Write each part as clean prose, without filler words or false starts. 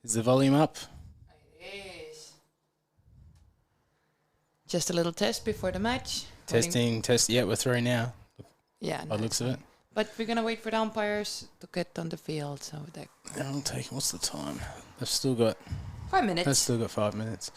Is the volume up? It is. Just a little test before the match. Testing, test. Yeah, we're through now. Yeah. By the looks of it. But we're going to wait for the umpires to get on the field. So I'll take. What's the time? They've still got 5 minutes. They've still got 5 minutes.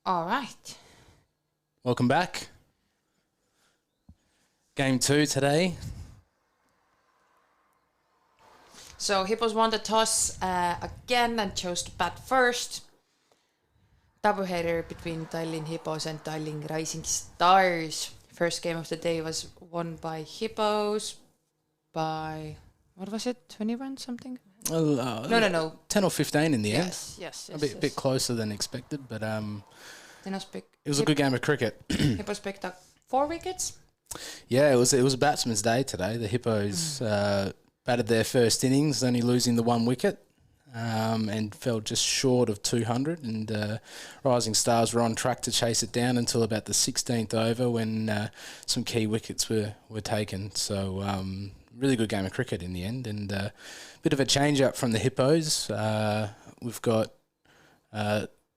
All right. Welcome back. Game 2 today. So Hippos won the toss again and chose to bat first. Doubleheader between Tallinn Hippos and Tallinn Rising Stars. First game of the day was won by Hippos by, what was it, 21 something? No. 10 or 15 in the end. Yes. A bit closer than expected, but It was a good game of cricket. Hippos picked up 4 wickets. Yeah, it was a batsman's day today. The Hippos batted their first innings, only losing the 1 wicket, and fell just short of 200. And Rising Stars were on track to chase it down until about the 16th over when some key wickets were taken. So really good game of cricket in the end, and a bit of a change up from the Hippos. We've got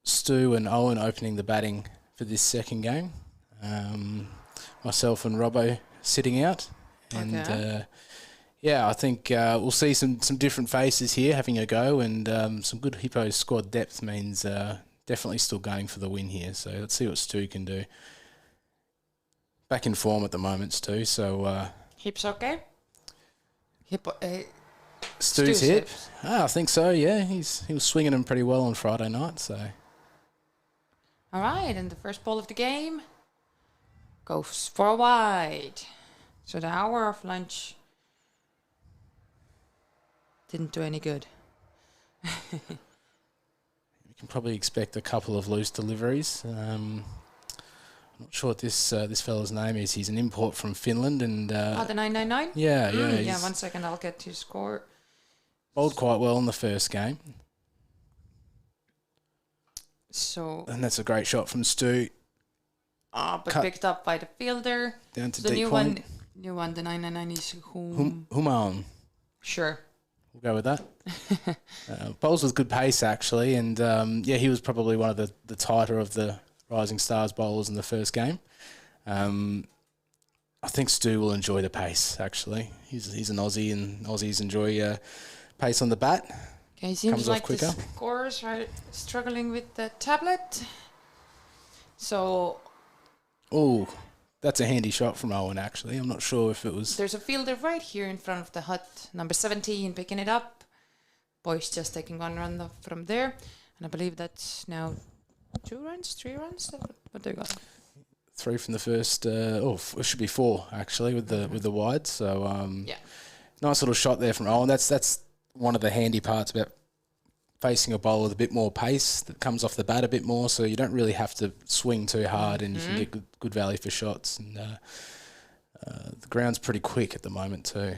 Stu and Owen opening the batting for this second game. Myself and Robbo sitting out, and I think we'll see some different faces here having a go, and some good Hippos squad depth means definitely still going for the win here. So let's see what Stu can do. Back in form at the moment, Stu. So Hips okay? Stu's hip. I think so. Yeah, he was swinging them pretty well on Friday night. So. All right, and the first ball of the game goes for a wide. So the hour of lunch didn't do any good. You can probably expect a couple of loose deliveries. I'm not sure what this fella's name is. He's an import from Finland, and the 999. Yeah. Yeah. 1 second, I'll get his score. Bowled quite well in the first game. And that's a great shot from Stu. But picked up by the fielder. Down to deep point. New one, the 999 is Human. Sure. We'll go with that. Bowls with good pace, actually. And, he was probably one of the tighter of the Rising Stars bowlers in the first game. I think Stu will enjoy the pace, actually. He's an Aussie, and Aussies enjoy pace on the bat. Okay, seems like the scorers are struggling with the tablet. So... Oh, that's a handy shot from Owen, actually. I'm not sure if it was... There's a fielder right here in front of the hut. Number 17 picking it up. Boys just taking 1 run from there. And I believe that's now 2 runs, 3 runs? What do you got? 3 from the first... it should be 4, actually, with the wide. So, nice little shot there from Owen. That's one of the handy parts about facing a bowler with a bit more pace that comes off the bat a bit more, so you don't really have to swing too hard, and you can get good value for shots. And the ground's pretty quick at the moment too.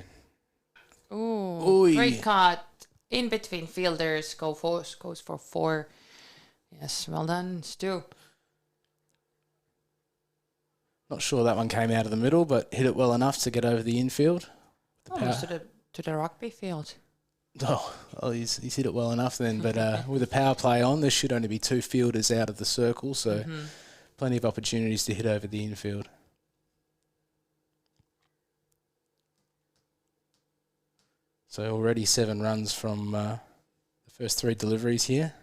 Ooh, great cut. in between fielders, goes for 4. Yes, well done, Stu. Not sure that one came out of the middle, but hit it well enough to get over the infield. Almost to the rugby field. Oh, he's hit it well enough then. But with a power play on, there should only be 2 fielders out of the circle, so plenty of opportunities to hit over the infield. So already 7 runs from the first 3 deliveries here.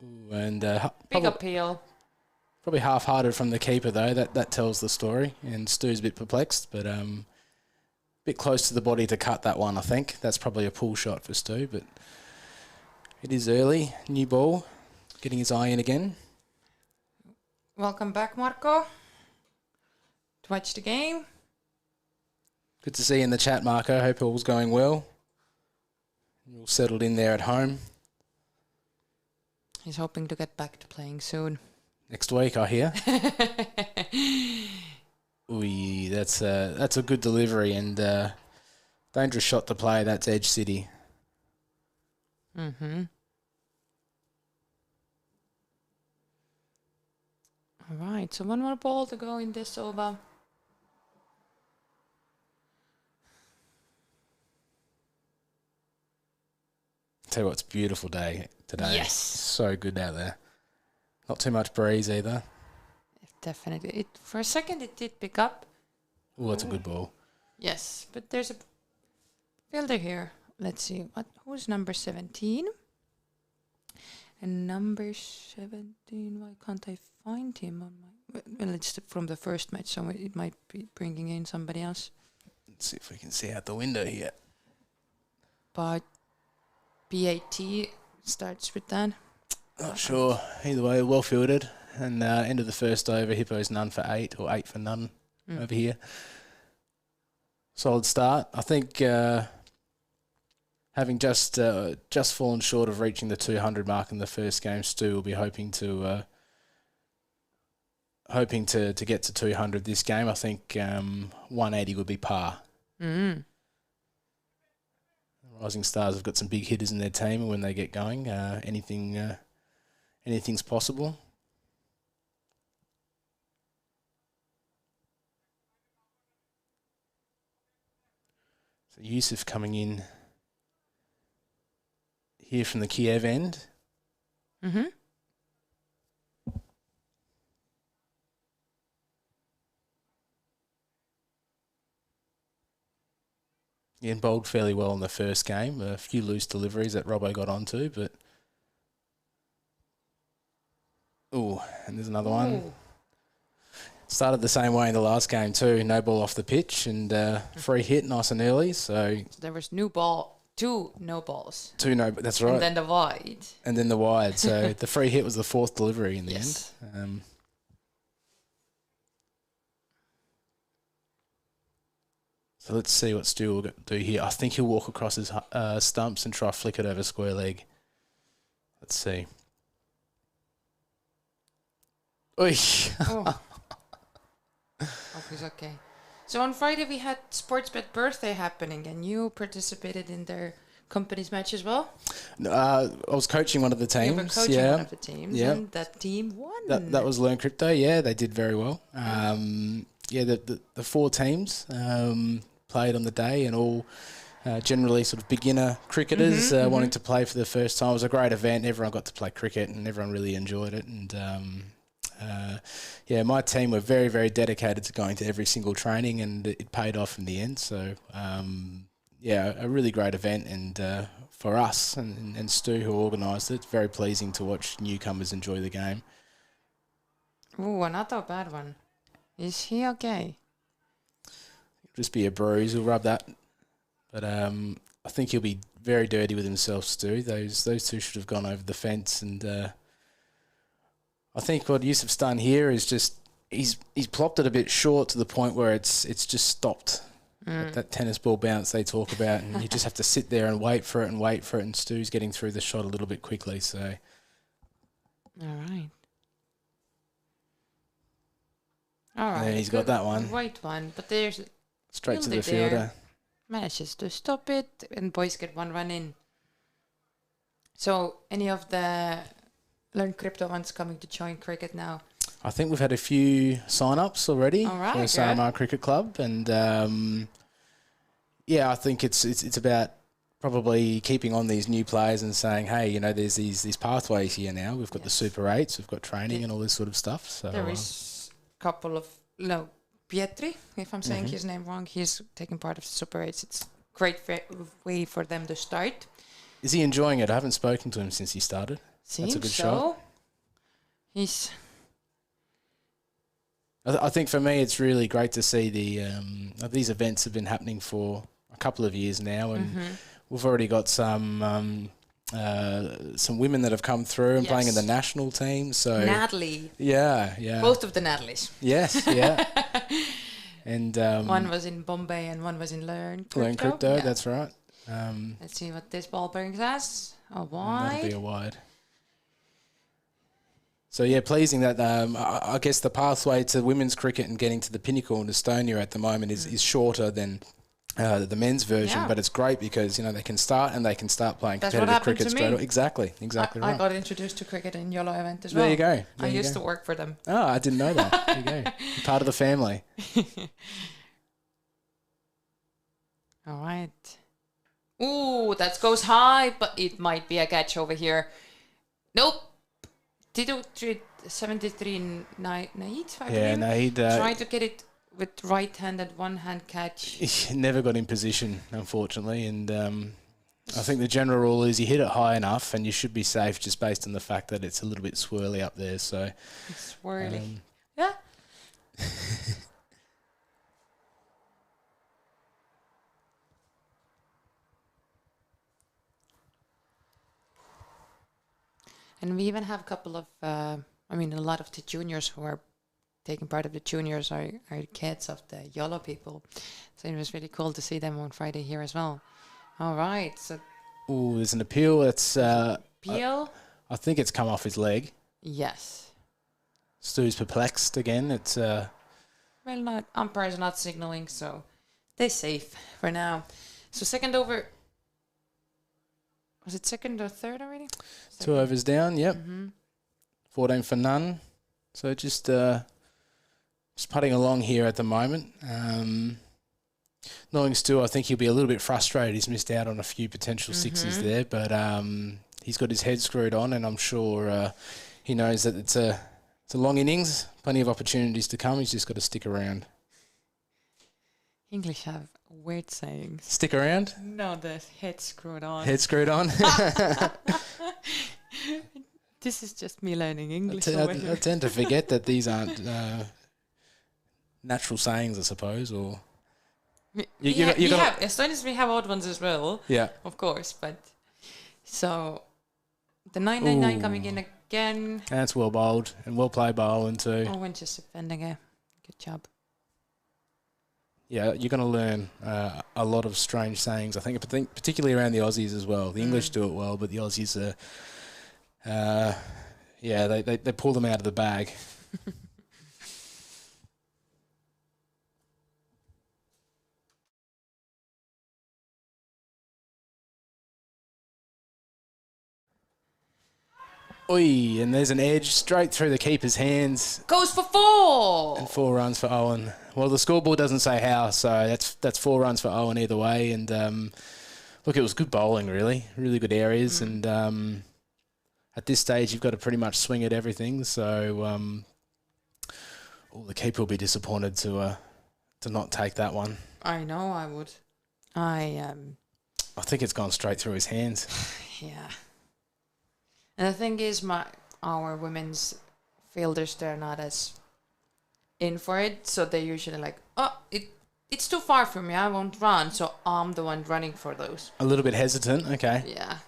Ooh, and Big appeal. Probably half-hearted from the keeper though. That tells the story. And Stu's a bit perplexed, but bit close to the body to cut that one. I think that's probably a pull shot for Stu, but it is early. New ball, getting his eye in again. Welcome back, Marco. To watch the game. Good to see you in the chat, Marco. Hope all's going well. You're all settled in there at home. He's hoping to get back to playing soon. Next week, I hear. Ooh, that's a good delivery and dangerous shot to play. That's Edge City. Mm-hmm. All right, so one more ball to go in this over. Tell you what, it's a beautiful day today. Yes. So good out there. Not too much breeze either. Definitely. For a second, it did pick up. Oh, that's a good ball. Yes, but there's a fielder here. Let's see. Who's number 17? And number 17, why can't I find him on my... Well, it's from the first match, so it might be bringing in somebody else. Let's see if we can see out the window here. But BAT starts with that. Not sure. Either way, well fielded. And end of the first over, Hippos none for 8 or 8 for none over here. Solid start. I think having just fallen short of reaching the 200 mark in the first game, Stu will be hoping to get to 200 this game. I think 180 would be par. Rising Stars have got some big hitters in their team, and when they get going, anything's possible. So Yusuf coming in here from the Kiev end. Mm-hmm. Yeah, and bowled fairly well in the first game. A few loose deliveries that Robbo got onto, but... Ooh, and there's another one. Started the same way in the last game too. No ball off the pitch and free hit nice and early. So there was 2 no balls. 2 no, that's right. And then the wide. And then the wide. So the free hit was the 4th delivery in the end. So let's see what Stu will do here. I think he'll walk across his stumps and try to flick it over square leg. Let's see. Oy. Oh. Okay. So on Friday we had Sportsbet birthday happening, and you participated in their company's match as well. I was coaching one of the teams. You were coaching one of the teams, and that team won. That was Learn Crypto. Yeah, they did very well. The 4 teams played on the day, and all generally sort of beginner cricketers wanting to play for the first time. It was a great event. Everyone got to play cricket, and everyone really enjoyed it. And my team were very, very dedicated to going to every single training, and it paid off in the end. So, a really great event, and for us and Stu, who organised it, it's very pleasing to watch newcomers enjoy the game. Ooh, another bad one. Is he okay? It'll just be a bruise. He'll rub that. But I think he'll be very dirty with himself, Stu. Those 2 should have gone over the fence, and... I think what Yusuf's done here is just he's plopped it a bit short to the point where it's just stopped. That tennis ball bounce they talk about, and you just have to sit there and wait for it, and Stu's getting through the shot a little bit quickly. So, all right. And he's got that one. Right one, but there's Straight to the Fielder fielder. manages to stop it, and boys get 1 run in. So, any of the Learn Crypto ones coming to join cricket now? I think we've had a few sign-ups already All right, for the Saramar Cricket Club, and I think it's about probably keeping on these new players and saying, hey, you know, there's these pathways here now. We've got the Super 8s, we've got training and all this sort of stuff. So there is a couple of Pietri, if I'm saying his name wrong, he's taking part of the Super 8s. It's a great way for them to start. Is he enjoying it? I haven't spoken to him since he started. Seems That's a good so. shot. He's... I think for me, it's really great to see these events have been happening for a couple of years now, and we've already got some women that have come through and playing in the national team. So Natalie. Yeah. Both of the Natalies. Yes, yeah. And one was in Bombay and one was in Learn Crypto. Learn Crypto, Yeah. that's right. Let's see what this ball brings us. A And wide. that'll be a wide. So yeah, pleasing that I guess the pathway to women's cricket and getting to the pinnacle in Estonia at the moment is shorter than the men's version, but it's great because, you know, they can start playing competitive cricket straight away. Exactly right. I got introduced to cricket in YOLO event as well. There you go. I used to work for them. Oh, I didn't know that. There you go. You're part of the family. All right. Ooh, that goes high, but it might be a catch over here. Nope. Did you treat 73 Naid? Yeah, Naid. Try to get it with right-handed one-hand catch. He never got in position, unfortunately, and I think the general rule is you hit it high enough and you should be safe just based on the fact that it's a little bit swirly up there. So it's swirly. Yeah. And we even have a couple of, a lot of the juniors who are taking part of the juniors are kids of the YOLO people. So it was really cool to see them on Friday here as well. All right. So. Ooh, there's an appeal. It's appeal? I think it's come off his leg. Yes. Stu's perplexed again. It's well, umpires not signaling, so they're safe for now. So second over. Was it second or third already? Second. 2 overs down. Yep. 14 for none. So just putting along here at the moment. Knowing Stu, I think he'll be a little bit frustrated. He's missed out on a few potential sixes there, but he's got his head screwed on, and I'm sure he knows that it's a long innings, plenty of opportunities to come. He's just got to stick around. English have weird sayings. Stick around? No, the head screwed on. Head screwed on? This is just me learning English. I tend to forget that these aren't natural sayings, I suppose, or... As long as we have odd ones as well. Yeah. Of course, but... So, the 999 coming in again. That's well bowled, and well played by Owen too. Owen just defending it. Good job. Yeah, you're going to learn a lot of strange sayings, I think particularly around the Aussies as well. The English do it well, but the Aussies are... they pull them out of the bag. Oi, and there's an edge straight through the keeper's hands. Goes for 4! And 4 runs for Owen. Well, the scoreboard doesn't say how, so that's 4 runs for Owen either way. And look, it was good bowling, really. Really good areas. And at this stage, you've got to pretty much swing at everything. So the keeper will be disappointed to not take that one. I know I would. I think it's gone straight through his hands. Yeah. And the thing is, our women's fielders, they're not as in for it. So they're usually like, it's too far from me. I won't run. So I'm the one running for those. A little bit hesitant. Okay. Yeah.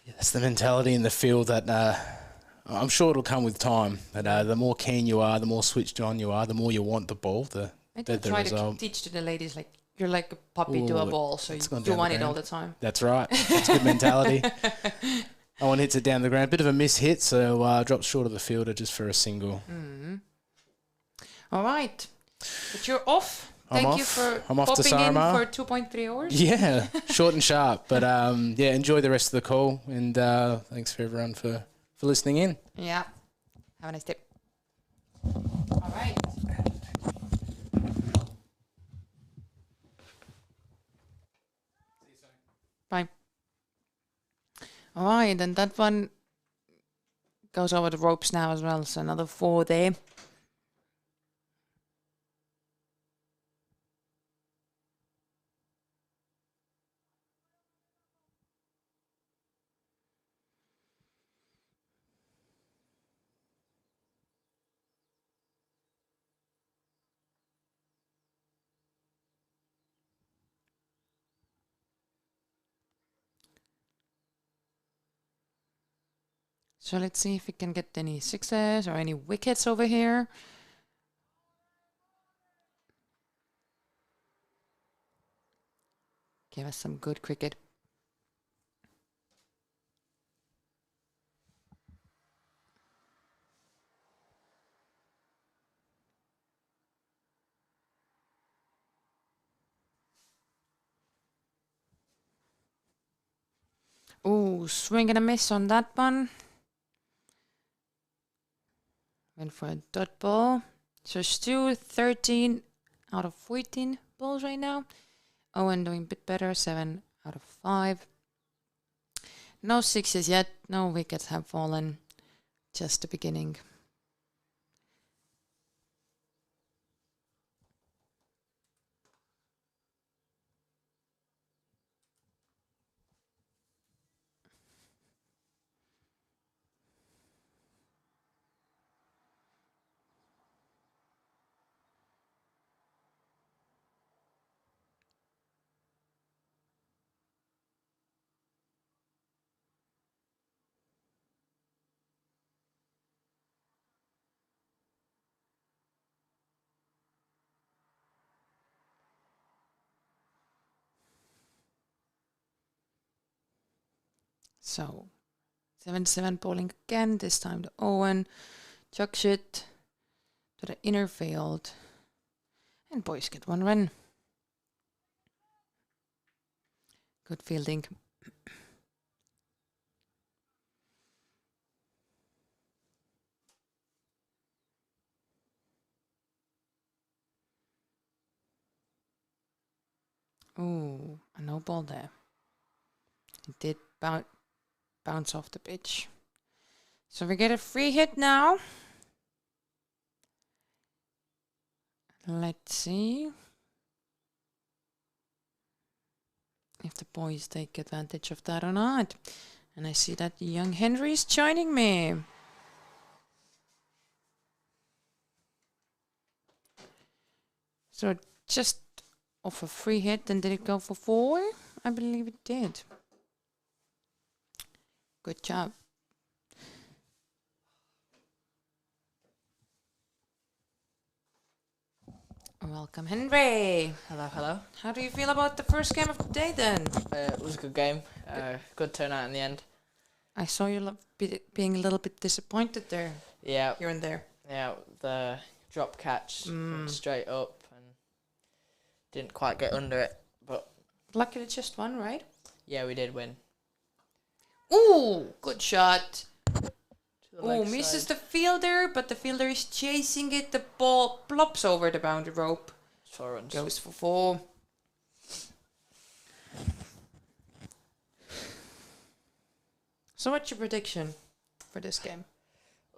That's the mentality in the field that I'm sure it'll come with time. But the more keen you are, the more switched on you are, the more you want the ball, the better the result. I try to teach to the ladies, like, you're like a puppy to a ball. So you want it all the time. That's right. That's good mentality. Owen hits it down the ground. Bit of a miss hit, so drops short of the fielder just for a single. All right. But you're off. Thank you for I'm off to popping in Saramaa. for 2.3 hours. Yeah, short and sharp. But yeah, enjoy the rest of the call, and thanks for everyone for listening in. Yeah. Have a nice day. All right. Bye. All right, and that one goes over the ropes now as well. So another 4 there. So let's see if we can get any sixes or any wickets over here. Give us some good cricket. Ooh, swing and a miss on that one. Went for a dot ball. So Stu 13 out of 14 balls right now. Owen doing a bit better, 7 out of 5. No sixes yet, no wickets have fallen. Just the beginning. So 7-7 bowling again, this time to Owen. Chucks it to the inner field. And boys get 1 run. Good fielding. Ooh, a no ball there. It did bounce off the pitch. So we get a free hit now. Let's see if the boys take advantage of that or not. And I see that young Henry is joining me. So just off a free hit, and did it go for 4? I believe it did. Good job. Welcome, Henry. Hello, hello. How do you feel about the first game of the day then? It was a good game. Good turnout in the end. I saw you being a little bit disappointed there, Yeah, here and there. yeah. The drop catch went straight up and didn't quite get under it, but Luckily just one, right? yeah, we did win. Ooh, good shot. To the leg Ooh, misses side. the fielder, but the fielder is chasing it. The ball plops over the boundary rope. 4 runs. Goes for 4. So what's your prediction for this game?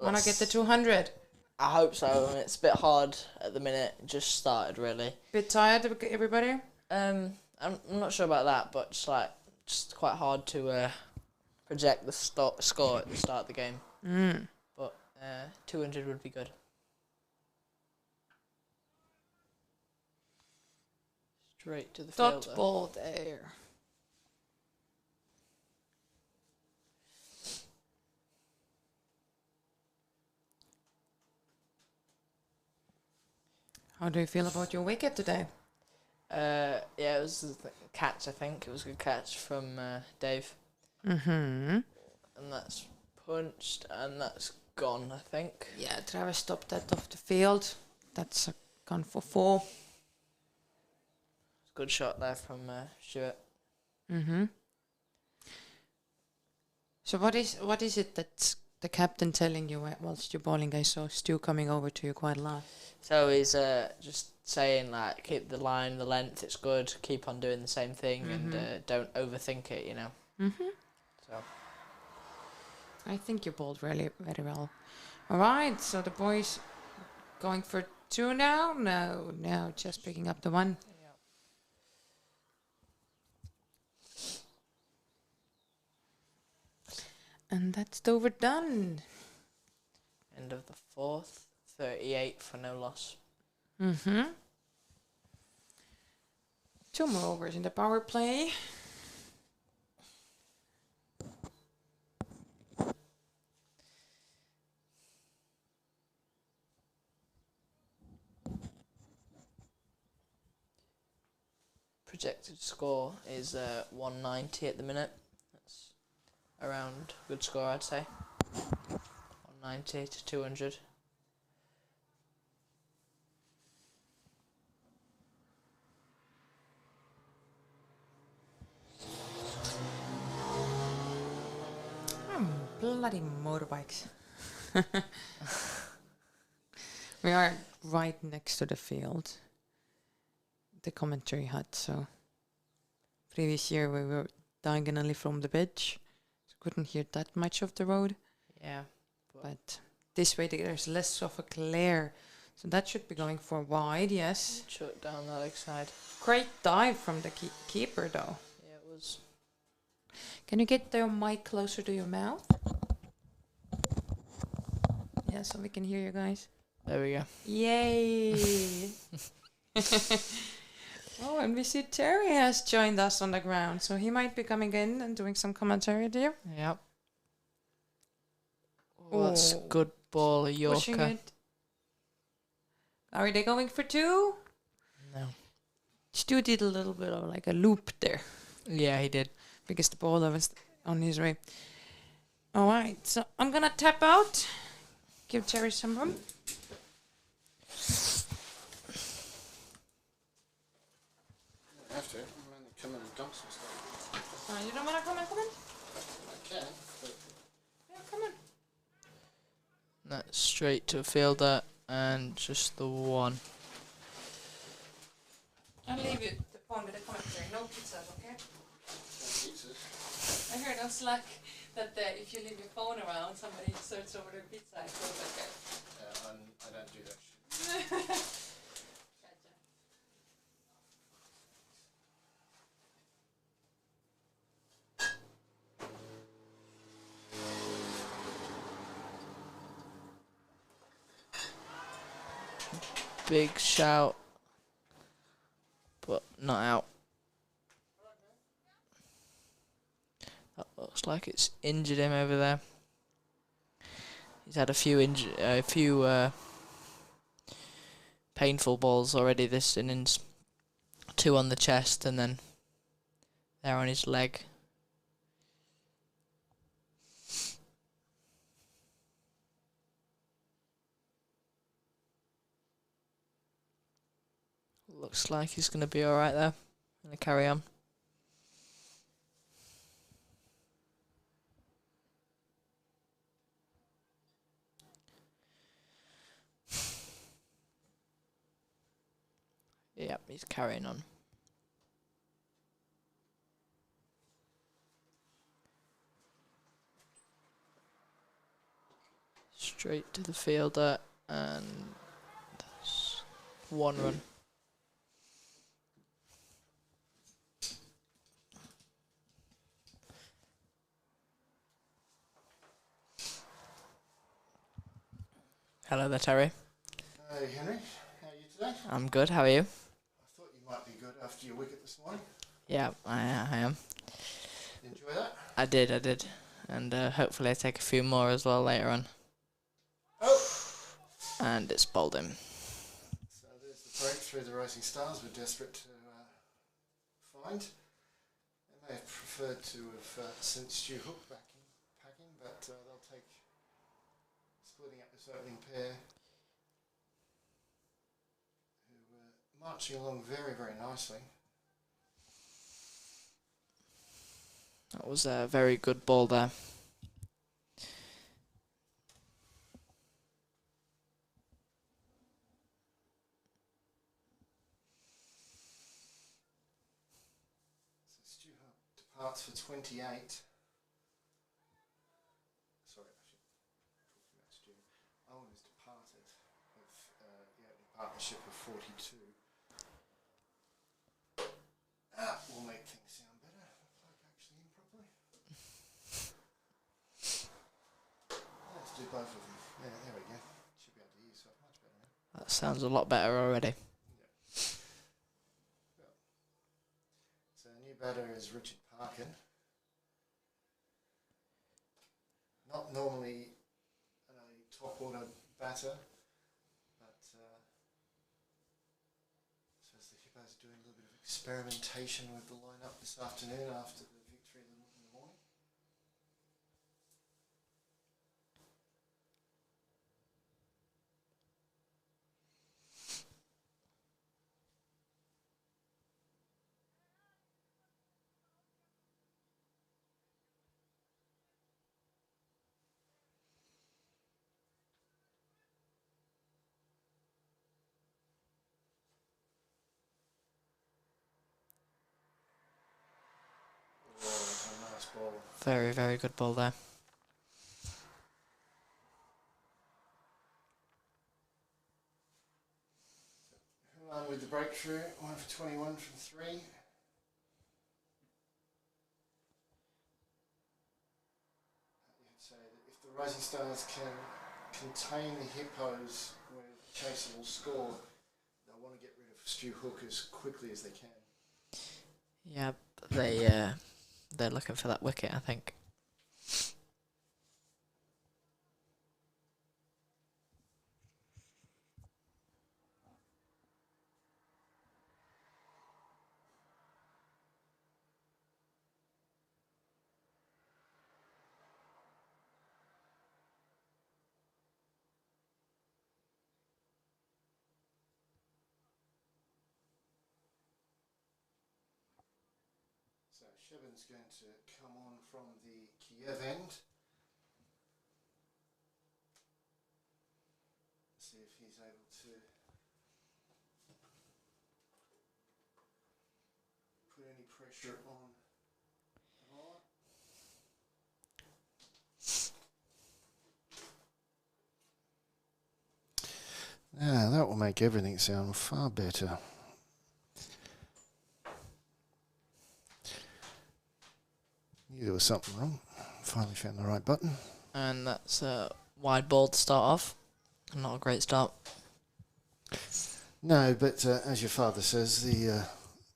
Wanna get the 200? I hope so. It's a bit hard at the minute. It just started really. Bit tired, everybody? I'm not sure about that, but just quite hard to project the score at the start of the game. But 200 would be good. Straight to the Dot fielder. ball there. How do you feel about your wicket today? Yeah, it was a catch, I think. It was a good catch from Dave. Mm-hmm. And that's punched, and that's gone, I think. Yeah, Travis stopped that off the field. That's gone for 4. Good shot there from Stuart. Mm-hmm. So what is it that's the captain telling you whilst you're bowling? I saw Stu coming over to you quite a lot. So he's just saying, like, keep the line, the length, it's good, keep on doing the same thing, and don't overthink it, you know. Mm-hmm. So I think you bowled really very well. All right, so the boys going for 2 now? No, just picking up the 1. And that's the over done. end of the 4th, 38 for no loss. Mm-hmm. 2 more overs in the power play. Projected score is 190 at the minute. That's around good score, I'd say. 190 to 200. Bloody motorbikes. We are right next to the field, the commentary hut, so previous year we were diagonally from the pitch, so couldn't hear that much of the road. Yeah. But this way there's less of a glare, so that should be going for wide, yes. Shut down that leg side. Great dive from the keeper though. Yeah, it was. Can you get the mic closer to your mouth? Yeah, so we can hear you guys. There we go. Yay! Oh, and we see Terry has joined us on the ground, so he might be coming in and doing some commentary, do you? Yep. Oh, that's a good ball, a Pushing Yorker. it. Are they going for 2? No. Stu did a little bit of like a loop there Yeah, he did. because the ball was on his way. All right, so I'm gonna tap out. Give Terry some room. Have to. I'm only coming and dump some stuff. You don't want to come in? I can, but Yeah, come on. That's straight to a fielder and just the 1. I'll leave you the phone with the commentary. No pizzas, okay? I heard on Slack that if you leave your phone around, somebody searches over their pizza. I thought, okay. I don't do that shit. Gotcha. Big shout, but not out. That looks like it's injured him over there. He's had a few painful balls already this innings. 2 on the chest and then there on his leg. Looks like he's going to be alright there. Going to carry on. Yep, he's carrying on. Straight to the fielder and that's 1 run. Hello there, Terry. Hey Henry, how are you today? I'm good, how are you? I thought you might be good after your wicket this morning. Yeah, I am. Enjoy that? I did. And hopefully I take a few more as well later on. Oh! And it's bowled him. So there's the breakthrough the Rising Stars were desperate to find. They may have preferred to have sent Stu Hook packing, but they'll take splitting up this opening pair, who were marching along very, very nicely. That was a very good ball there. Departs for 28. Sorry, I should talk about Stu. Owen has departed with the opening partnership of 42. Will make things sound better. Plug actually in properly. Let's do both of them. Yeah, there we go. Should be able to hear yourself much better now. That sounds a lot better already. So new batter is Richard Parkin. Not normally a top order batter, but says the Hippos doing a little bit of experimentation with the lineup this afternoon after the victory in the morning. Oh, a nice ball. Very, very good ball there. Who with the breakthrough? 1 for 21 from 3. You'd say that if the Rising Stars can contain the Hippos with a chaseable score, they'll want to get rid of Stu Hook as quickly as they can. Yeah, they're looking for that wicket, I think. So Sheban's going to come on from the Kiev end. See if he's able to put any pressure on the bowler. Now that will make everything sound far better. Knew there was something wrong. Finally found the right button. And that's a wide ball to start off. Not a great start. No, but as your father says,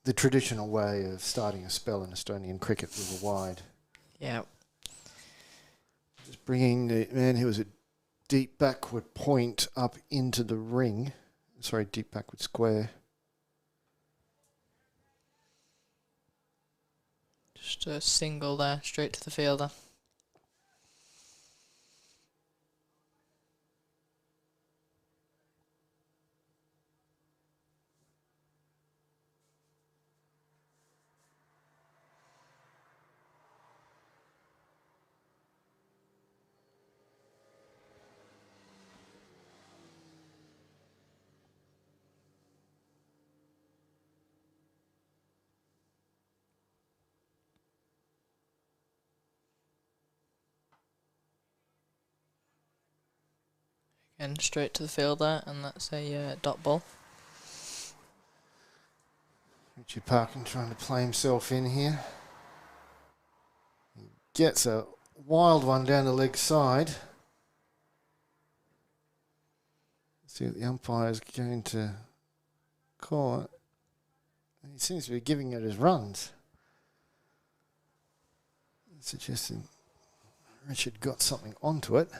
the traditional way of starting a spell in Australian cricket was a wide. Yeah. Just bringing the man who was at deep backward point up into the ring. Sorry, deep backward square. Just a single there, straight to the fielder. Again, straight to the fielder, and that's a dot ball. Richard Parkin trying to play himself in here. He gets a wild one down the leg side. See what the umpire's going to call it. He seems to be giving it his runs. Suggesting Richard got something onto it.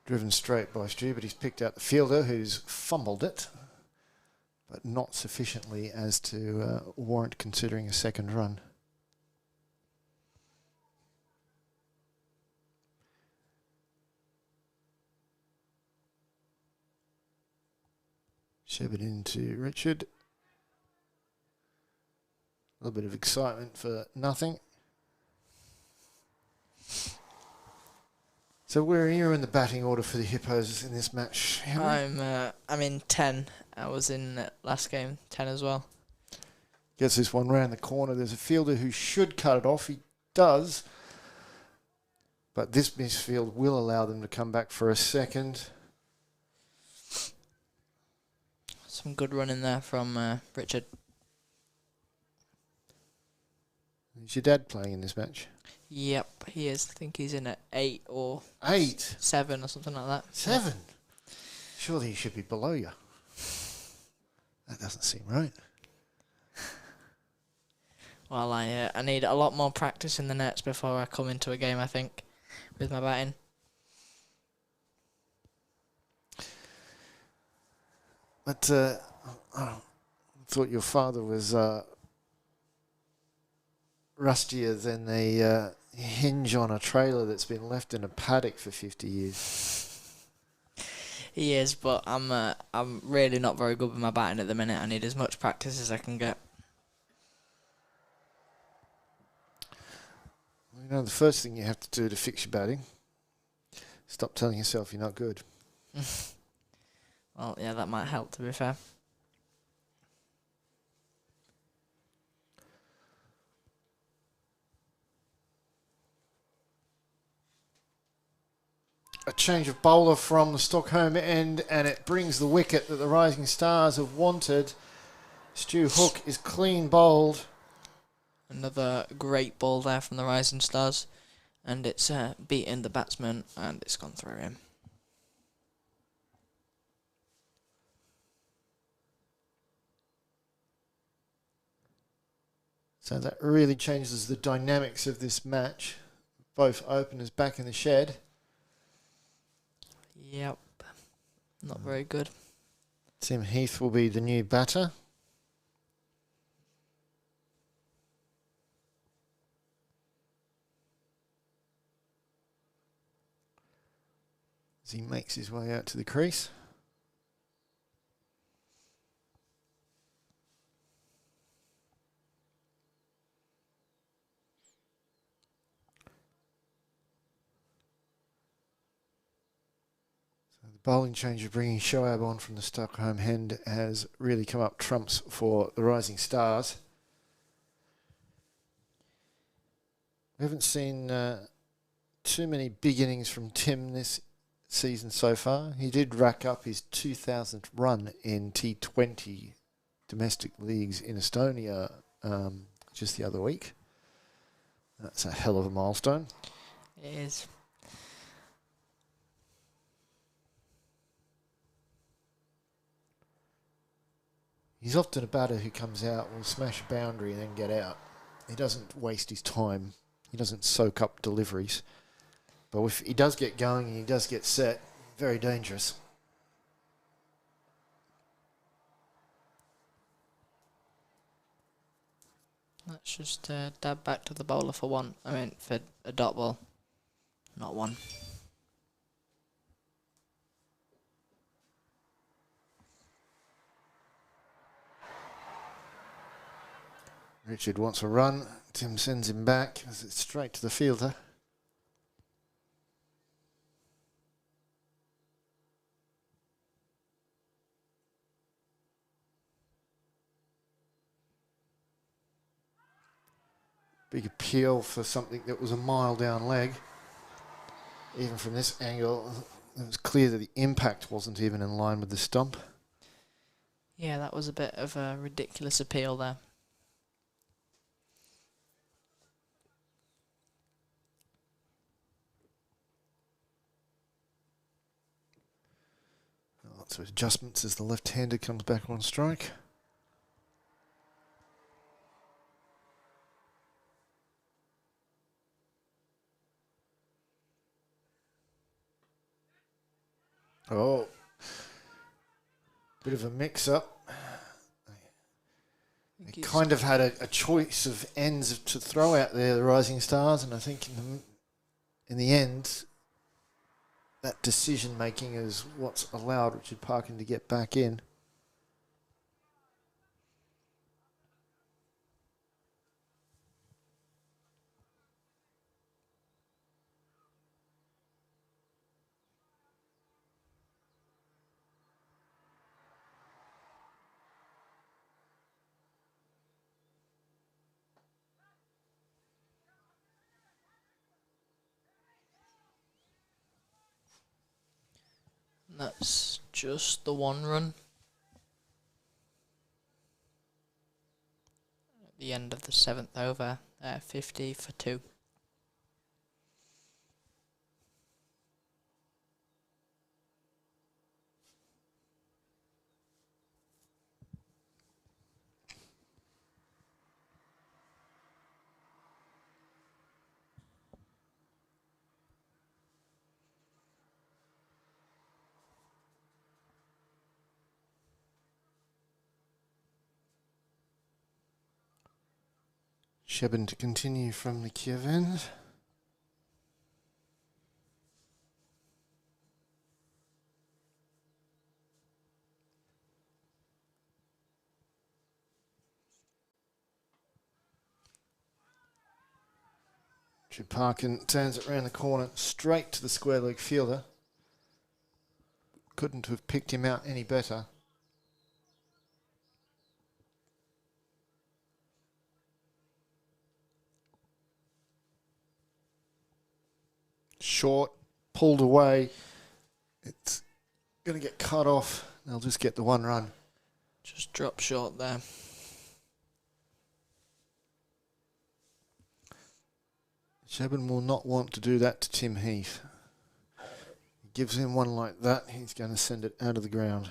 Driven straight by Stu, but he's picked out the fielder who's fumbled it, but not sufficiently as to warrant considering a second run. Shove it into Richard. A little bit of excitement for nothing. So where are you in the batting order for the Hippos in this match, Henry? I'm in 10. I was in last game 10 as well. Gets this one round the corner. There's a fielder who should cut it off. He does. But this misfield will allow them to come back for a second. Some good running there from Richard. Is your dad playing in this match? Yep, he is. I think he's in at 8 or 7 or something like that. 7? Surely he should be below you. That doesn't seem right. Well, I need a lot more practice in the nets before I come into a game, I think, with my batting. But I thought your father was rustier than a hinge on a trailer that's been left in a paddock for 50 years. He is, but I'm really not very good with my batting at the minute. I need as much practice as I can get. You know, the first thing you have to do to fix your batting, stop telling yourself you're not good. Well, yeah, that might help, to be fair. A change of bowler from the Stockholm end, and it brings the wicket that the Rising Stars have wanted. Stu Hook is clean bowled. Another great ball there from the Rising Stars, and it's beaten the batsman, and it's gone through him. So that really changes the dynamics of this match. Both openers back in the shed. Yep. Not very good. Tim Heath will be the new batter. As he makes his way out to the crease. So the bowling change of bringing Shoaib on from the Stockholm end has really come up trumps for the Rising Stars. We haven't seen too many big innings from Tim this season so far. He did rack up his 2000th run in T20 domestic leagues in Estonia just the other week. That's a hell of a milestone. It is. He's often a batter who comes out, will smash a boundary and then get out. He doesn't waste his time. He doesn't soak up deliveries. But if he does get going and he does get set, very dangerous. Let's just dab back to the bowler for one. I mean, for a dot ball, not one. Richard wants a run. Tim sends him back as it's straight to the fielder. Big appeal for something that was a mile down leg. Even from this angle, it was clear that the impact wasn't even in line with the stump. Yeah, that was a bit of a ridiculous appeal there. Lots of adjustments as the left-hander comes back on strike. Oh, bit of a mix-up. They kind of had a choice of ends to throw out there, the Rising Stars, and I think in the end, that decision-making is what's allowed Richard Parkin to get back in. That's just the one run. At the end of the 7th over, 50 for 2. Shebin to continue from the Kiev end. Parkin turns it round the corner straight to the square leg fielder. Couldn't have picked him out any better. Short, pulled away. It's going to get cut off. They'll just get the one run. Just drop short there. Shebin will not want to do that to Tim Heath. He gives him one like that, he's going to send it out of the ground.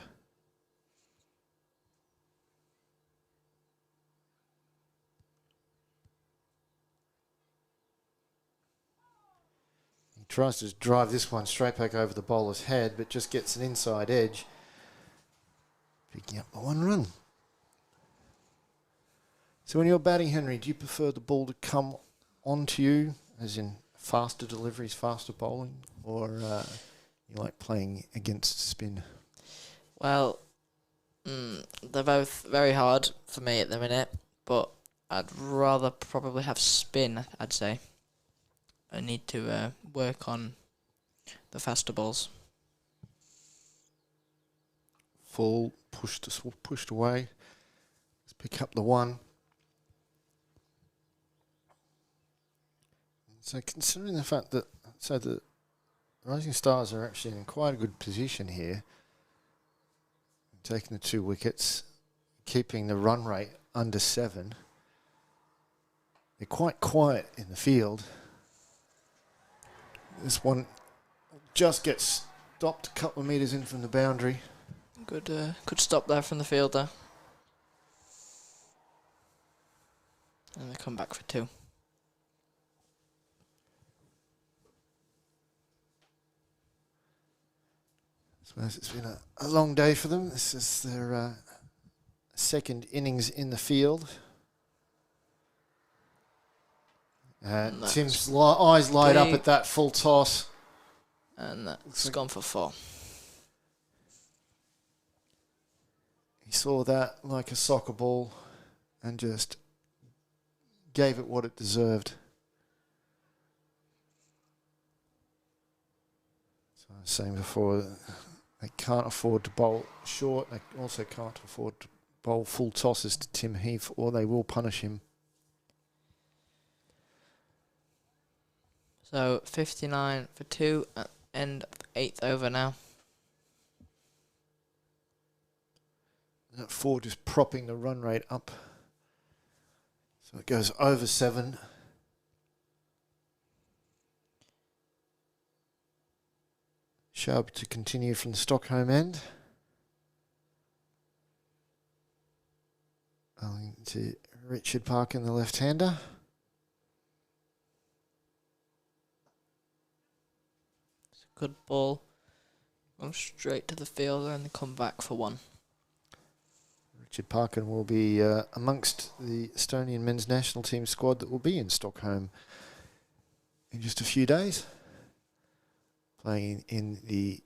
He tries to drive this one straight back over the bowler's head, but just gets an inside edge, picking up the one run. So when you're batting, Henry, do you prefer the ball to come onto you, as in faster deliveries, faster bowling, or you like playing against spin? Well, they're both very hard for me at the minute, but I'd rather probably have spin, I'd say. I need to work on the faster balls. Full, pushed away. Let's pick up the one. So considering the fact that the Rising Stars are actually in quite a good position here, taking the 2 wickets, keeping the run rate under 7. They're quite quiet in the field. This one just gets stopped a couple of metres in from the boundary. Good stop there from the fielder. And they come back for 2. It's been a long day for them. This is their second innings in the field. Tim's eyes light up at that full toss. And that's gone for 4. He saw that like a soccer ball and just gave it what it deserved. So I was saying before, they can't afford to bowl short. They also can't afford to bowl full tosses to Tim Heath, or they will punish him. So 59 for 2 at end of 8th over now. That 4 just propping the run rate up. So it goes over 7. Sharp to continue from the Stockholm end. To Richard Parkin, the left-hander. It's a good ball. Go straight to the fielder and they come back for 1. Richard Parkin will be amongst the Estonian men's national team squad that will be in Stockholm in just a few days, playing in the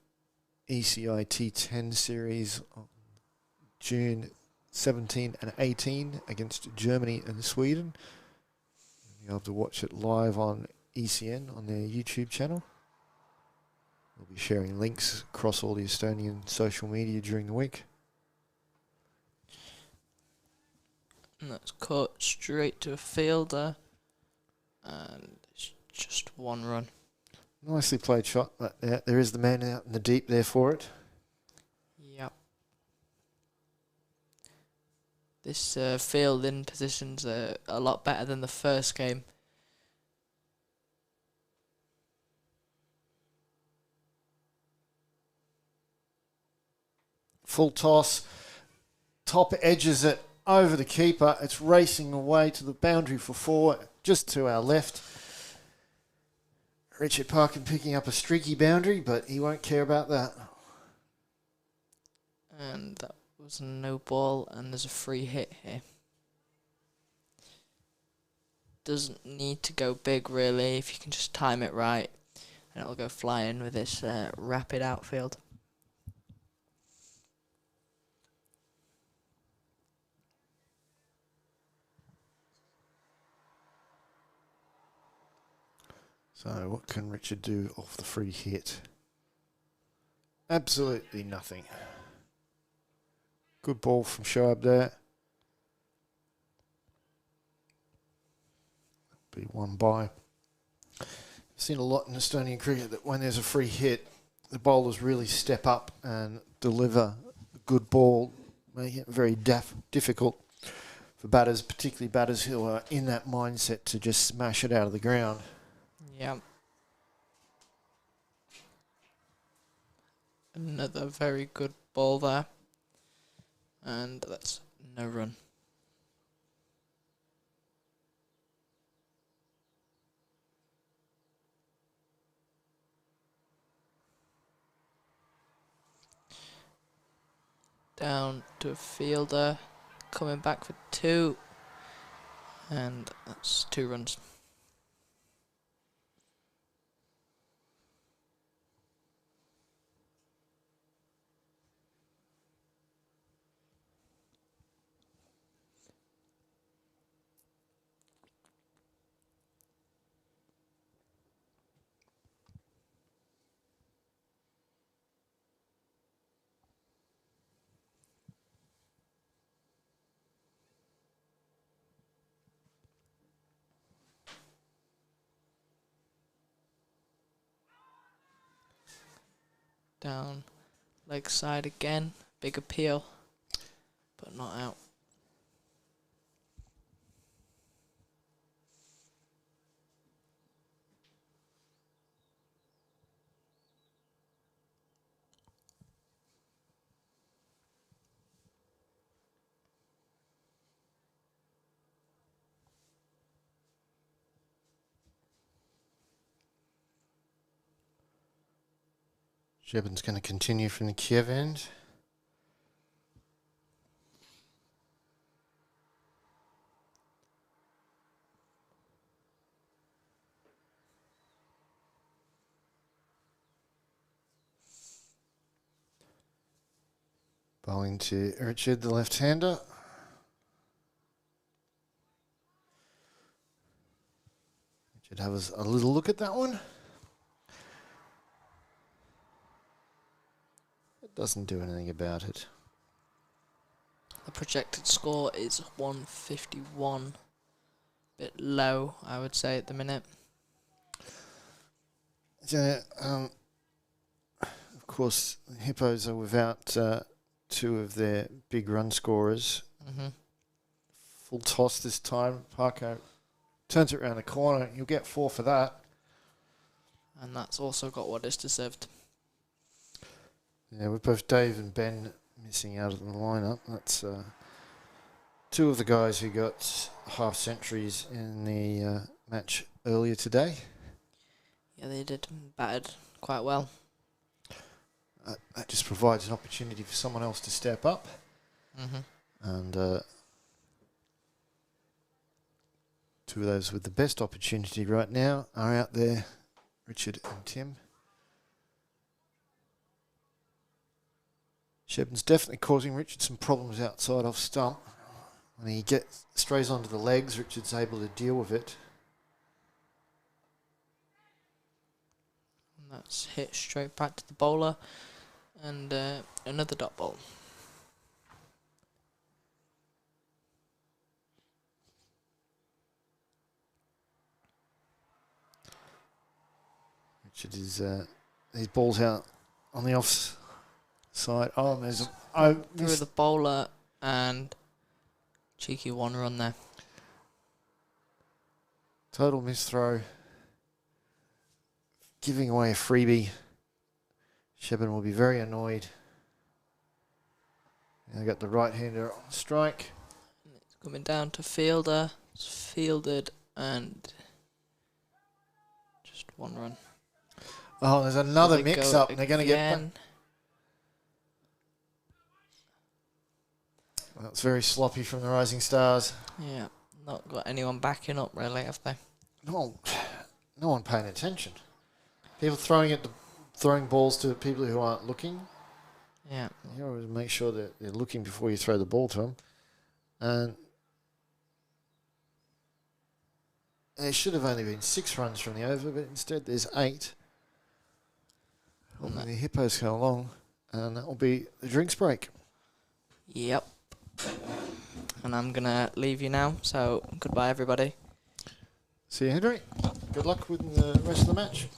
ECI T10 series on June 17 and 18 against Germany and Sweden. You'll be able to watch it live on ECN on their YouTube channel. We'll be sharing links across all the Estonian social media during the week. And that's caught straight to a fielder. And it's just 1 run. Nicely played shot, but there is the man out in the deep there for it. This fielding position's a lot better than the first game. Full toss. Top edges it over the keeper. It's racing away to the boundary for 4, just to our left. Richard Parkin picking up a streaky boundary, but he won't care about that. And that was a no ball, and there's a free hit here. Doesn't need to go big, really, if you can just time it right, and it'll go flying with this rapid outfield. So what can Richard do off the free hit? Absolutely nothing. Good ball from Shoaib there. Be one by. I've seen a lot in Estonian cricket that when there's a free hit, the bowlers really step up and deliver a good ball, making it very difficult for batters, particularly batters who are in that mindset to just smash it out of the ground. Yeah. Another very good ball there. And that's no run. Down to a fielder, coming back for 2. And that's 2 runs. Down leg side again, big appeal, but not out. Jebin's going to continue from the Kiev end. Bowling to Richard, the left-hander. Richard has a little look at that one. Doesn't do anything about it. The projected score is 151. Bit low, I would say, at the minute. Yeah, of course, the Hippos are without 2 of their big run scorers. Mm-hmm. Full toss this time. Parko turns it around the corner. You'll get 4 for that. And that's also got what is deserved. Yeah, with both Dave and Ben missing out of the lineup. That's 2 of the guys who got half centuries in the match earlier today. Yeah, they did. Batted quite well. That just provides an opportunity for someone else to step up. Mm-hmm. And 2 of those with the best opportunity right now are out there, Richard and Tim. Shepton's definitely causing Richard some problems outside off stump. When he strays onto the legs, Richard's able to deal with it. And that's hit straight back to the bowler. And another dot ball. Richard is his ball's out on the off side. Oh, there's a Through the bowler, and Cheeky one run there. Total misthrow. Giving away a freebie. Shebin will be very annoyed. And they got the right-hander on strike. It's coming down to fielder. It's fielded and just one run. Oh, there's another Here they mix-up. go They're going to get back. again. Well, it's very sloppy from the Rising Stars. Yeah, not got anyone backing up really, have they? No one paying attention. People throwing balls to people who aren't looking. Yeah. You always make sure that they're looking before you throw the ball to them. And there should have only been 6 runs from the over, but instead there's 8. The Hippos go along, and that will be the drinks break. Yep. And I'm going to leave you now, so goodbye everybody. See you, Henry. Good luck with the rest of the match.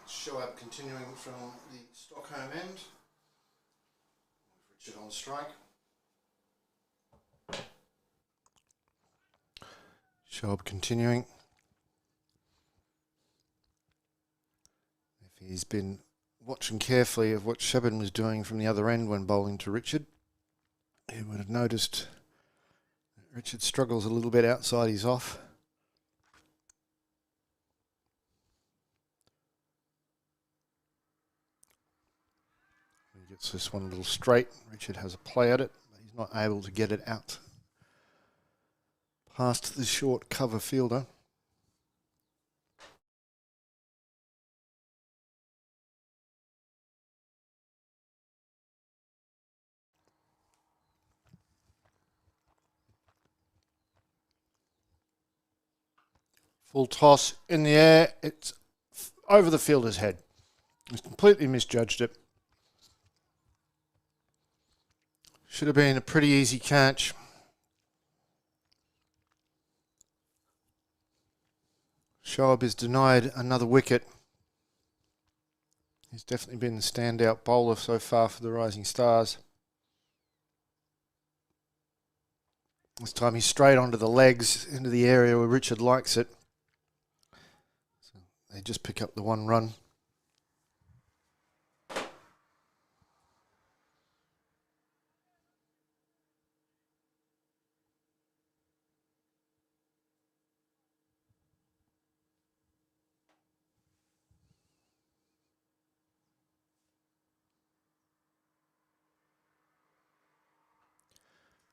Show up continuing from the Stockholm end. Richard on strike. Show up continuing. If he's been watching carefully of what Shebin was doing from the other end when bowling to Richard, he would have noticed that Richard struggles a little bit outside his off. Gets this one a little straight. Richard has a play at it, but he's not able to get it out past the short cover fielder. Full toss in the air. It's over the fielder's head. He's completely misjudged it. Should have been a pretty easy catch. Shoaib is denied another wicket. He's definitely been the standout bowler so far for the Rising Stars. This time he's straight onto the legs, into the area where Richard likes it. So they just pick up the 1 run.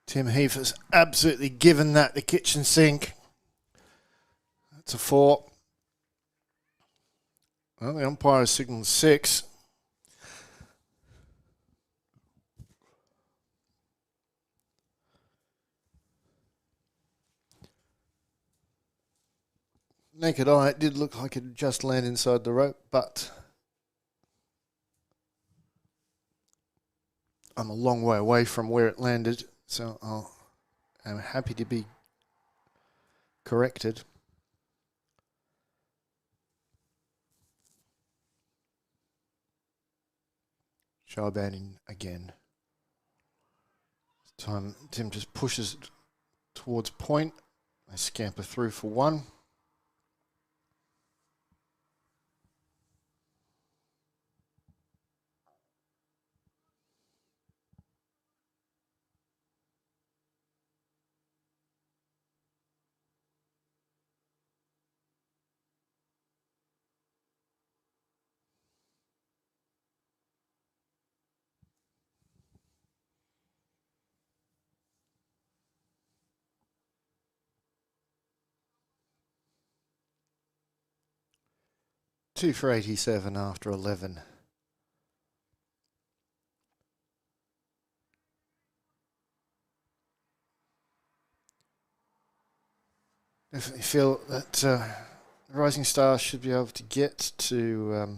Tim Heath has absolutely given that the kitchen sink. That's a 4. Well, the umpire has signalled 6. Naked eye, it did look like it had just landed inside the rope, but I'm a long way away from where it landed, so I'm happy to be corrected. Shoaib in again. This time Tim just pushes it towards point. They scamper through for 1. Two for 87 after 11. Definitely feel that Rising Stars should be able to get to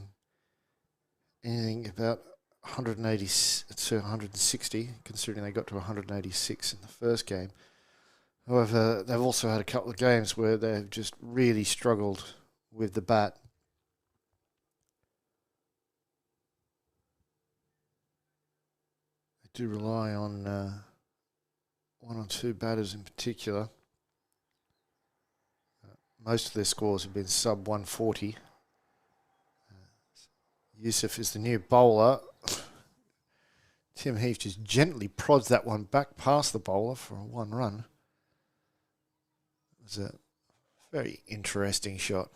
anything about 180 to 160, considering they got to 186 in the first game. However, they've also had a couple of games where they've just really struggled with the bat. They do rely on 1 or 2 batters in particular. Most of their scores have been sub 140. Yusuf is the new bowler. Tim Heath just gently prods that one back past the bowler for a 1 run. It was a very interesting shot.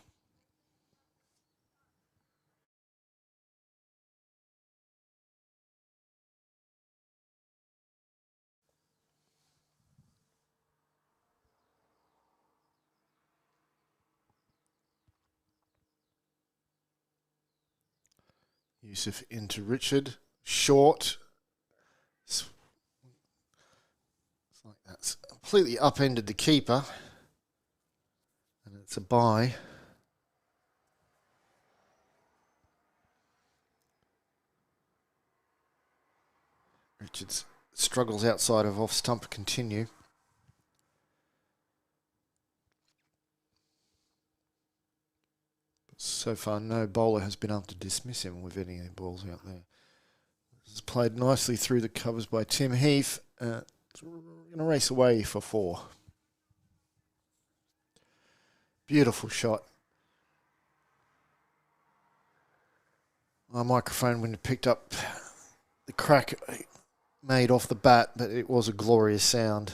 Yusuf into Richard. Short. It's like that's completely upended the keeper. And it's a bye. Richards struggles outside of off stump continue. So far, no bowler has been able to dismiss him with any balls out there. This is played nicely through the covers by Tim Heath. Going to race away for 4. Beautiful shot. My microphone wouldn't have picked up the crack made off the bat, but it was a glorious sound.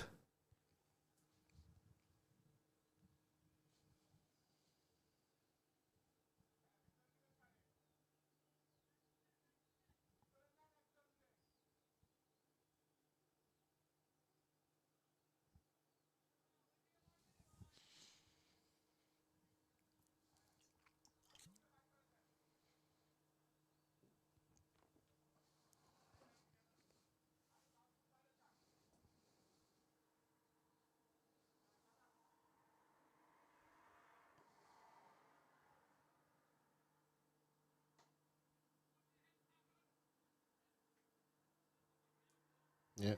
Yeah.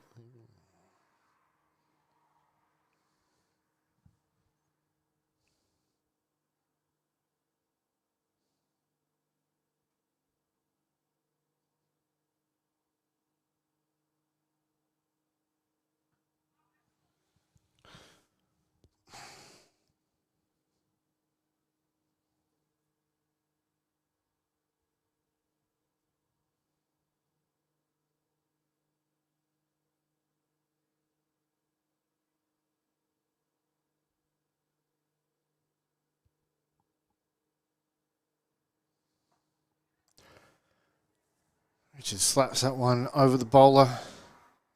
Richard slaps that one over the bowler.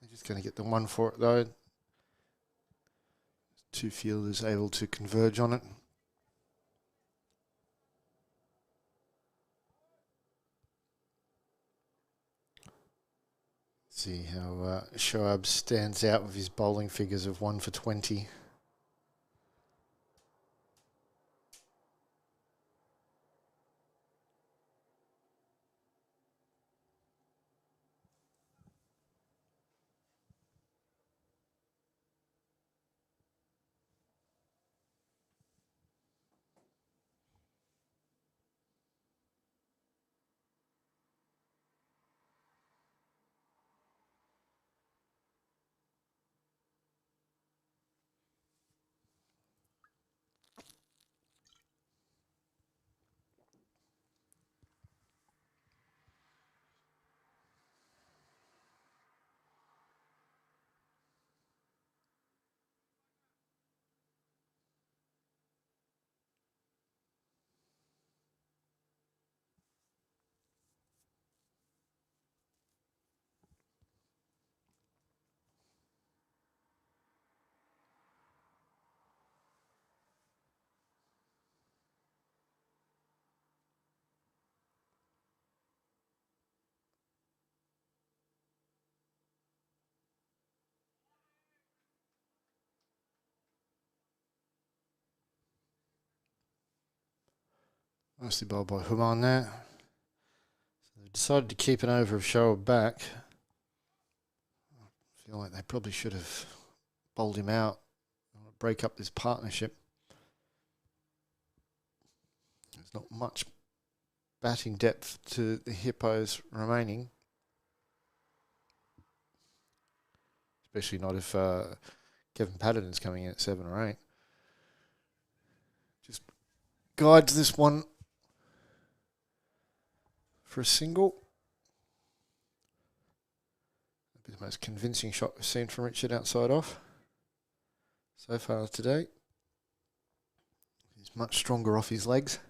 They're just going to get the one for it though. Two fielders able to converge on it. See how Shoaib stands out with his bowling figures of 1 for 20. Nicely bowled by Human there. So they decided to keep an over of Shoaib back. I feel like they probably should have bowled him out, break up this partnership. There's not much batting depth to the Hippos remaining. Especially not if Kevin Paddington's coming in at 7 or 8. Just guides this one for a single. That'd be the most convincing shot we've seen from Richard outside off so far today. He's much stronger off his legs.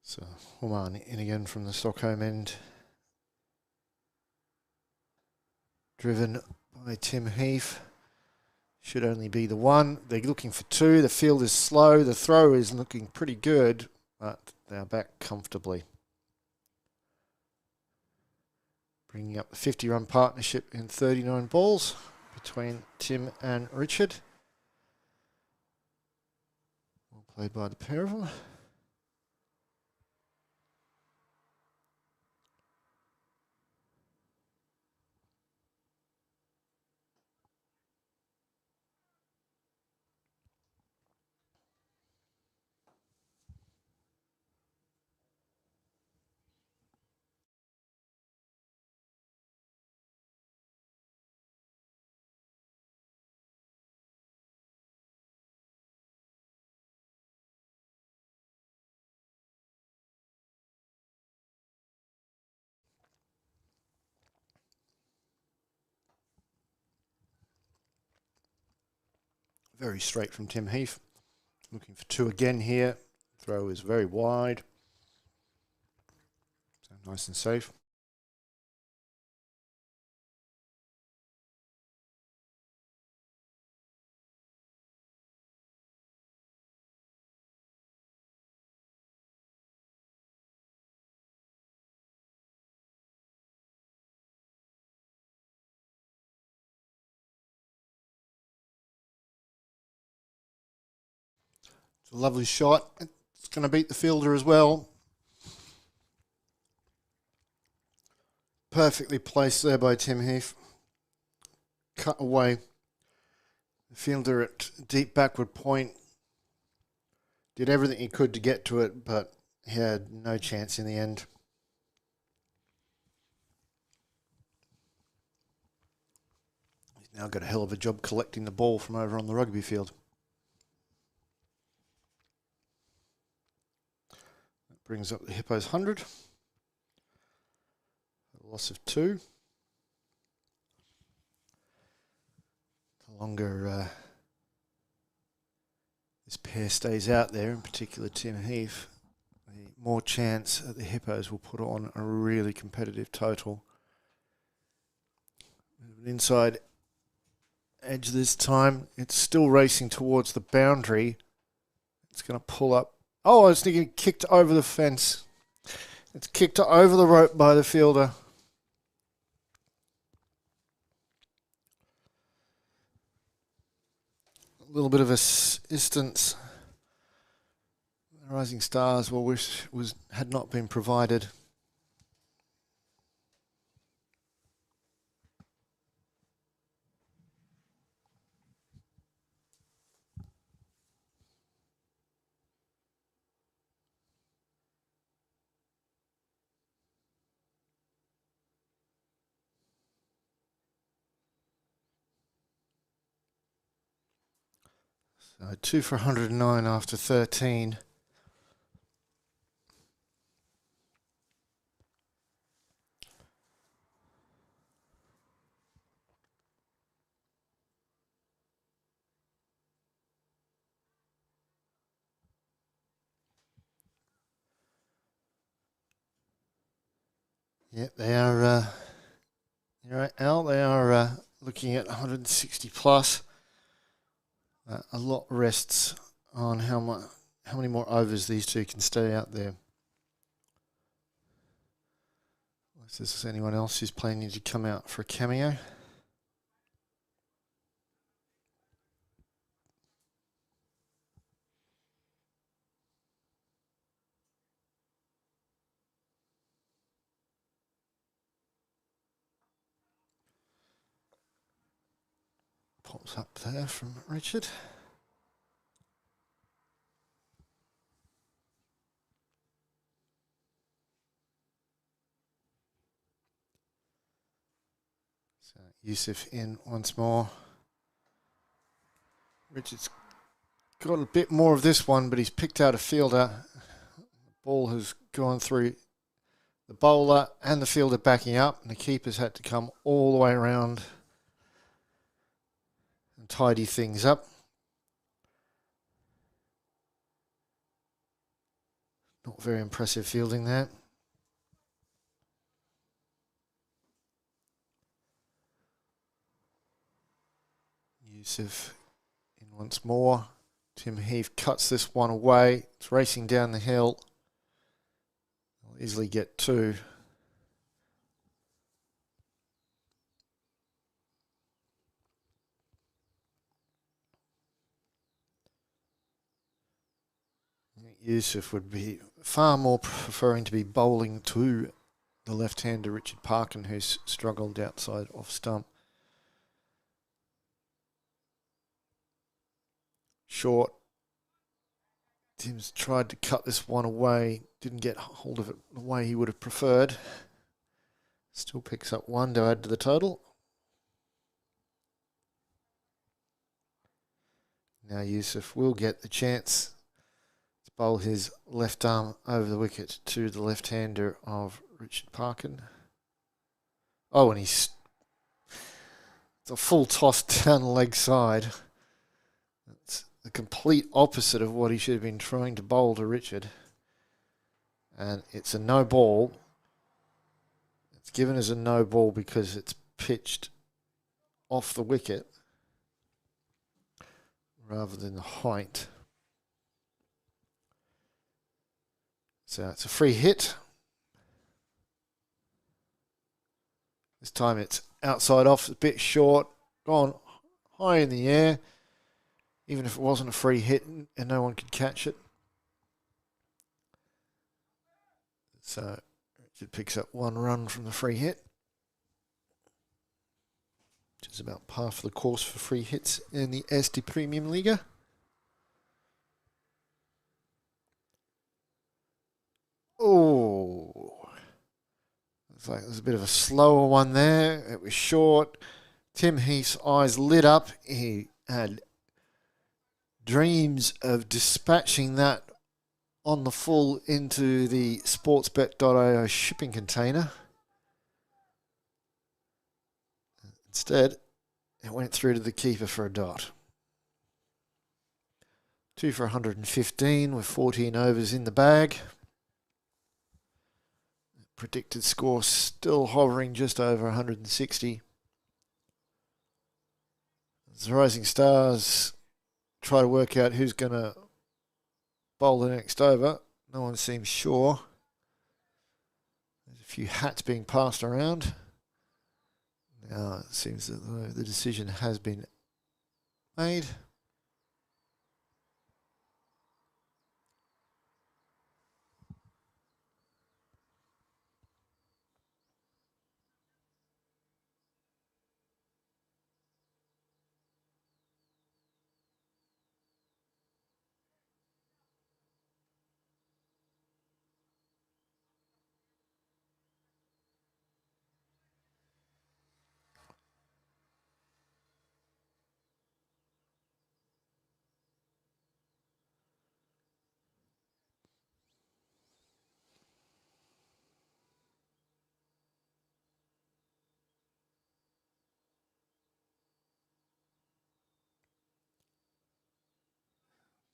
So Oman in again from the Stockholm end. Driven by Tim Heath. Should only be the one. They're looking for 2. The field is slow. The throw is looking pretty good, but they are back comfortably. Bringing up the 50-run partnership in 39 balls between Tim and Richard. Well played by the pair of them. Very straight from Tim Heath. Looking for 2 again here. Throw is very wide. So nice and safe. It's a lovely shot. It's going to beat the fielder as well. Perfectly placed there by Tim Heath. Cut away. The fielder at deep backward point. Did everything he could to get to it, but he had no chance in the end. He's now got a hell of a job collecting the ball from over on the rugby field. That brings up the Hippos 100. loss of 2. The longer this pair stays out there, in particular Tim Heath, the more chance that the Hippos will put on a really competitive total. An inside edge this time. It's still racing towards the boundary. It's going to pull up. Oh, it's getting kicked over the fence. It's kicked over the rope by the fielder. A little bit of assistance. The Rising Stars will wish had not been provided. So 2 for 109 after 13. Yep, they are. You're right, Al. They are looking at 160 plus. A lot rests on how many more overs these two can stay out there. Unless there's anyone else who's planning to come out for a cameo. Pops up there from Richard. So Yusuf in once more. Richard's got a bit more of this one, but he's picked out a fielder. The ball has gone through the bowler and the fielder backing up, and the keeper's had to come all the way around and tidy things up. Not very impressive fielding there. Yusuf in once more. Tim Heath cuts this one away. It's racing down the hill. He'll easily get 2. Yusuf would be far more preferring to be bowling to the left-hander Richard Parkin, who's struggled outside off stump. Short. Tim's tried to cut this one away. Didn't get hold of it the way he would have preferred. Still picks up 1 to add to the total. Now Yusuf will get the chance to bowl his left arm over the wicket to the left-hander of Richard Parkin. Oh, and it's a full toss down the leg side. That's the complete opposite of what he should have been trying to bowl to Richard. And it's a no ball. It's given as a no ball because it's pitched off the wicket rather than the height. So it's a free hit. This time it's outside off, a bit short, gone high in the air, even if it wasn't a free hit and no one could catch it. So Richard picks up 1 run from the free hit, which is about par for the course for free hits in the Eesti Premium Liiga. Oh, it's like there's a bit of a slower one there. It was short. Tim Heath's eyes lit up. He had dreams of dispatching that on the full into the sportsbet.io shipping container. Instead, it went through to the keeper for a dot. 2 for 115 with 14 overs in the bag. Predicted score still hovering just over 160. As the Rising Stars try to work out who's going to bowl the next over, no one seems sure. There's a few hats being passed around. Now it seems that the decision has been made.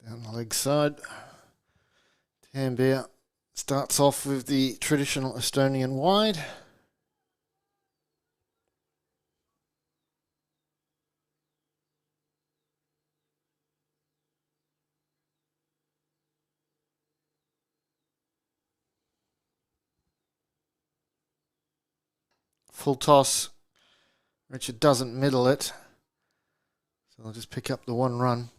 Down the leg side, Tambia starts off with the traditional Estonian wide. Full toss. Richard doesn't middle it, so I'll just pick up the 1 run.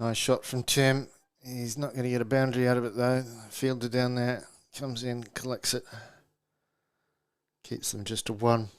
Nice shot from Tim. He's not going to get a boundary out of it though. Fielder down there comes in, collects it. Keeps them just to 1.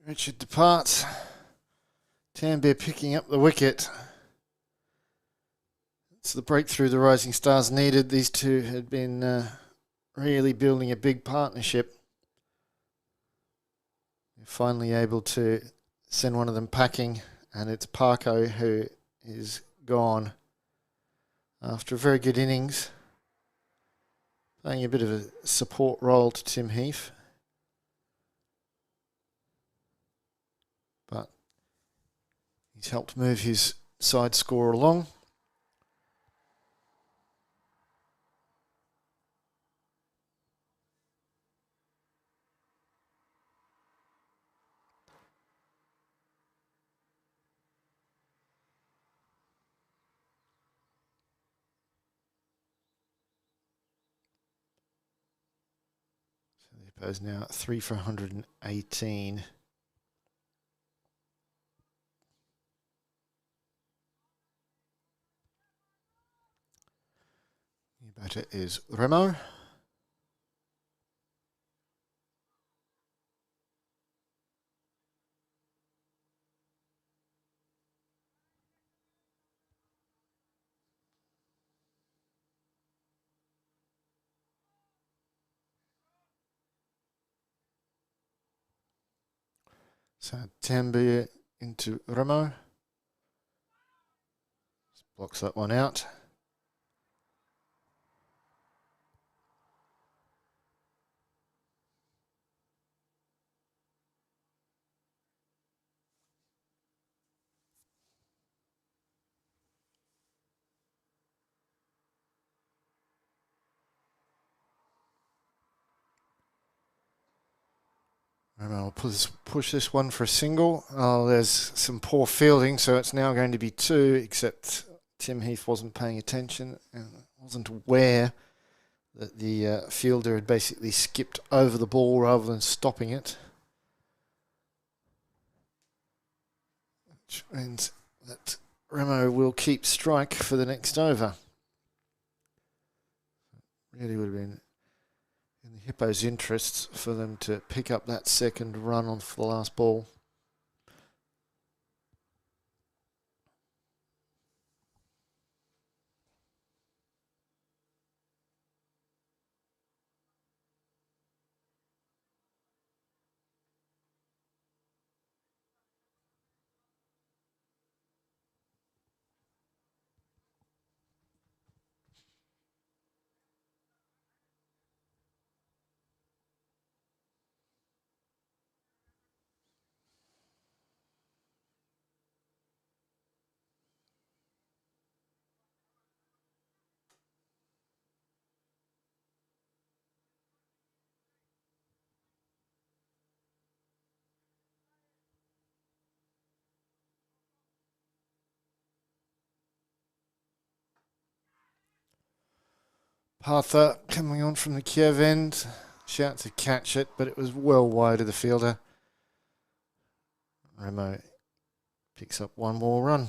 Richard departs. Tambir picking up the wicket. It's the breakthrough the Rising Stars needed. These two had been really building a big partnership. They're finally able to send one of them packing, and it's Parko who is gone after a very good innings, playing a bit of a support role to Tim Heath. But he's helped move his side score along. So the Hippos now at 3 for 118. The batter is Remo. So Tambia into Remo. Blocks that one out. I'll push this one for a single. Oh, there's some poor fielding, so it's now going to be 2, except Tim Heath wasn't paying attention and wasn't aware that the fielder had basically skipped over the ball rather than stopping it. Which means that Remo will keep strike for the next over. Really would have been in the Hippos' interests for them to pick up that second run on for the last ball. Partha coming on from the Kiev end. Shout to catch it, but it was well wide of the fielder. Remo picks up one more run.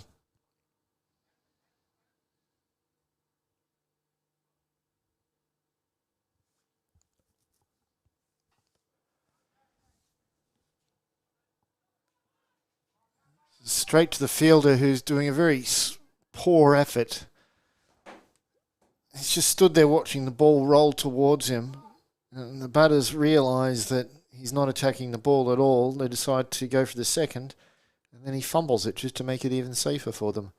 Straight to the fielder, who's doing a very poor effort. He's just stood there watching the ball roll towards him. And the batters realise that he's not attacking the ball at all. They decide to go for the second. And then he fumbles it just to make it even safer for them.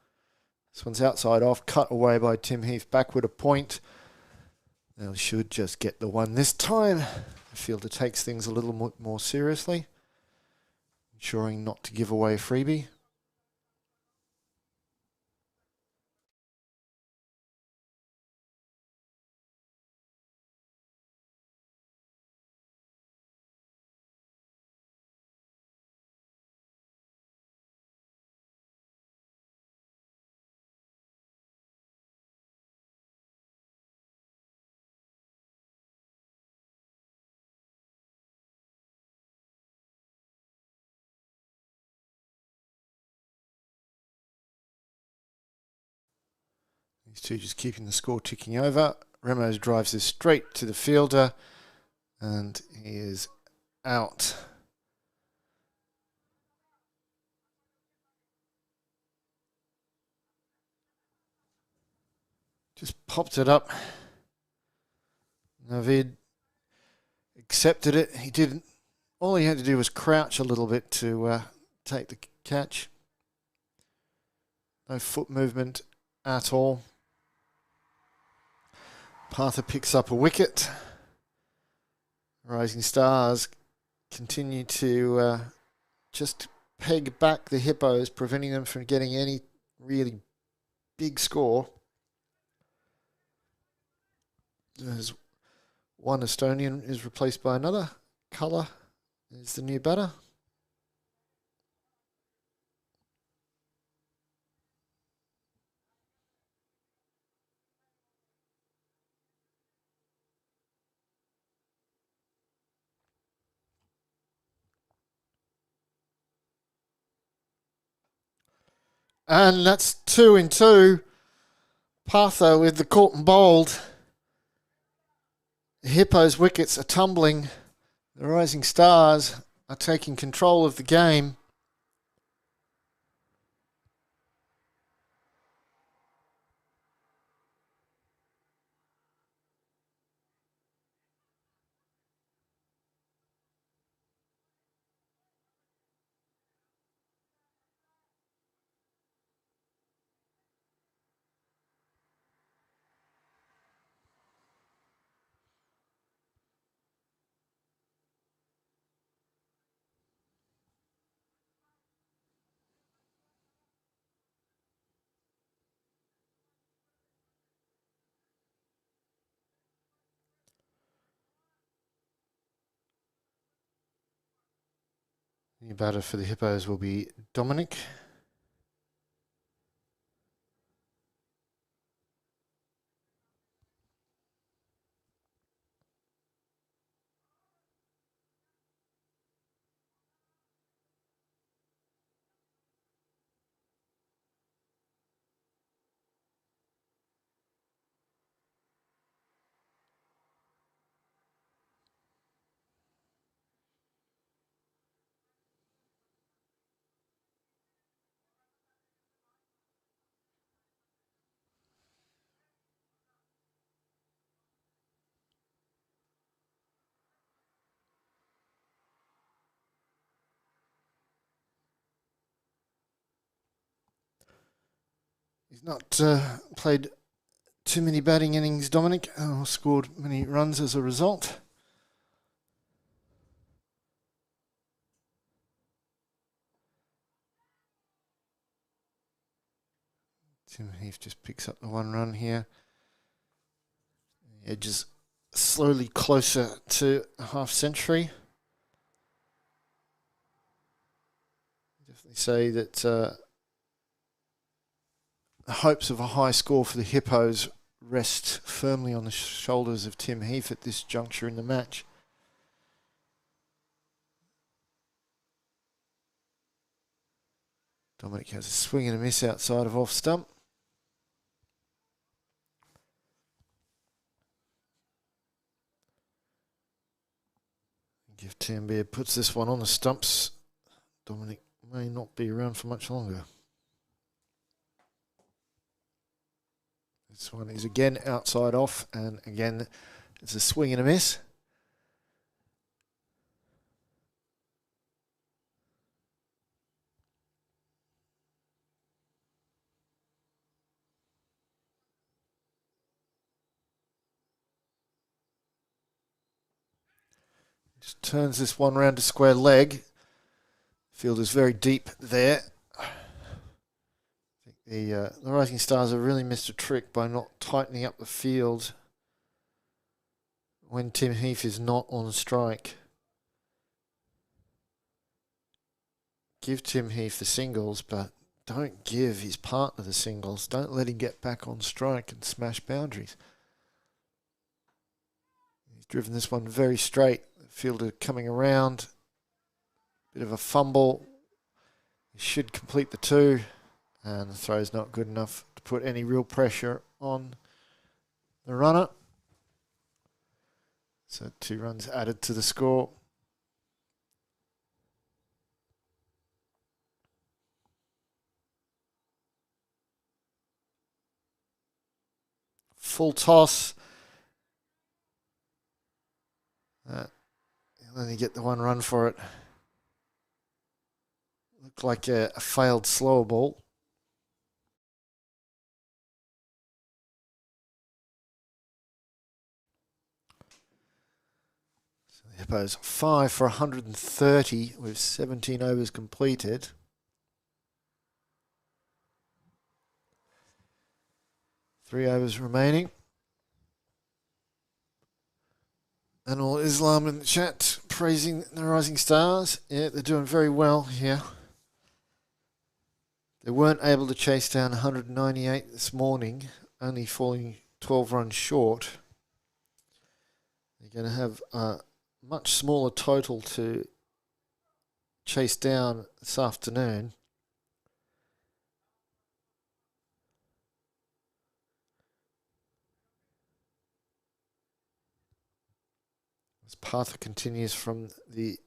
This one's outside off, cut away by Tim Heath. Backward a point. They should just get the one this time. The fielder takes things a little more seriously, ensuring not to give away a freebie. These two just keeping the score ticking over. Remos drives this straight to the fielder, and he is out. Just popped it up. Navid accepted it. He didn't. All he had to do was crouch a little bit to take the catch. No foot movement at all. Partha picks up a wicket. Rising Stars continue to just peg back the Hippos, preventing them from getting any really big score. There's one Estonian is replaced by another. Colour is the new batter. And that's 2-2. Partha with the caught and bowled. The Hippos' wickets are tumbling. The Rising Stars are taking control of the game. New batter for the Hippos will be Dominic. He's not played too many batting innings, Dominic, or scored many runs as a result. Tim Heath just picks up the 1 run here. Edges slowly closer to a half century. Definitely say that the hopes of a high score for the Hippos rest firmly on the shoulders of Tim Heath at this juncture in the match. Dominic has a swing and a miss outside of off stump. If Tambier puts this one on the stumps, Dominic may not be around for much longer. This one is again outside off, and again it's a swing and a miss. Just turns this one round to square leg. Field is very deep there. I think the Rising Stars have really missed a trick by not tightening up the field when Tim Heath is not on strike. Give Tim Heath the singles, but don't give his partner the singles. Don't let him get back on strike and smash boundaries. He's driven this one very straight. Fielder coming around, bit of a fumble. He should complete the 2, and the throw's not good enough to put any real pressure on the runner. So 2 runs added to the score. Full toss. He'll only get the 1 run for it. Looked like a failed slower ball. So the Hippos 5 for 130 with 17 overs completed. Three overs remaining. Anwar Islam in the chat praising the Rising Stars. Yeah, they're doing very well here. They weren't able to chase down 198 this morning, only falling 12 runs short. They're going to have a much smaller total to chase down this afternoon. As Partha continues from the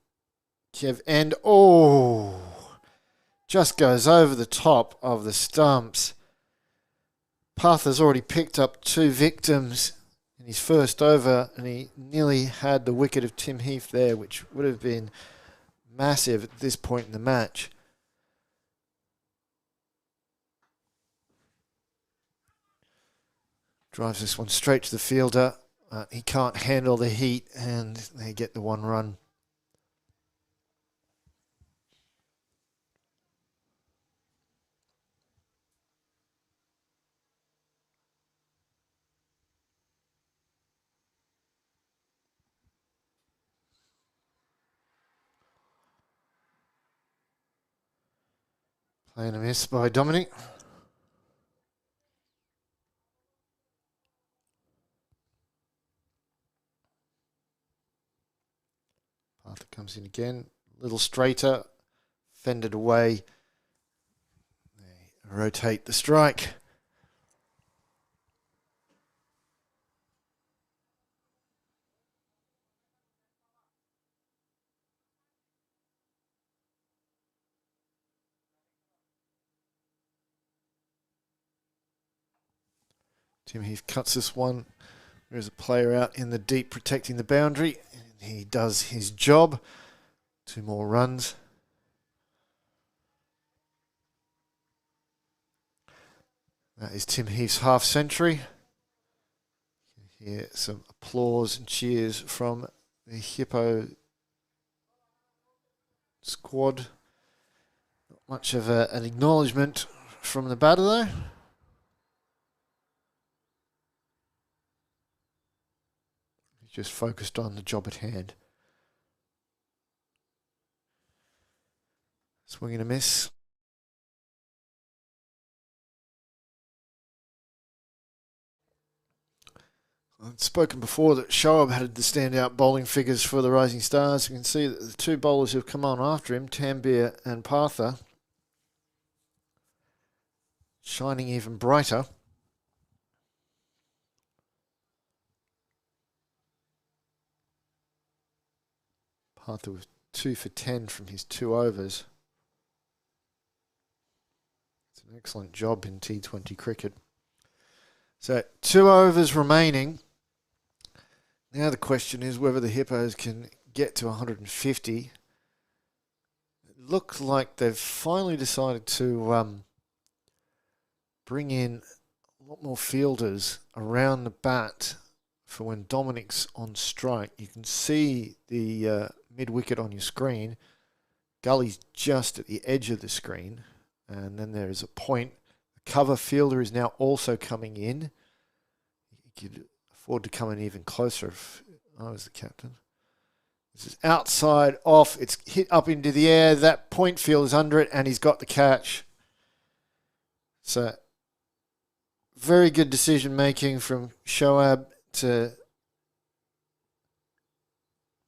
Kiev end. Oh! Just goes over the top of the stumps. Partha's already picked up 2 victims in his first over, and he nearly had the wicket of Tim Heath there, which would have been massive at this point in the match. Drives this one straight to the fielder. He can't handle the heat, and they get the 1 run. Playing a miss by Dominic. Arthur comes in again. A little straighter. Fended away. They rotate the strike. Tim Heath cuts this one. There's a player out in the deep protecting the boundary. And he does his job. 2 more runs. That is Tim Heath's half century. You can hear some applause and cheers from the Hippo squad. Not much of an acknowledgement from the batter though. He's just focused on the job at hand. Swing and a miss. I've spoken before that Shoaib had the standout bowling figures for the Rising Stars. You can see that the 2 bowlers who've come on after him, Tambir and Partha, shining even brighter. Partha was 2 for 10 from his 2 overs. It's an excellent job in T20 cricket. So 2 overs remaining. Now the question is whether the Hippos can get to 150. It looks like they've finally decided to bring in a lot more fielders around the bat for when Dominic's on strike. You can see the mid-wicket on your screen. Gully's just at the edge of the screen. And then there is a point. The cover fielder is now also coming in. You could afford to come in even closer if I was the captain. This is outside, off. It's hit up into the air. That point fielder's under it, and he's got the catch. So, very good decision-making from Shoaib to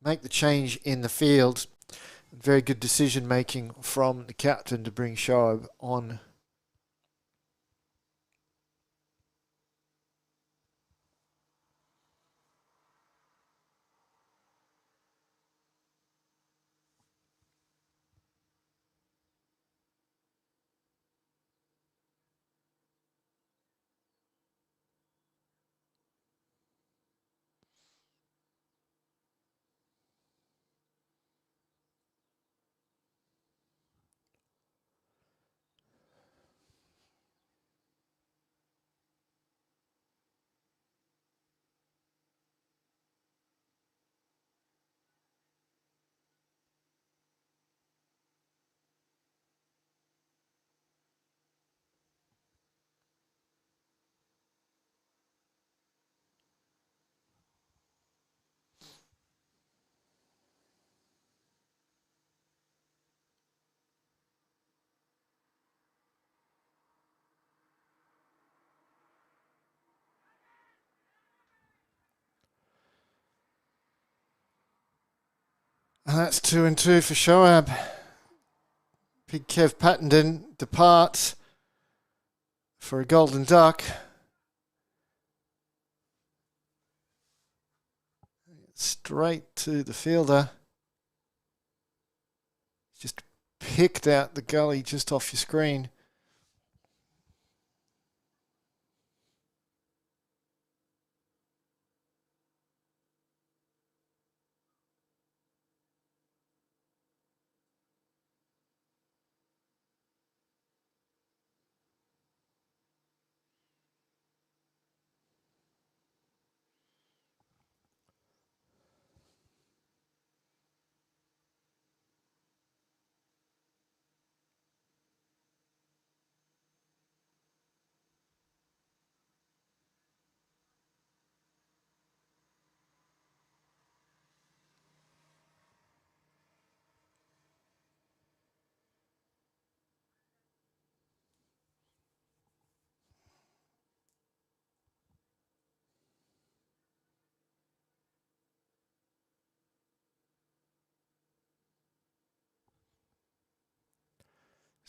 make the change in the field. Very good decision-making from the captain to bring Shoaib on. And that's 2 and 2 for Shoaib. Big Kev Pattenden departs for a golden duck. Straight to the fielder. Just picked out the gully just off your screen.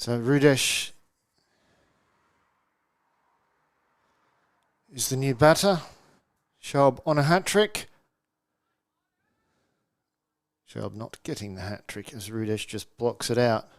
So Rudesh is the new batter. Shoaib on a hat-trick. Shoaib not getting the hat-trick as Rudesh just blocks it out.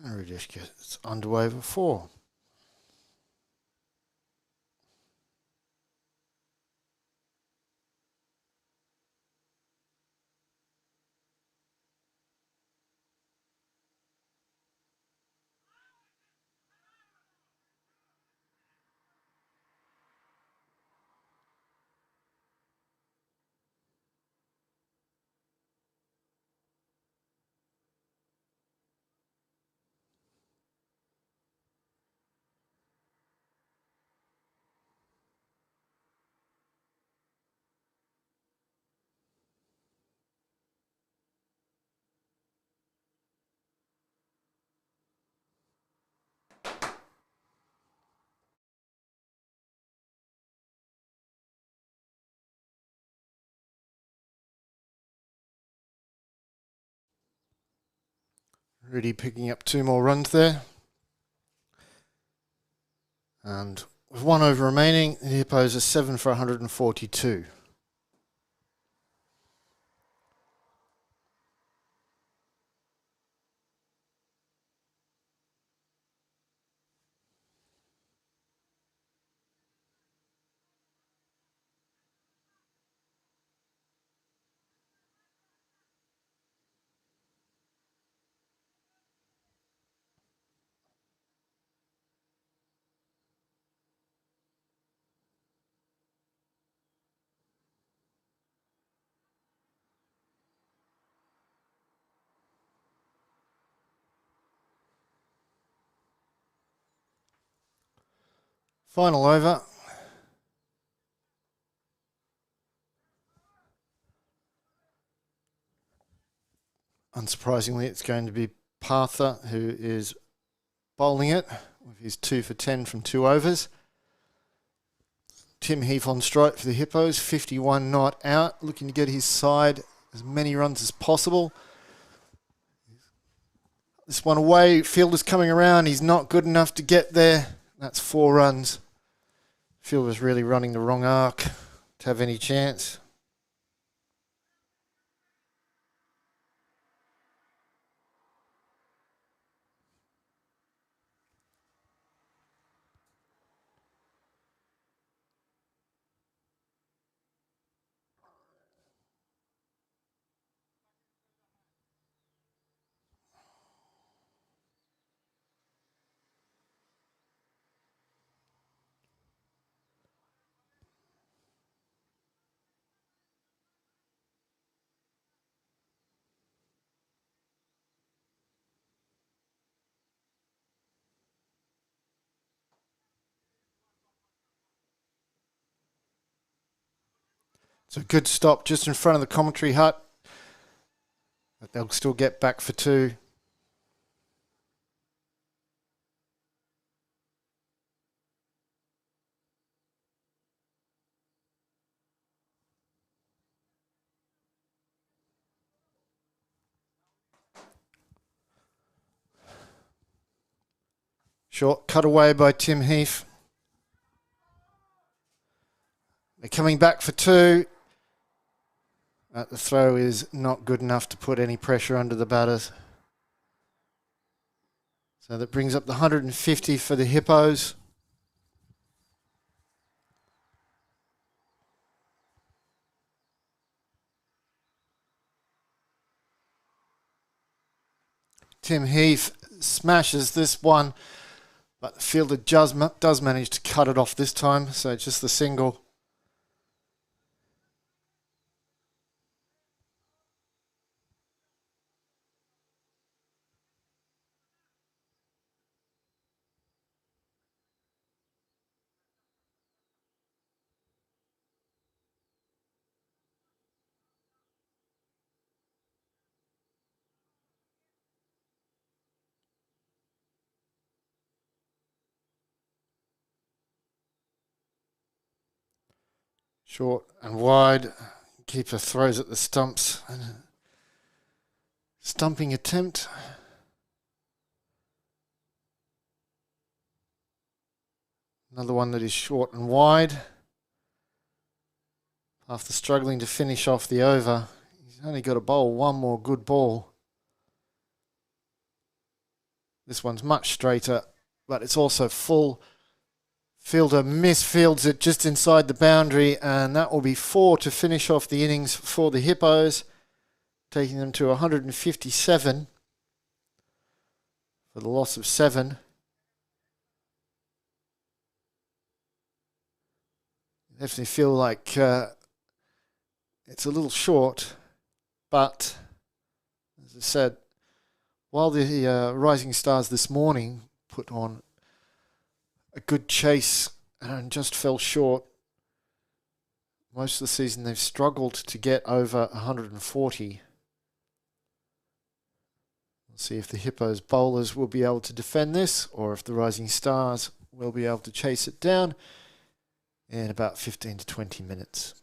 And Rudesh gets underway for 4. Rudy picking up 2 more runs there. And with 1 over remaining, the Hippos are 7 for 142. Final over. Unsurprisingly, it's going to be Partha who is bowling it with his 2 for 10 from 2 overs. Tim Heath on strike for the Hippos, 51 not out, looking to get his side as many runs as possible. This one away, fielder's coming around, he's not good enough to get there. That's 4 runs. Fielder's really running the wrong arc to have any chance. So good stop just in front of the commentary hut. But they'll still get back for 2. Short cut away by Tim Heath. They're coming back for 2. The throw is not good enough to put any pressure under the batters. So that brings up the 150 for the Hippos. Tim Heath smashes this one, but the fielder does manage to cut it off this time, so just the single. Short and wide. Keeper throws at the stumps. Stumping attempt. Another one that is short and wide. After struggling to finish off the over, he's only got to bowl one more good ball. This one's much straighter, but it's also full. Fielder misfields it just inside the boundary, and that will be 4 to finish off the innings for the Hippos, taking them to 157 for the loss of 7. Definitely feel like it's a little short, but as I said, while the Rising Stars this morning put on a good chase and just fell short, most of the season they've struggled to get over 140. We'll see if the Hippos bowlers will be able to defend this, or if the Rising Stars will be able to chase it down in about 15 to 20 minutes.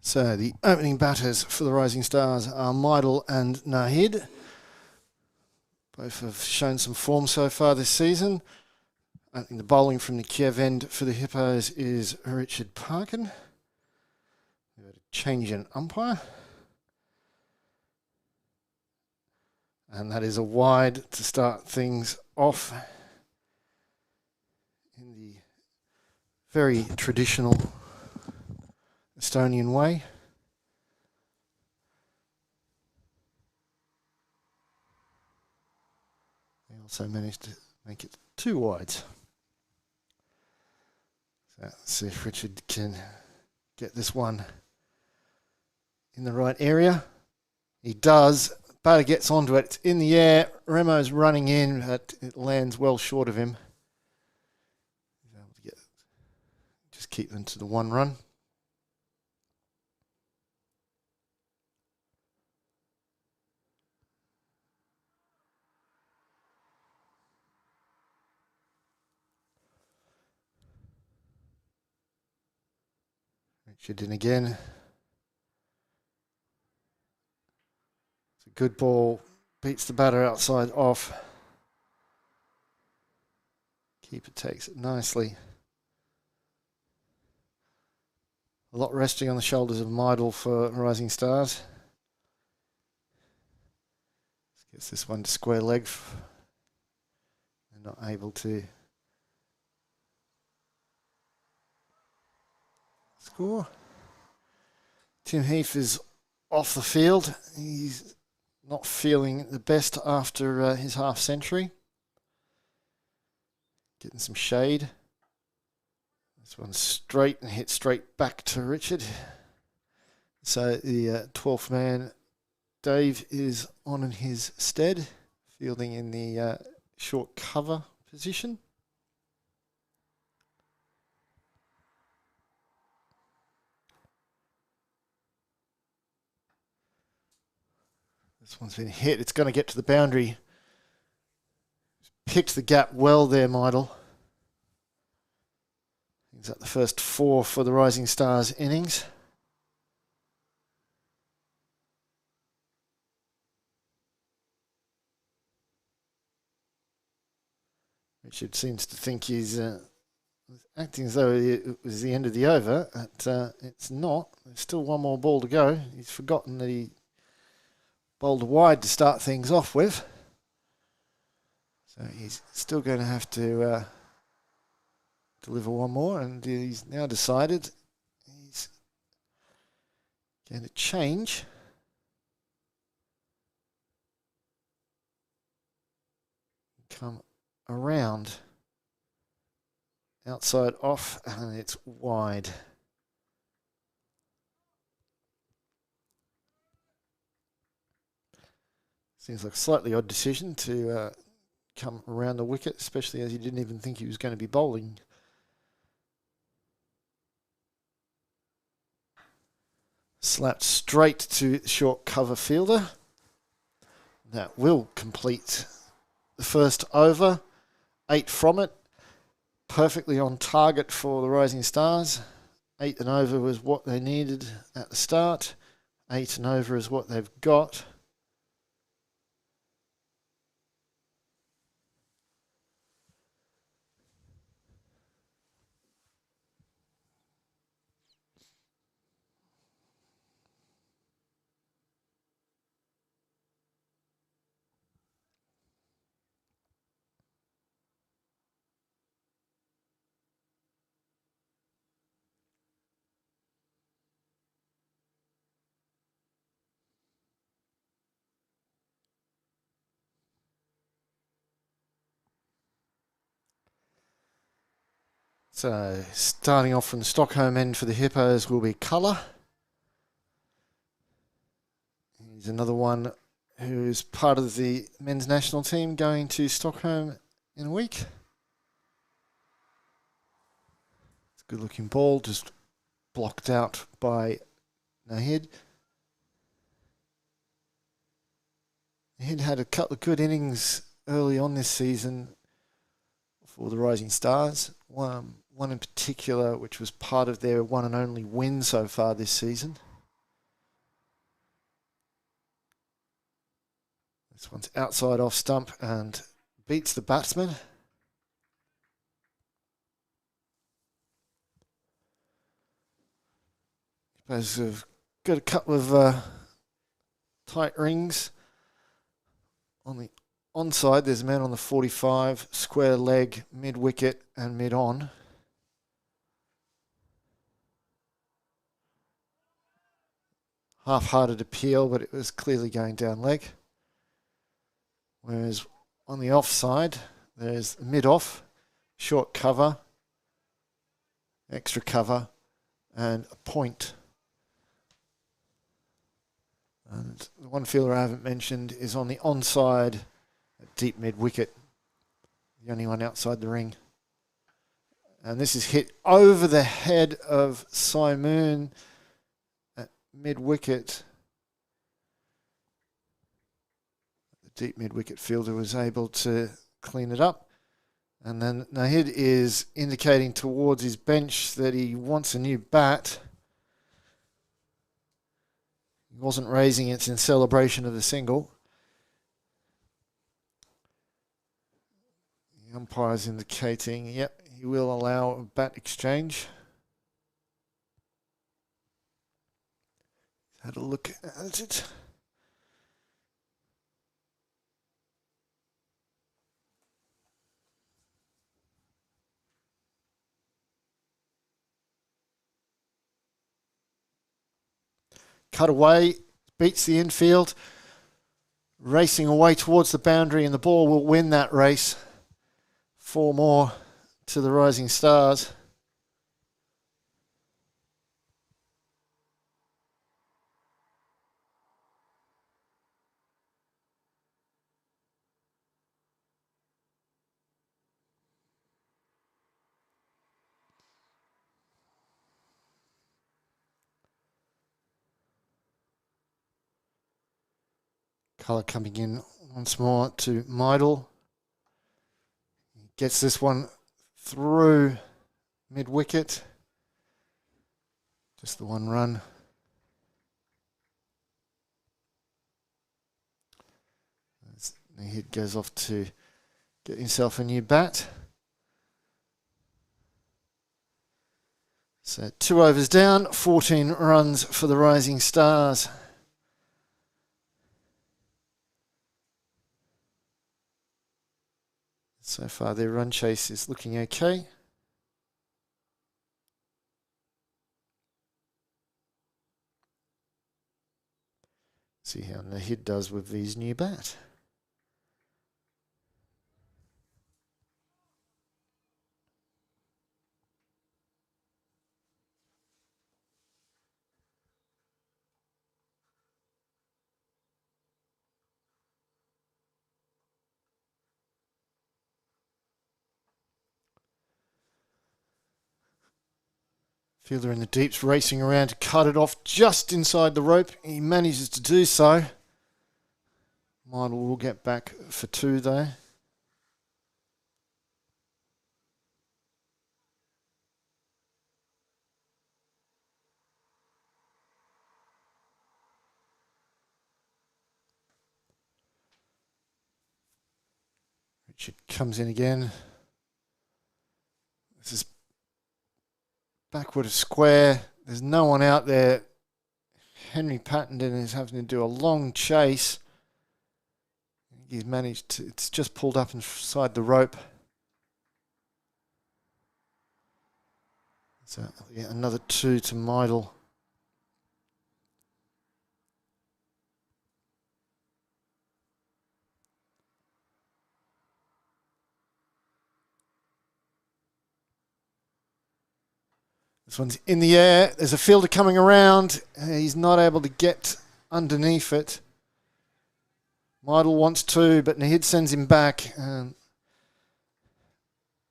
So the opening batters for the Rising Stars are Meidel and Nahid. Both have shown some form so far this season. Opening the bowling from the Kiev end for the Hippos is Richard Parkin. We've got a change in umpire. And that is a wide to start things off in the very traditional Estonian way. They also managed to make it 2 wides. So let's see if Richard can get this one in the right area. He does. Batter gets onto it. It's in the air. Remo's running in, but it lands well short of him. He's able to just keep them to the 1 run. Richard in again. It's a good ball. Beats the batter outside off. Keeper takes it nicely. A lot resting on the shoulders of Meidel for Rising Stars. Gets this one to square leg. They're not able to score. Tim Heath is off the field. He's not feeling the best after his half century. Getting some shade. This one's straight and hit straight back to Richard. So the 12th man, Dave, is on in his stead, fielding in the short cover position. This one's been hit. It's going to get to the boundary. Picked the gap well there, Meidel. He's at the first 4 for the Rising Stars innings. Richard seems to think he's acting as though it was the end of the over. But, it's not. There's still 1 more ball to go. He's forgotten that he bowled wide to start things off with. So he's still going to have to deliver 1 more, and he's now decided he's going to change. Come around. Outside off, and it's wide. Seems like a slightly odd decision to come around the wicket, especially as you didn't even think he was going to be bowling. Slapped straight to the short cover fielder. That will complete the first over. 8 from it. Perfectly on target for the Rising Stars. 8 and over was what they needed at the start. 8 and over is what they've got. So, starting off from the Stockholm end for the Hippos will be Colour. He's another one who's part of the men's national team going to Stockholm in a week. It's a good looking ball, just blocked out by Nahid. Nahid had a couple of good innings early on this season for the Rising Stars. One in particular, which was part of their one and only win so far this season. This one's outside off stump and beats the batsman. Hippos have got a couple of tight rings. On the onside, there's a man on the 45, square leg, mid-wicket and mid-on. Half-hearted appeal, but it was clearly going down leg. Whereas on the offside, there's mid-off, short cover, extra cover, and a point. And the one fielder I haven't mentioned is on the onside at deep mid-wicket, the only one outside the ring. And this is hit over the head of Simoon at mid-wicket. The deep mid-wicket fielder was able to clean it up. And then Nahid is indicating towards his bench that he wants a new bat. He wasn't raising it in celebration of the single. The umpire's indicating, yep, he will allow a bat exchange. Had a look at it. Cut away, beats the infield, racing away towards the boundary, and the ball will win that race. 4 more to the Rising Stars. Colour coming in once more to Meidel. Gets this one through mid-wicket. Just the one run. The hit goes off to get himself a new bat. So 2 overs down, 14 runs for the Rising Stars. So far their run chase is looking okay. See how Nahid does with his new bat. Fielder in the deeps racing around to cut it off just inside the rope. He manages to do so. Meidel will get back for 2 though. Richard comes in again. This is backward of square. There's no one out there. Henry Pattenden is having to do a long chase. He's managed to, it's just pulled up inside the rope. So yeah, another 2 to Meidel. This one's in the air. There's a fielder coming around. He's not able to get underneath it. Meidel wants to, but Nahid sends him back.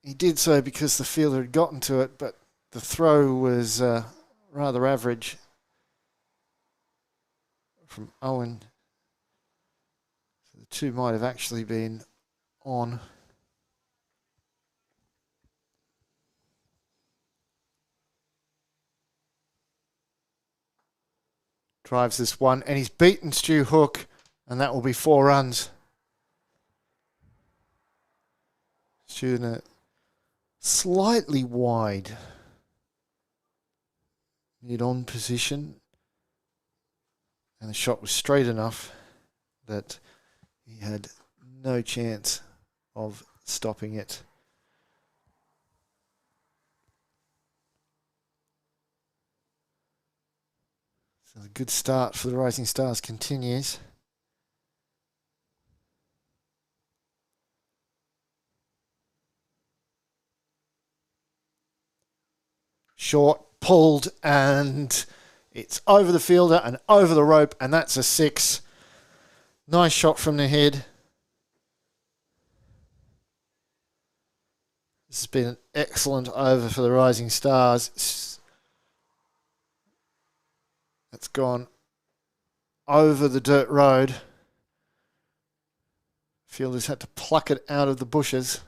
He did so because the fielder had gotten to it, but the throw was rather average from Owen. So the 2 might have actually been on. Drives this one, and he's beaten Stu Hook, and that will be 4 runs. Shooting it slightly wide. Mid-on position. And the shot was straight enough that he had no chance of stopping it. So a good start for the Rising Stars continues. Short, pulled, and it's over the fielder and over the rope, and that's a 6. Nice shot from the head. This has been an excellent over for the Rising Stars. It's gone over the dirt road. Fielders had to pluck it out of the bushes.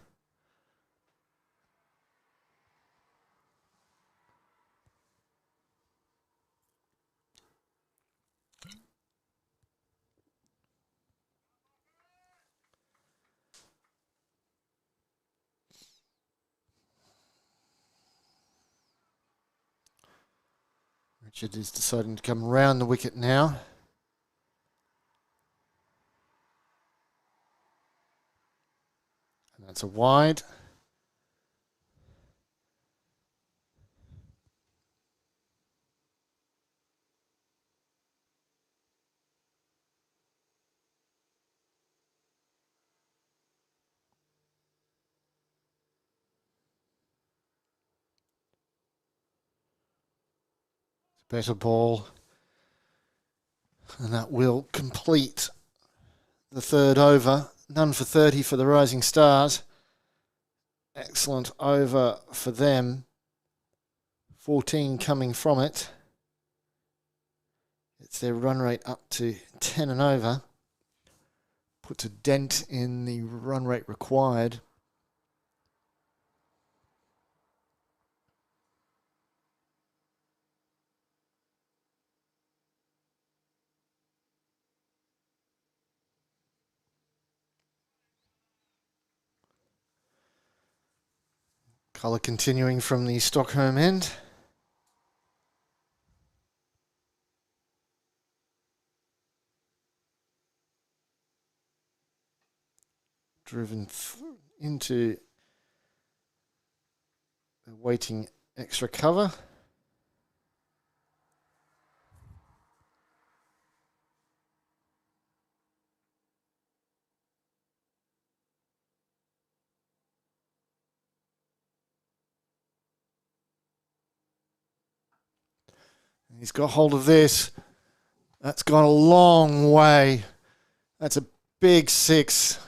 Richard is deciding to come round the wicket now. And that's a wide. Better ball. And that will complete the third over. None for 30 for the Rising Stars. Excellent over for them. 14 coming from it. It's their run rate up to 10 and over. Puts a dent in the run rate required. Colour continuing from the Stockholm end. Driven into the waiting extra cover. He's got hold of this. That's gone a long way. That's a big 6.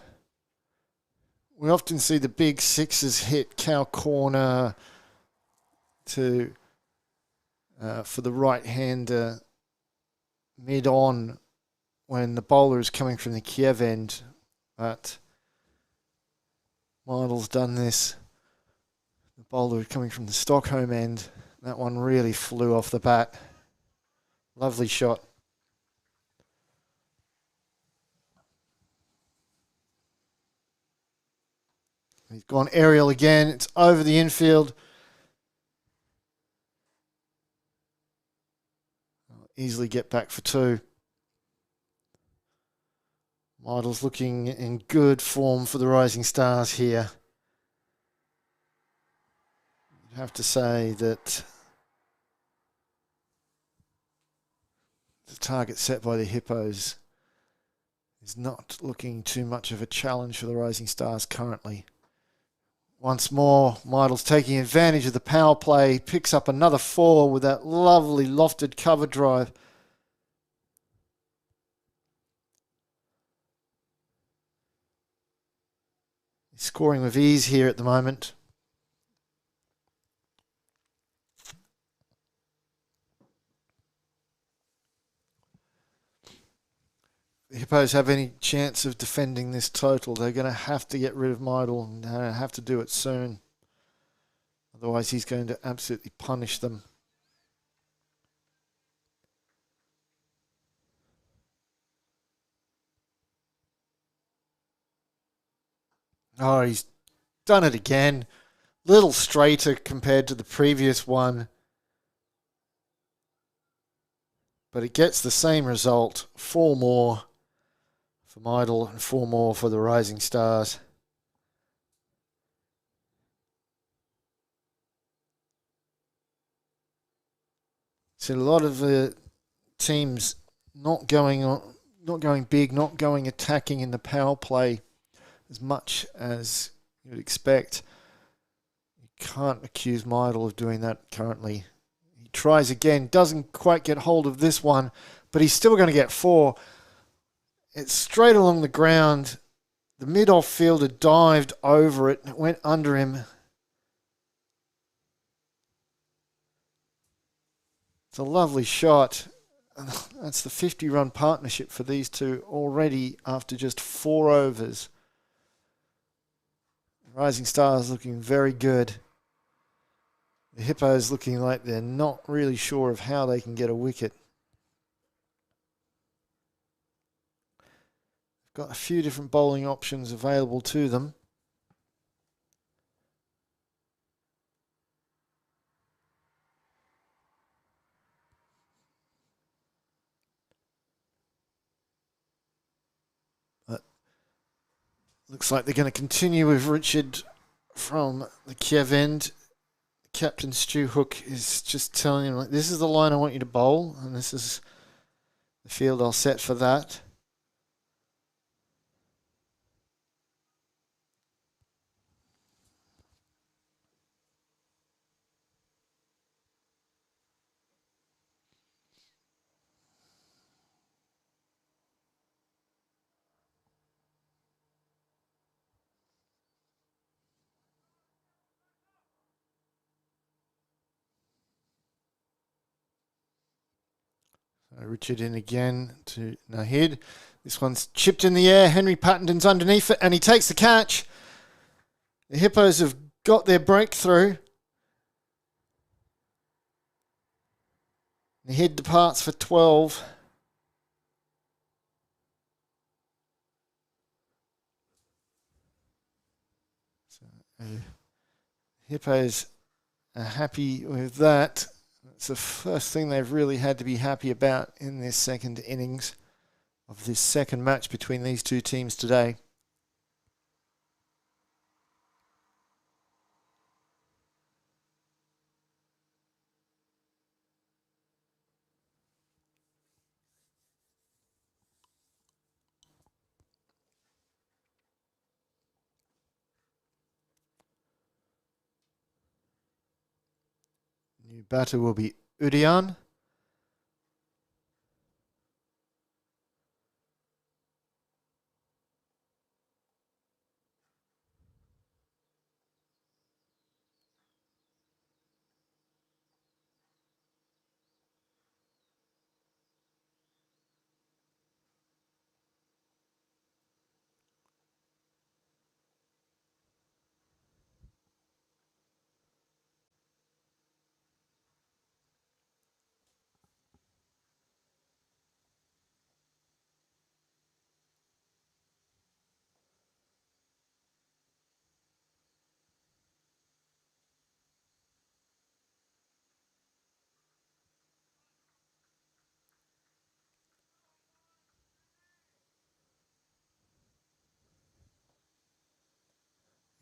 We often see the big 6s hit cow corner to for the right-hander mid-on when the bowler is coming from the Kiev end. But Meidl's done this. The bowler coming from the Stockholm end. That one really flew off the bat. Lovely shot. He's gone aerial again. It's over the infield. I'll easily get back for 2. Meidl's looking in good form for the Rising Stars here. I'd have to say that the target set by the Hippos is not looking too much of a challenge for the Rising Stars currently. Once more, Meidl's taking advantage of the power play, picks up another 4 with that lovely lofted cover drive. He's scoring with ease here at the moment. The Hippos have any chance of defending this total, they're going to have to get rid of Meidl and have to do it soon. Otherwise, he's going to absolutely punish them. Oh, he's done it again. Little straighter compared to the previous one. But it gets the same result. 4 more for Midle and 4 more for the Rising Stars. So a lot of the teams not going big, not going attacking in the power play as much as you'd expect. You can't accuse Midle of doing that currently. He tries again, doesn't quite get hold of this one, but he's still going to get 4. It's straight along the ground. The mid-off fielder dived over it, went under him. It's a lovely shot. That's the 50-run partnership for these two already after just 4 overs. Rising Stars looking very good. The Hippos looking like they're not really sure of how they can get a wicket. Got a few different bowling options available to them. But looks like they're going to continue with Richard from the Kiev end. Captain Stu Hook is just telling him, like, this is the line I want you to bowl, and this is the field I'll set for that. Richard in again to Nahid. This one's chipped in the air. Henry Pattenden's underneath it, and he takes the catch. The Hippos have got their breakthrough. Nahid departs for 12. So, Hippos are happy with that. It's the first thing they've really had to be happy about in this second innings of this second match between these two teams today. New batter will be Udian.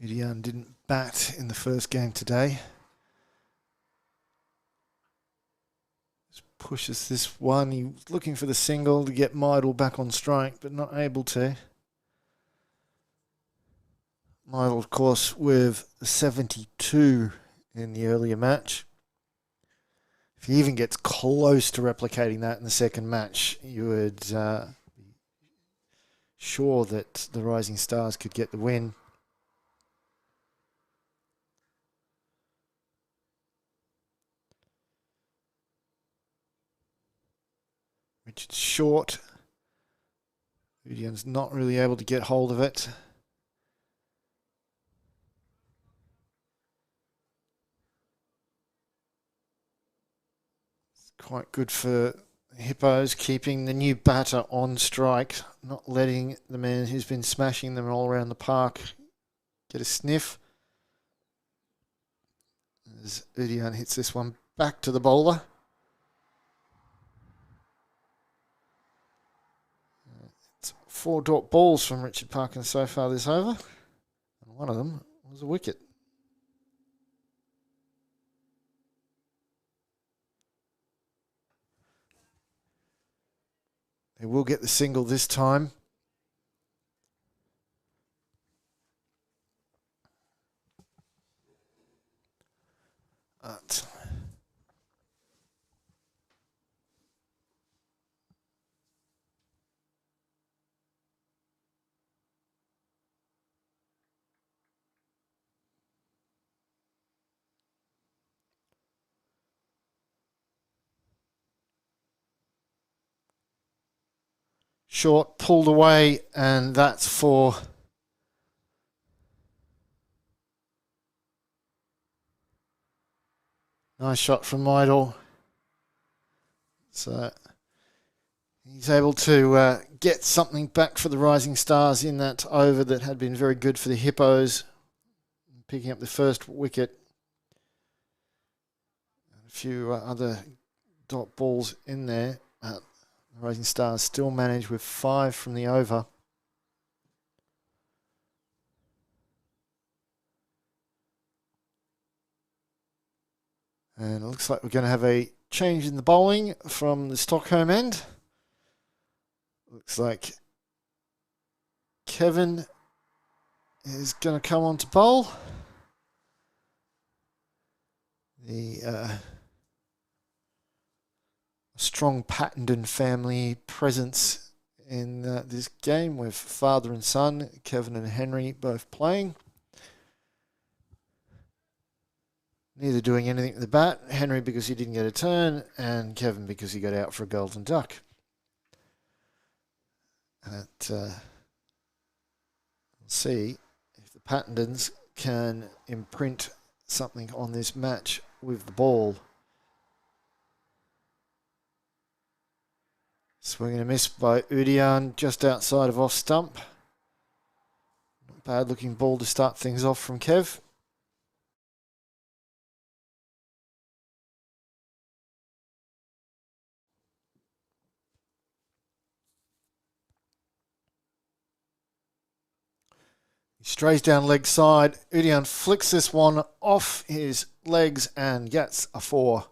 Udian didn't bat in the first game today. Just pushes this one. He was looking for the single to get Midle back on strike, but not able to. Midle, of course, with 72 in the earlier match. If he even gets close to replicating that in the second match, you would be sure that the Rising Stars could get the win. Richard's short. Udian's not really able to get hold of it. It's quite good for Hippos, keeping the new batter on strike, not letting the man who's been smashing them all around the park get a sniff. as Udian hits this one back to the bowler. It's 4 dot balls from Richard Parkins so far this over, and one of them was a wicket. They will get the single this time. But short, pulled away, and that's for nice shot from Idle. So he's able to get something back for the Rising Stars in that over that had been very good for the Hippos, picking up the first wicket. A few other dot balls in there. The Rising Stars still manage with 5 from the over. And it looks like we're going to have a change in the bowling from the Stockholm end. Looks like Kevin is going to come on to bowl. The strong Pattenden family presence in this game with father and son, Kevin and Henry, both playing. Neither doing anything with the bat. Henry because he didn't get a turn, and Kevin because he got out for a golden duck. We'll see if the Pattendens can imprint something on this match with the ball. Swing and a miss by Udian just outside of off stump. Not bad looking ball to start things off from Kev. Strays down leg side. Udian flicks this one off his legs and gets a 4.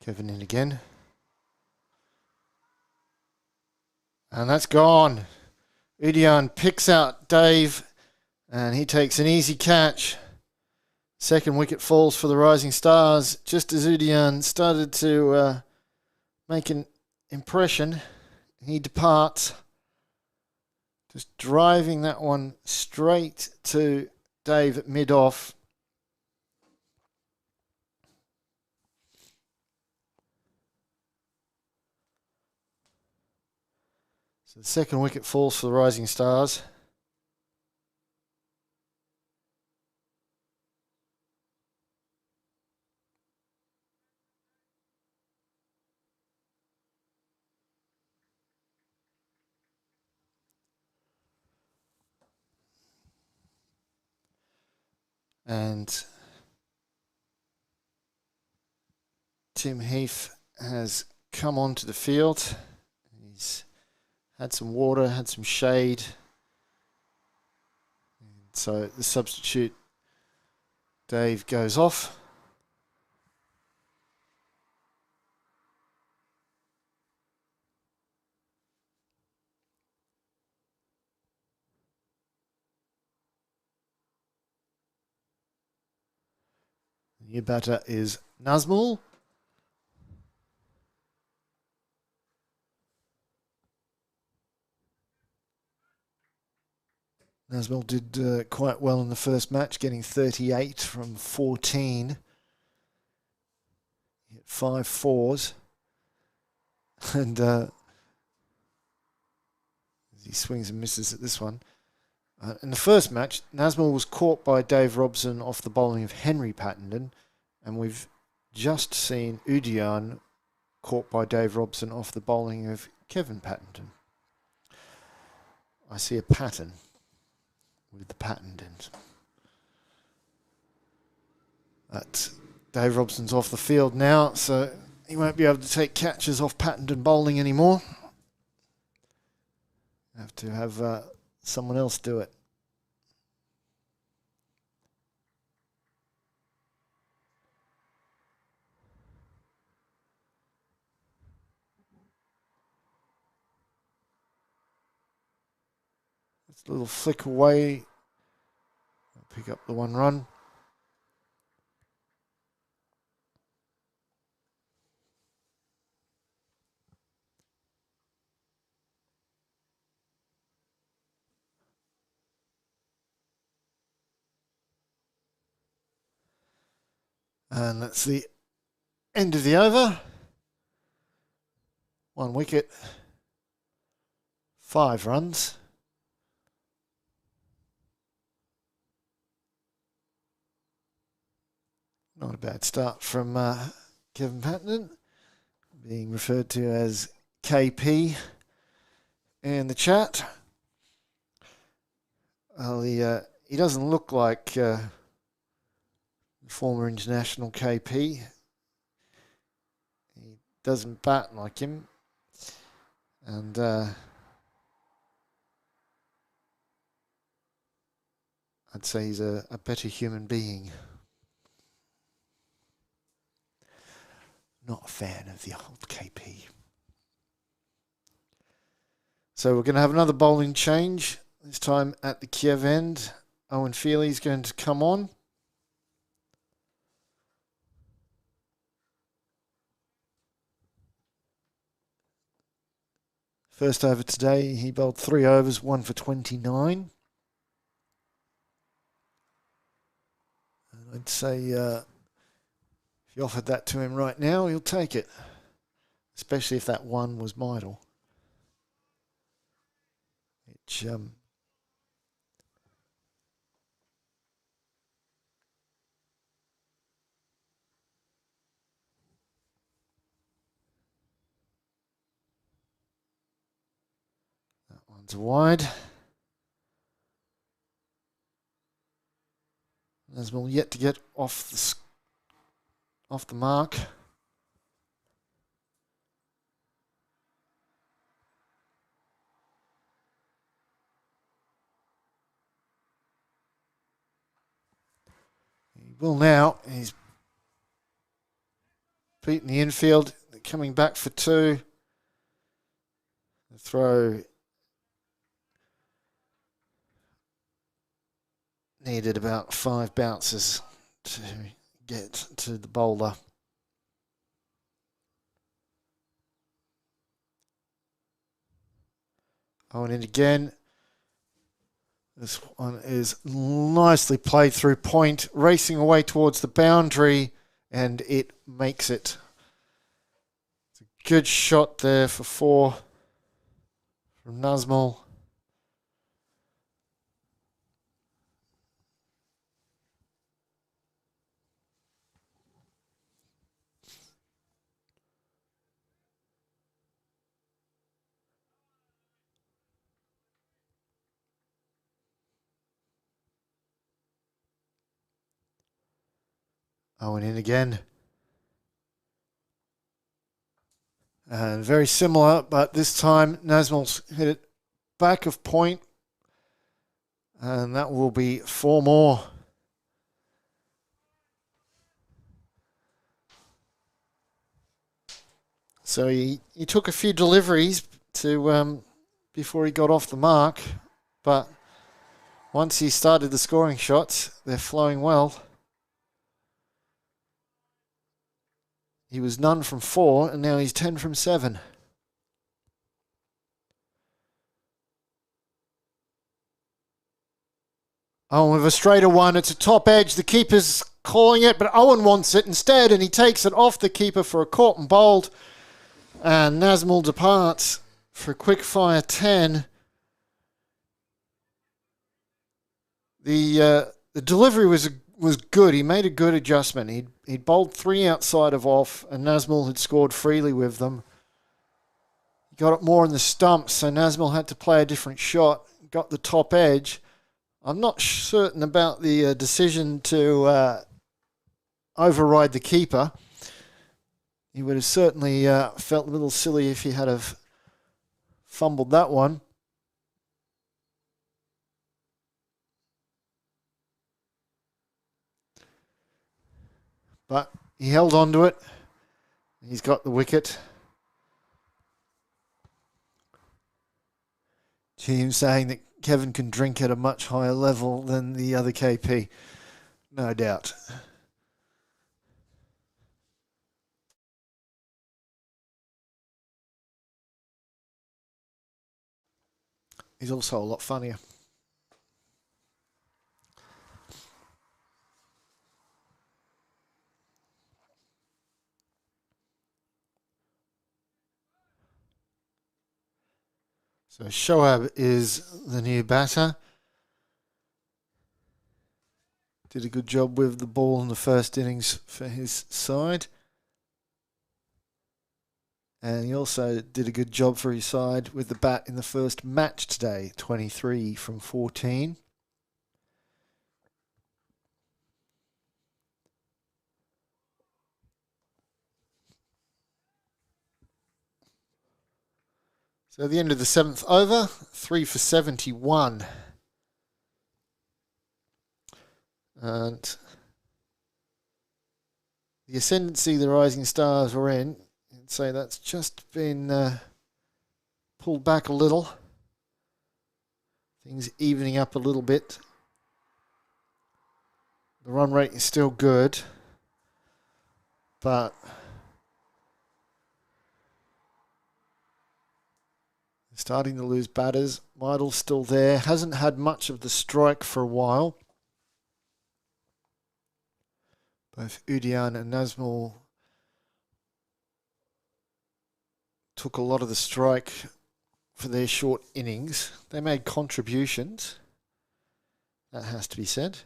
Kevin in again. And that's gone. Udian picks out Dave and he takes an easy catch. Second wicket falls for the Rising Stars just as Udian started to make an impression. He departs. Just driving that one straight to Dave at mid-off. So the second wicket falls for the Rising Stars. And Tim Heath has come onto the field. He's had some water, had some shade. And so the substitute, Dave, goes off. The new batter is Nazmul. Nazmul did quite well in the first match, getting 38 from 14. 5 fours. And he swings and misses at this one. In the first match, Nazmul was caught by Dave Robson off the bowling of Henry Pattenden, and we've just seen Udian caught by Dave Robson off the bowling of Kevin Pattenden. I see a pattern with the Pattendens. But Dave Robson's off the field now, so he won't be able to take catches off Pattenden bowling anymore. Have to have someone else do it. It's a little flick away. I'll pick up the 1 run. And that's the end of the over. 1 wicket, 5 runs. Not a bad start from Kevin Pattenden, being referred to as KP in the chat. Well, he doesn't look like former international KP. He doesn't bat like him, and I'd say he's a better human being. Not a fan of the old KP. So we're going to have another bowling change, this time at the Kiev end. Owen Feely's going to come on. First over today, he bowled 3 overs, 1 for 29. And I'd say if you offered that to him right now, he'll take it. Especially if that 1 was Midle. Which, one's wide. Nazmul yet to get off the mark. He will now. He's beaten the infield. They're coming back for 2. The throw needed about 5 bounces to get to the bowler. Owen in again. This one is nicely played through point, racing away towards the boundary, and it makes it. It's a good shot there for 4 from Nazmul. Owen in again. And very similar, but this time Nazmul's hit it back of point. And that will be 4 more. So he took a few deliveries to before he got off the mark. But once he started the scoring shots, they're flowing well. He was none from 4, and now he's 10 from 7. Oh, with a straighter one, it's a top edge. The keeper's calling it, but Owen wants it instead, and he takes it off the keeper for a caught and bowled. And Nazmul departs for a quick fire 10. The delivery was good. He made a good adjustment. He'd bowled 3 outside of off, and Nazmul had scored freely with them. He got it more in the stumps, so Nazmul had to play a different shot. Got the top edge. I'm not certain about the decision to override the keeper. He would have certainly felt a little silly if he had have fumbled that one. But he held on to it. He's got the wicket. Team saying that Kevin can drink at a much higher level than the other KP. No doubt. He's also a lot funnier. So Shoaib is the new batter. Did a good job with the ball in the first innings for his side. And he also did a good job for his side with the bat in the first match today, 23 from 14. So at the end of the 7th over, 3 for 71. And the ascendancy the Rising Stars were in, I'd say that's just been pulled back a little. Things evening up a little bit. The run rate is still good, but starting to lose batters. Meidl's still there. Hasn't had much of the strike for a while. Both Udian and Nazmul took a lot of the strike for their short innings. They made contributions. That has to be said.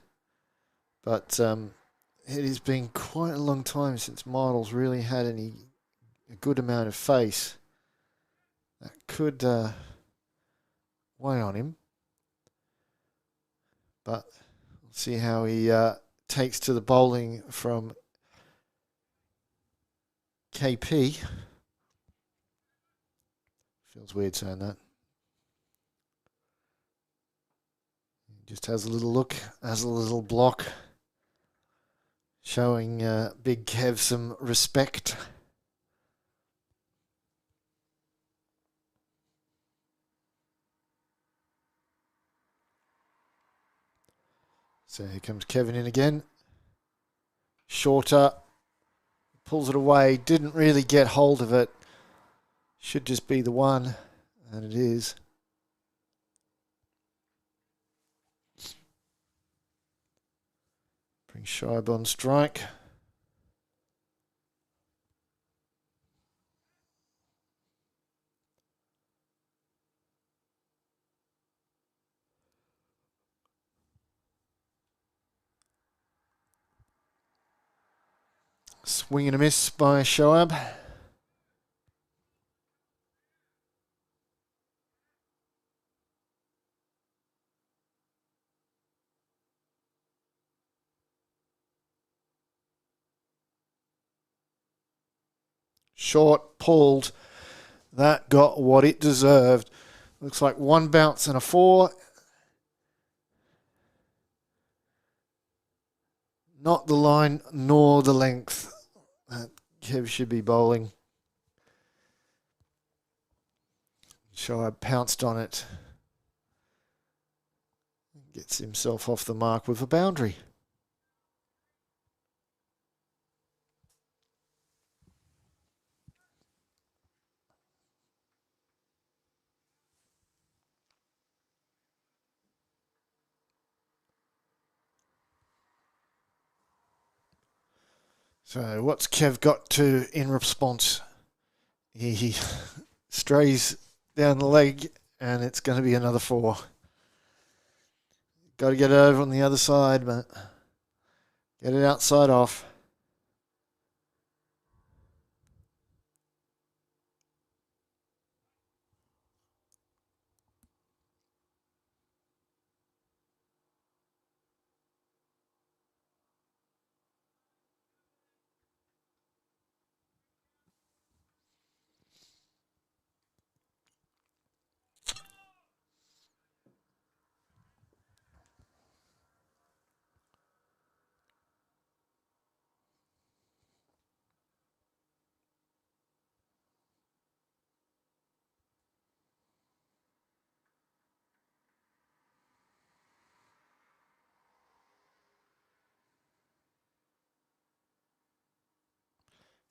But it has been quite a long time since Meidl's really had a good amount of face. That could weigh on him. But we'll see how he takes to the bowling from KP. Feels weird saying that. He just has a little look, has a little block, showing Big Kev some respect. So here comes Kevin in again. Shorter. Pulls it away. Didn't really get hold of it. Should just be the one. And it is. Bring Shibe on strike. Swing and a miss by Shoaib. Short, pulled. That got what it deserved. Looks like one bounce and a 4. Not the line nor the length that Kev should be bowling. Shoaib pounced on it. Gets himself off the mark with a boundary. So what's Kev got to in response? He strays down the leg, and it's going to be another 4. Got to get it over on the other side, but get it outside off.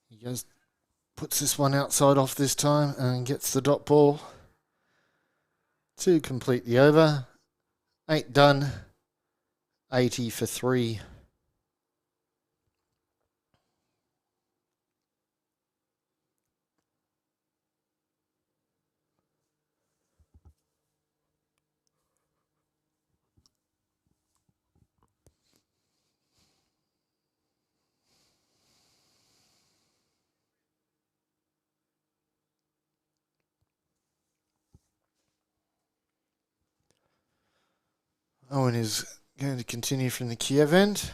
He goes, puts this one outside off this time and gets the dot ball to complete the over. 8 done, 80 for 3. Owen is going to continue from the Kiev end.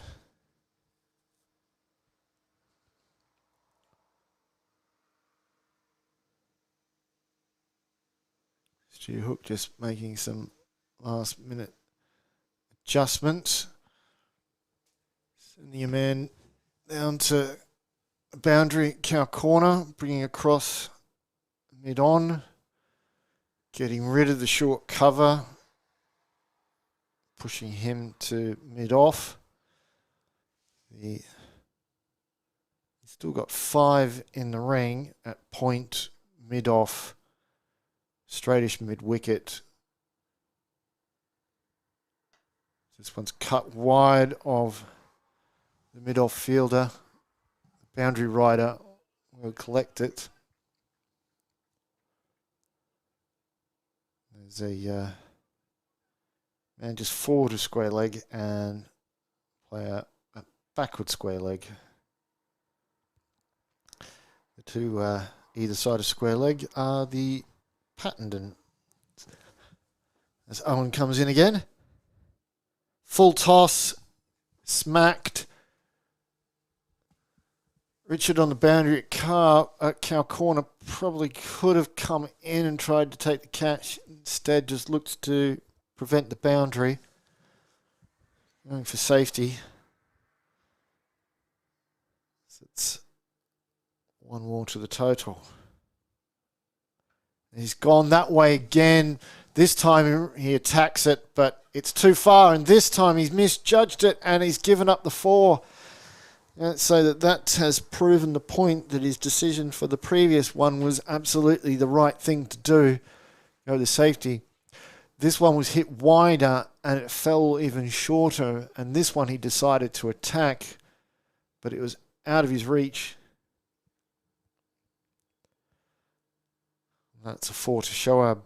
Stu Hook just making some last minute adjustments. Sending a man down to boundary cow corner, bringing across mid on, getting rid of the short cover, pushing him to mid off. He's still got 5 in the ring at point, mid off, straightish mid wicket. This one's cut wide of the mid off fielder. Boundary rider will collect it. There's a man just forward a square leg and play a backward square leg. The two either side of square leg are the Pattenden. As Owen comes in again. Full toss, smacked. Richard on the boundary at cow corner probably could have come in and tried to take the catch. Instead just looked to prevent the boundary. Going for safety. So it's 1 more to the total. He's gone that way again. This time he attacks it, but it's too far. And this time he's misjudged it and he's given up the 4. So that has proven the point that his decision for the previous one was absolutely the right thing to do. Go to safety. This one was hit wider and it fell even shorter. And this one he decided to attack, but it was out of his reach. That's a 4 to Shoaib.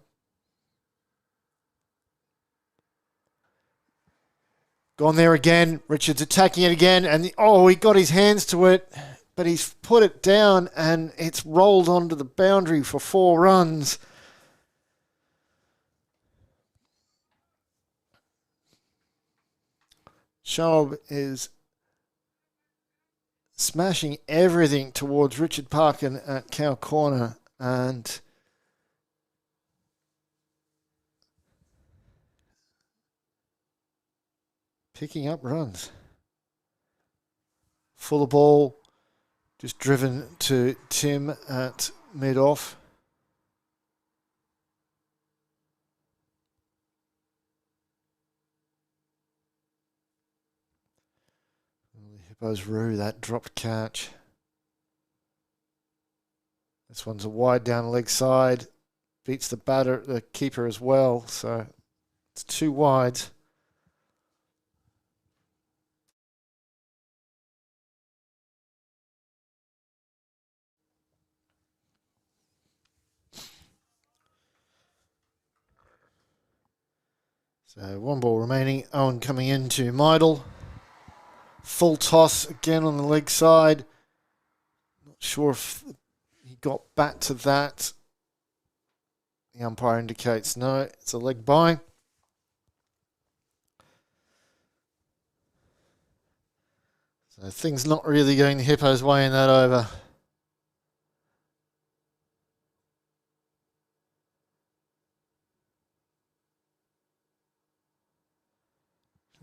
Gone there again. Richard's attacking it again. And he got his hands to it. But he's put it down and it's rolled onto the boundary for 4 runs. Shoaib is smashing everything towards Richard Parkin at cow corner. And picking up runs. Full of ball, just driven to Tim at mid-off. The Hippos rue that dropped catch. This one's a wide down the leg side. Beats the keeper as well, so it's 2 wides. So 1 ball remaining. Owen coming into Meidel. Full toss again on the leg side. Not sure if he got back to that. The umpire indicates no, it's a leg by. So things not really going the Hippos' way in that over.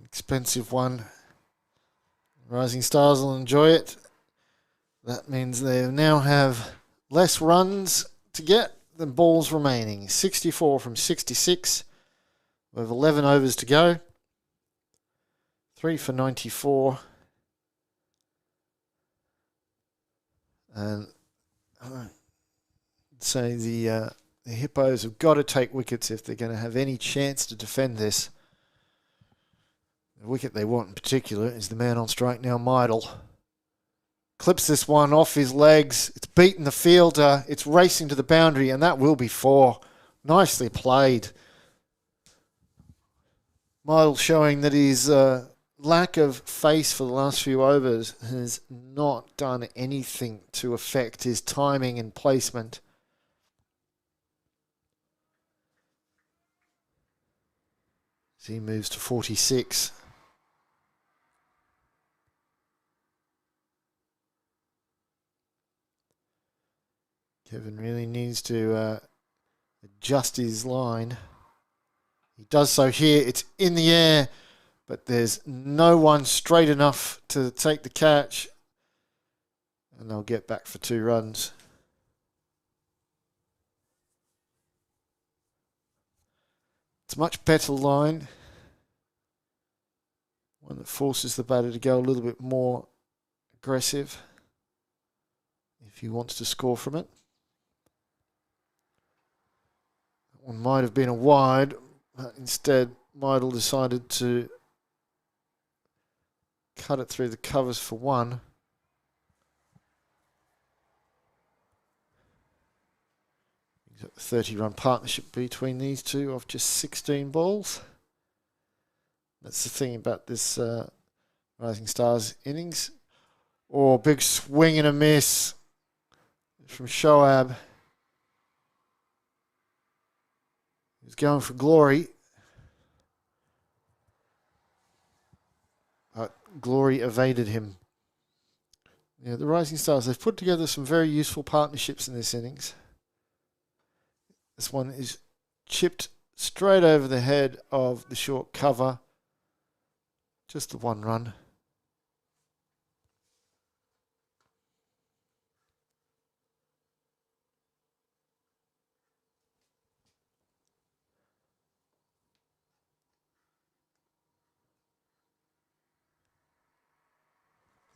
Expensive one. Rising Stars will enjoy it. That means they now have less runs to get than balls remaining. 64 from 66. With 11 overs to go. 3 for 94. And I'd say the Hippos have got to take wickets if they're going to have any chance to defend this. The wicket they want in particular is the man on strike now, Meidel. Clips this one off his legs. It's beaten the fielder. It's racing to the boundary, and that will be 4. Nicely played. Meidel showing that his lack of face for the last few overs has not done anything to affect his timing and placement. As he moves to 46. Kevin really needs to adjust his line. He does so here. It's in the air, but there's no one straight enough to take the catch. And they'll get back for 2 runs. It's a much better line. One that forces the batter to go a little bit more aggressive if he wants to score from it. That one might have been a wide, but instead Meidel decided to cut it through the covers for 1. He's got the 30-run partnership between these two of just 16 balls. That's the thing about this Rising Stars innings. Oh, big swing and a miss from Shoaib. He's going for glory. Glory evaded him. Yeah, the Rising Stars, they've put together some very useful partnerships in this innings. This one is chipped straight over the head of the short cover. Just the 1 run.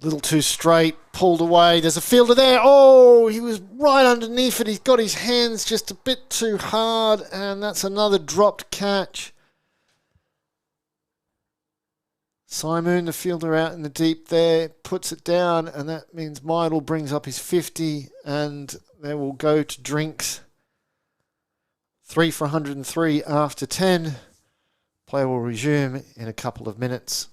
Little too straight, pulled away. There's a fielder there. Oh, he was right underneath it. He's got his hands just a bit too hard, and that's another dropped catch. Simoon, the fielder out in the deep there, puts it down, and that means Meidel brings up his 50, and they will go to drinks. 3 for 103 after 10. Play will resume in a couple of minutes.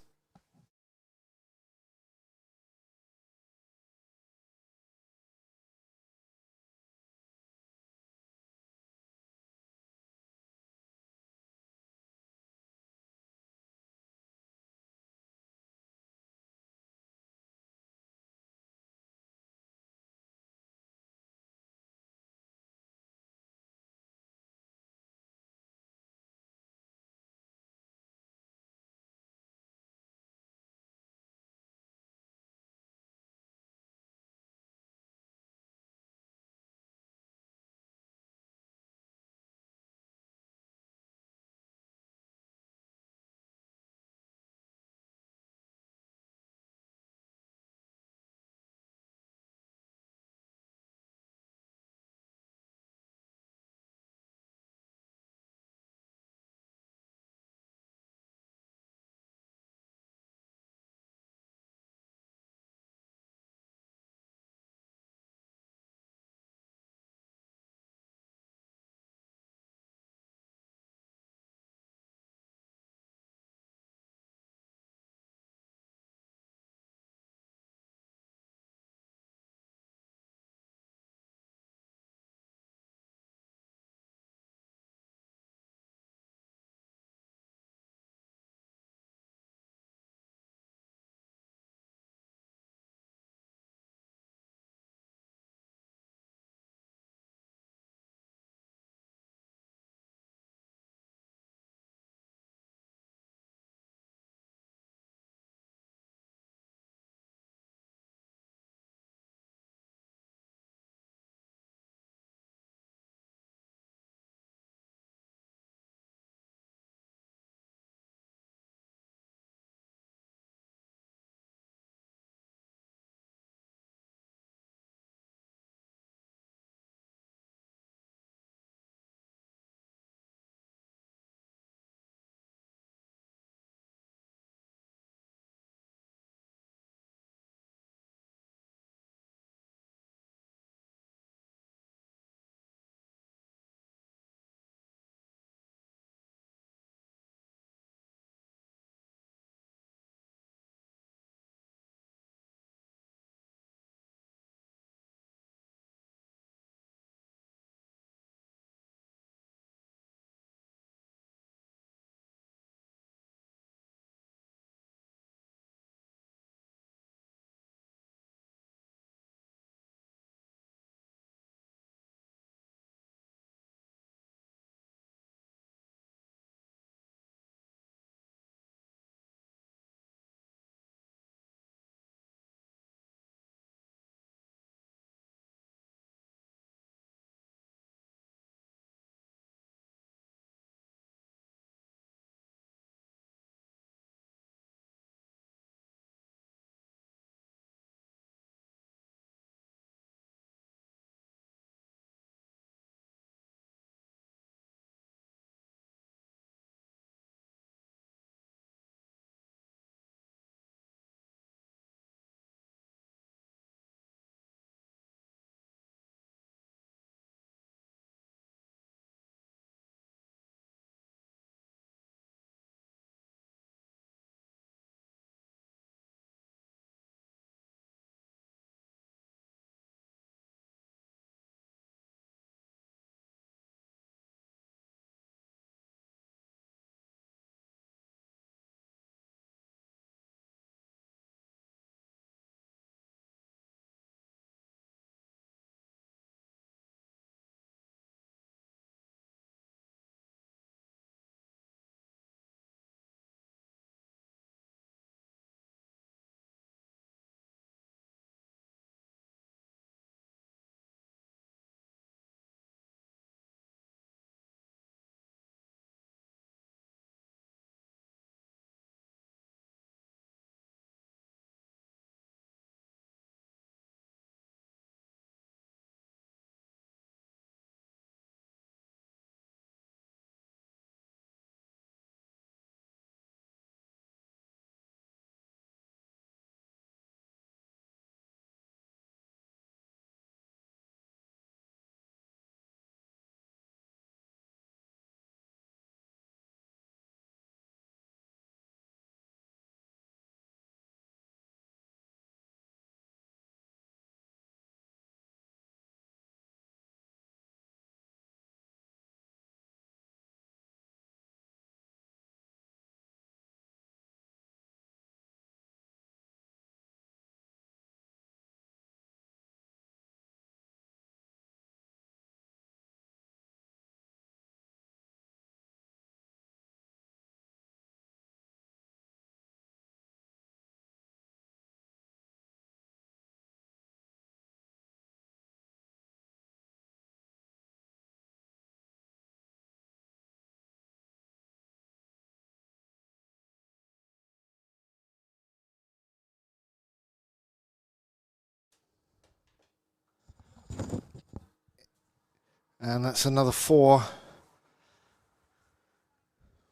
And that's another 4.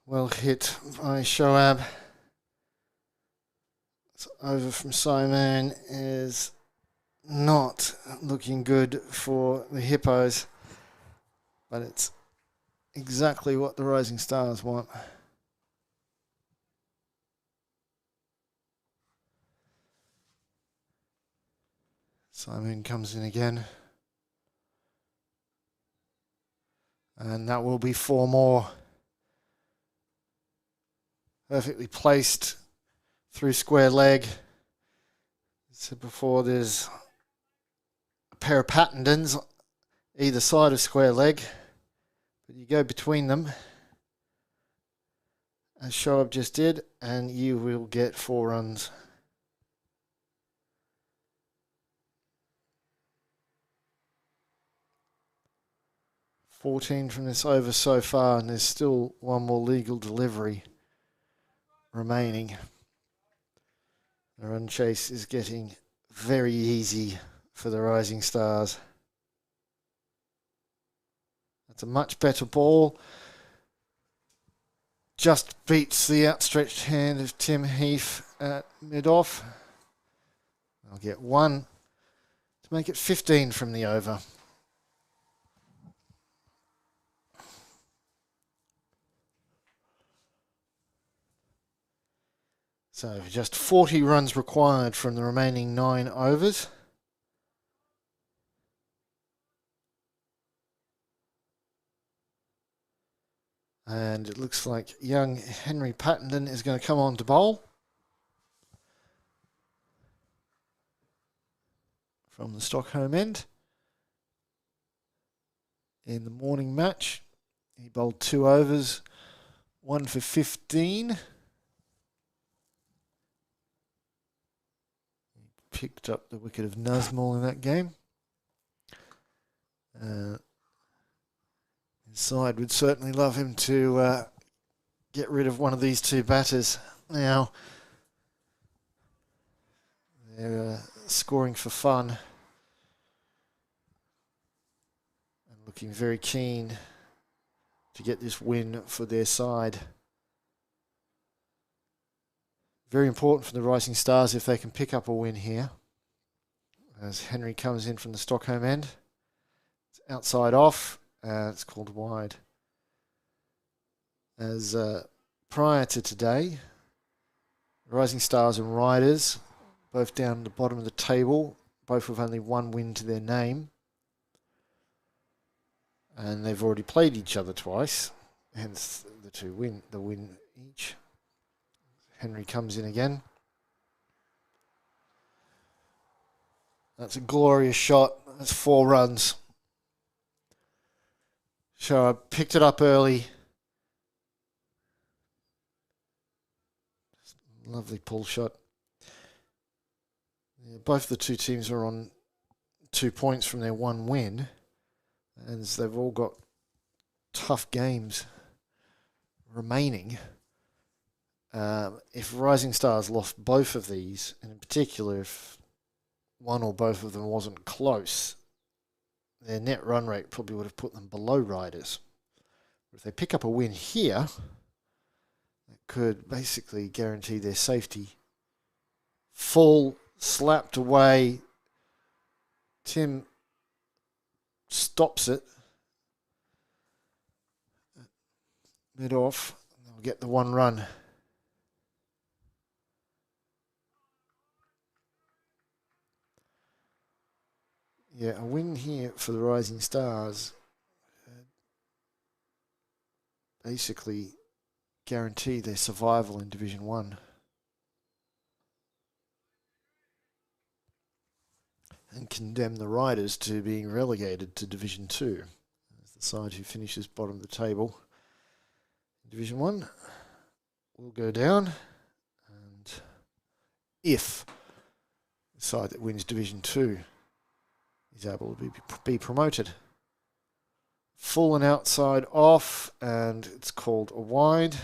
Well hit by Shoab. It's over from Simon is not looking good for the Hippos, but it's exactly what the Rising Stars want. Simon comes in again. And that will be 4 more. Perfectly placed through square leg. So before, there's a pair of Pattendons either side of square leg, but you go between them, as Shoaib just did, and you will get 4 runs. $14 from this over so far, and there's still 1 more legal delivery remaining. The run chase is getting very easy for the Rising Stars. That's a much better ball. Just beats the outstretched hand of Tim Heath at mid-off. I'll get 1 to make it 15 from the over. So just 40 runs required from the remaining 9 overs. And it looks like young Henry Pattenden is going to come on to bowl. From the Stockholm end. In the morning match, he bowled 2 overs, 1 for 15. Picked up the wicket of Nazmul in that game. His side would certainly love him to get rid of one of these 2 batters. Now, they're scoring for fun and looking very keen to get this win for their side. Very important for the Rising Stars if they can pick up a win here. As Henry comes in from the Stockholm end. It's outside off. It's called wide. As prior to today, Rising Stars and Riders, both down at the bottom of the table, both with only 1 win to their name. And they've already played each other twice, hence the win each. Henry comes in again. That's a glorious shot. That's 4 runs. So I picked it up early. Lovely pull shot. Yeah, both the 2 teams are on 2 points from their 1 win. And they've all got tough games remaining. If Rising Stars lost both of these, and in particular if one or both of them wasn't close, their net run rate probably would have put them below Riders. But if they pick up a win here, it could basically guarantee their safety. Full, slapped away. Tim stops it. Mid-off. They'll get the 1 run. Yeah, a win here for the Rising Stars basically guarantee their survival in Division 1. And condemn the Riders to being relegated to Division 2. As the side who finishes bottom of the table in Division 1 will go down. And if the side that wins Division 2 is able to be promoted. Full and outside off, and it's called a wide.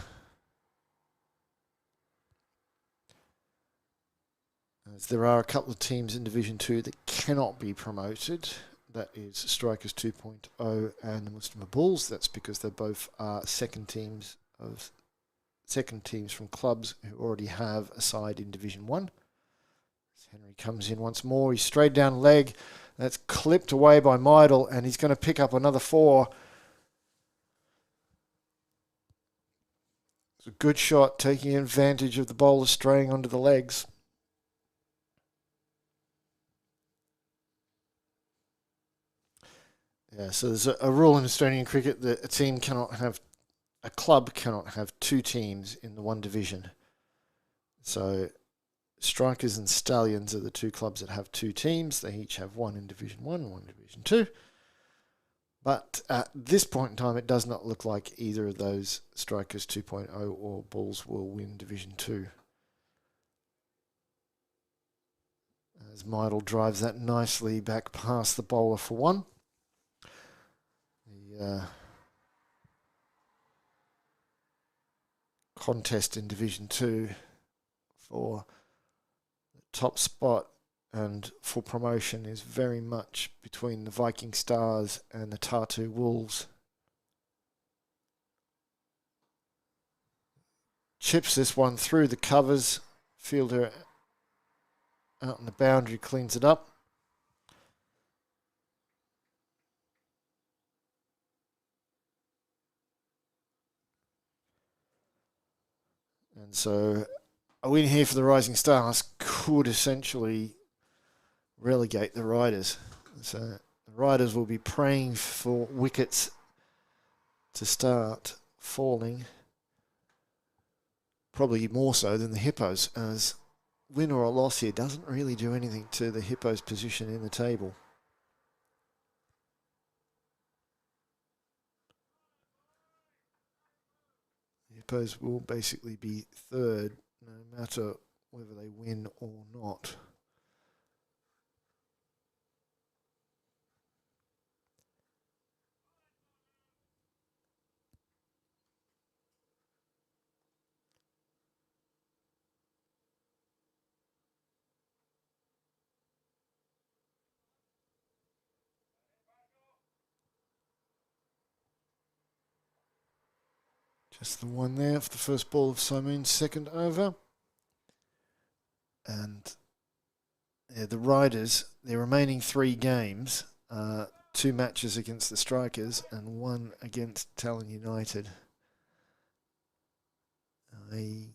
As there are a couple of teams in Division 2 that cannot be promoted. that is Strikers 2.0 and the Muslim Bulls. That's because they both are second teams from clubs who already have a side in Division 1. Henry comes in once more. He's straight down leg. That's clipped away by Meidel, and he's going to pick up another 4. It's a good shot, taking advantage of the bowler straying onto the legs. Yeah, so there's a rule in Australian cricket that a club cannot have 2 teams in the one division. So Strikers and Stallions are the 2 clubs that have 2 teams. They each have one in Division 1 and one in Division 2. But at this point in time, it does not look like either of those, Strikers 2.0 or Bulls, will win Division 2. As Meidel drives that nicely back past the bowler for 1. The contest in Division 2 for the top spot and for promotion is very much between the Viking Stars and the Tartu Wolves. Chips this one through the covers. Fielder out on the boundary cleans it up. And so a win here for the Rising Stars could essentially relegate the Riders. So the Riders will be praying for wickets to start falling, probably more so than the Hippos, as win or a loss here doesn't really do anything to the Hippos' position in the table. The Hippos will basically be third no matter whether they win or not. Just the one there for the first ball of Simone's second over. And the Riders, their remaining 3 games, 2 matches against the Strikers and 1 against Tallinn United. I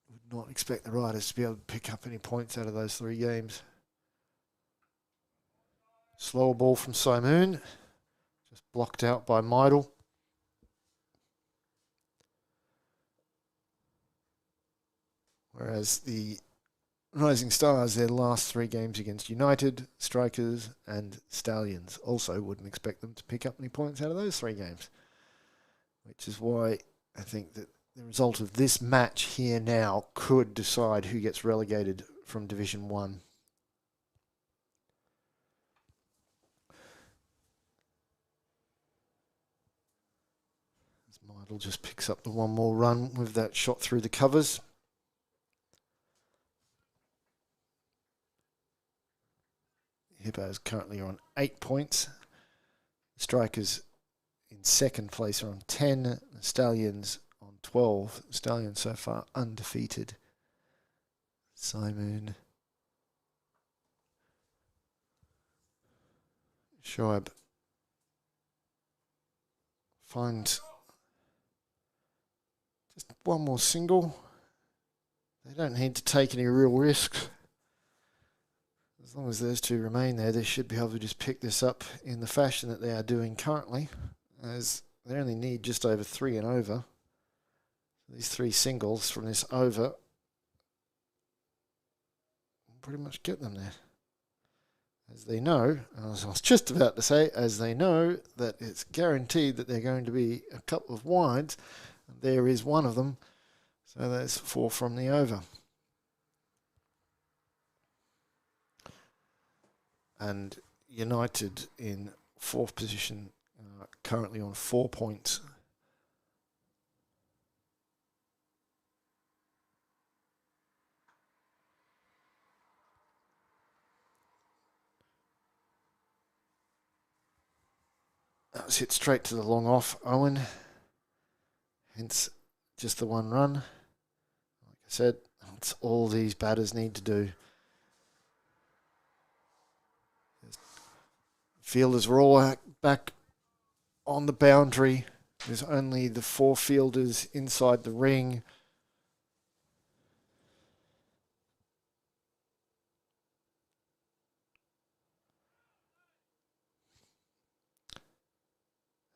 would not expect the Riders to be able to pick up any points out of those 3 games. Slower ball from Simone, just blocked out by Meidel. Whereas the Rising Stars, their last 3 games against United, Strikers and Stallions, also wouldn't expect them to pick up any points out of those 3 games. Which is why I think that the result of this match here now could decide who gets relegated from Division 1. As Meidel just picks up the 1 more run with that shot through the covers. Hippos currently are on 8 points. The Strikers in second place are on 10. The Stallions on 12. The Stallions so far undefeated. Simon. Shoaib finds just 1 more single. They don't need to take any real risks. As long as those 2 remain there, they should be able to just pick this up in the fashion that they are doing currently, as they only need just over 3 and over. These 3 singles from this over will pretty much get them there. As they know, as I was just about to say, as they know that it's guaranteed that they're going to be a couple of wides, and there is one of them, so that's 4 from the over. And United in 4th position, currently on 4 points. That was hit straight to the long off, Owen. Hence, just the one run. Like I said, that's all these batters need to do. Fielders were all back on the boundary. There's only the 4 fielders inside the ring.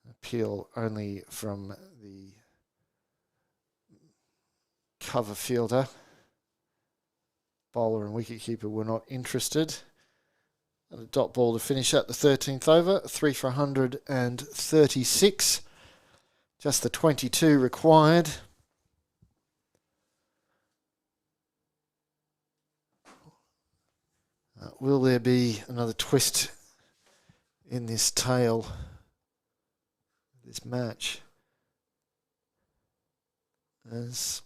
Appeal only from the cover fielder. Bowler and wicketkeeper were not interested. And a dot ball to finish up the 13th over. 3 for 136. Just the 22 required. Will there be another twist in this tale, this match? As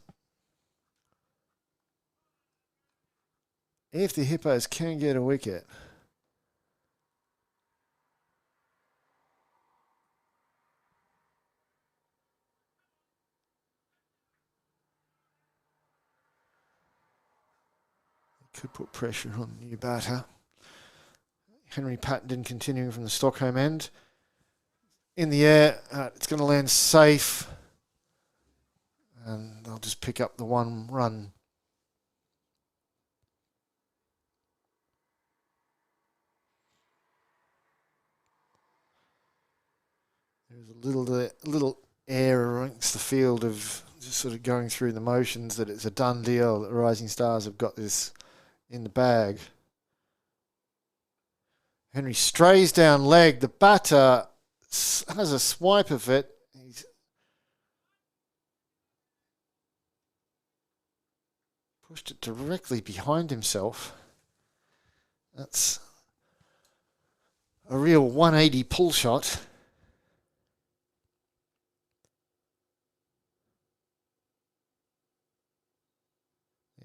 if the Hippos can get a wicket, could put pressure on the new batter. Henry Pattenden continuing from the Stockholm end. In the air, it's going to land safe. And they'll just pick up the 1 run. There's a little air amongst the field of just sort of going through the motions that it's a done deal. The Rising Stars have got this in the bag. Henry strays down leg. The batter has a swipe of it. He's pushed it directly behind himself. That's a real 180 pull shot.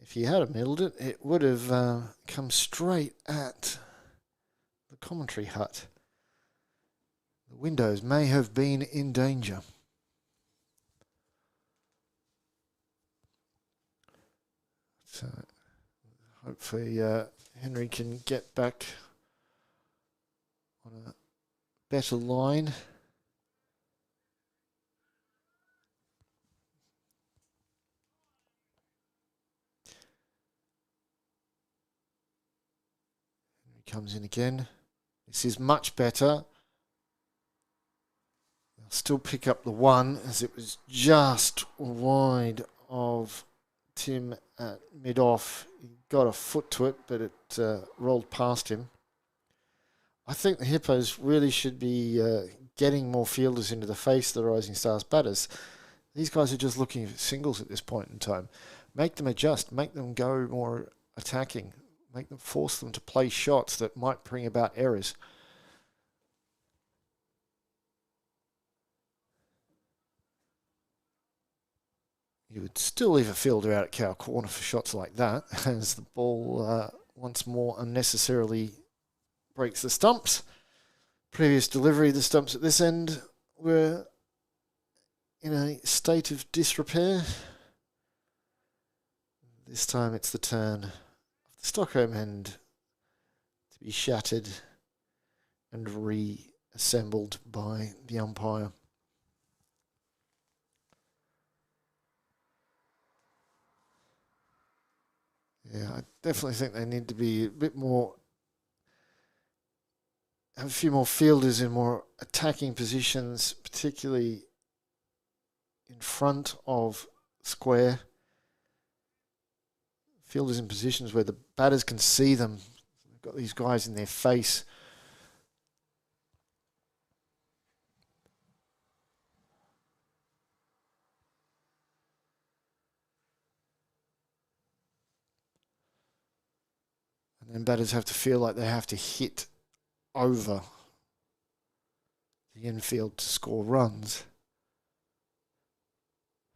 If he had middled it, it would have come straight at the commentary hut. The windows may have been in danger. So hopefully Henry can get back on a better line. Comes in again. This is much better. They'll still pick up the 1 as it was just wide of Tim at mid-off. He got a foot to it, but it rolled past him. I think the Hippos really should be getting more fielders into the face of the Rising Stars batters. These guys are just looking for singles at this point in time. Make them adjust. Make them go more attacking. Make them force them to play shots that might bring about errors. You would still leave a fielder out at cow corner for shots like that, as the ball once more unnecessarily breaks the stumps. Previous delivery, the stumps at this end were in a state of disrepair. This time it's the turn Stockholm end to be shattered and reassembled by the umpire. Yeah, I definitely think they need to be a bit more, have a few more fielders in more attacking positions, particularly in front of square. Fielders in positions where the batters can see them. They've got these guys in their face. And then batters have to feel like they have to hit over the infield to score runs.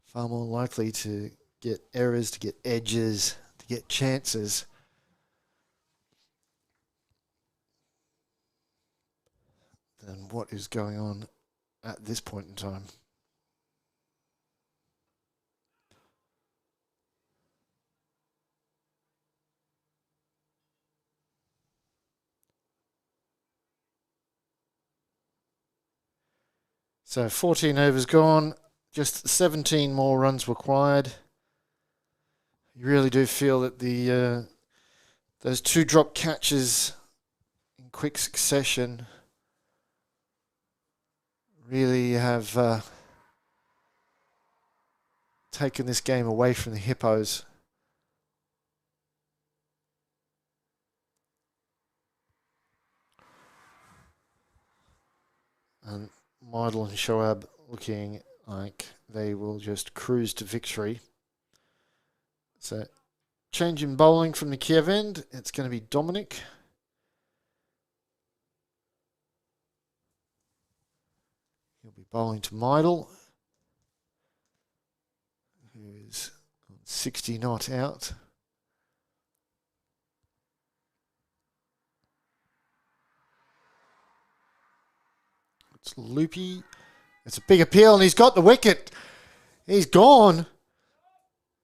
Far more likely to get errors, to get edges, to get chances. Than what is going on at this point in time. So 14 overs gone, just 17 more runs required. You really do feel that those 2 drop catches in quick succession really have taken this game away from the Hippos. And Meidel and Shoaib looking like they will just cruise to victory. So, change in bowling from the Kiev end. It's going to be Dominic. He'll be bowling to Meidel, who's 60 not out. It's loopy. It's a big appeal, and he's got the wicket. He's gone.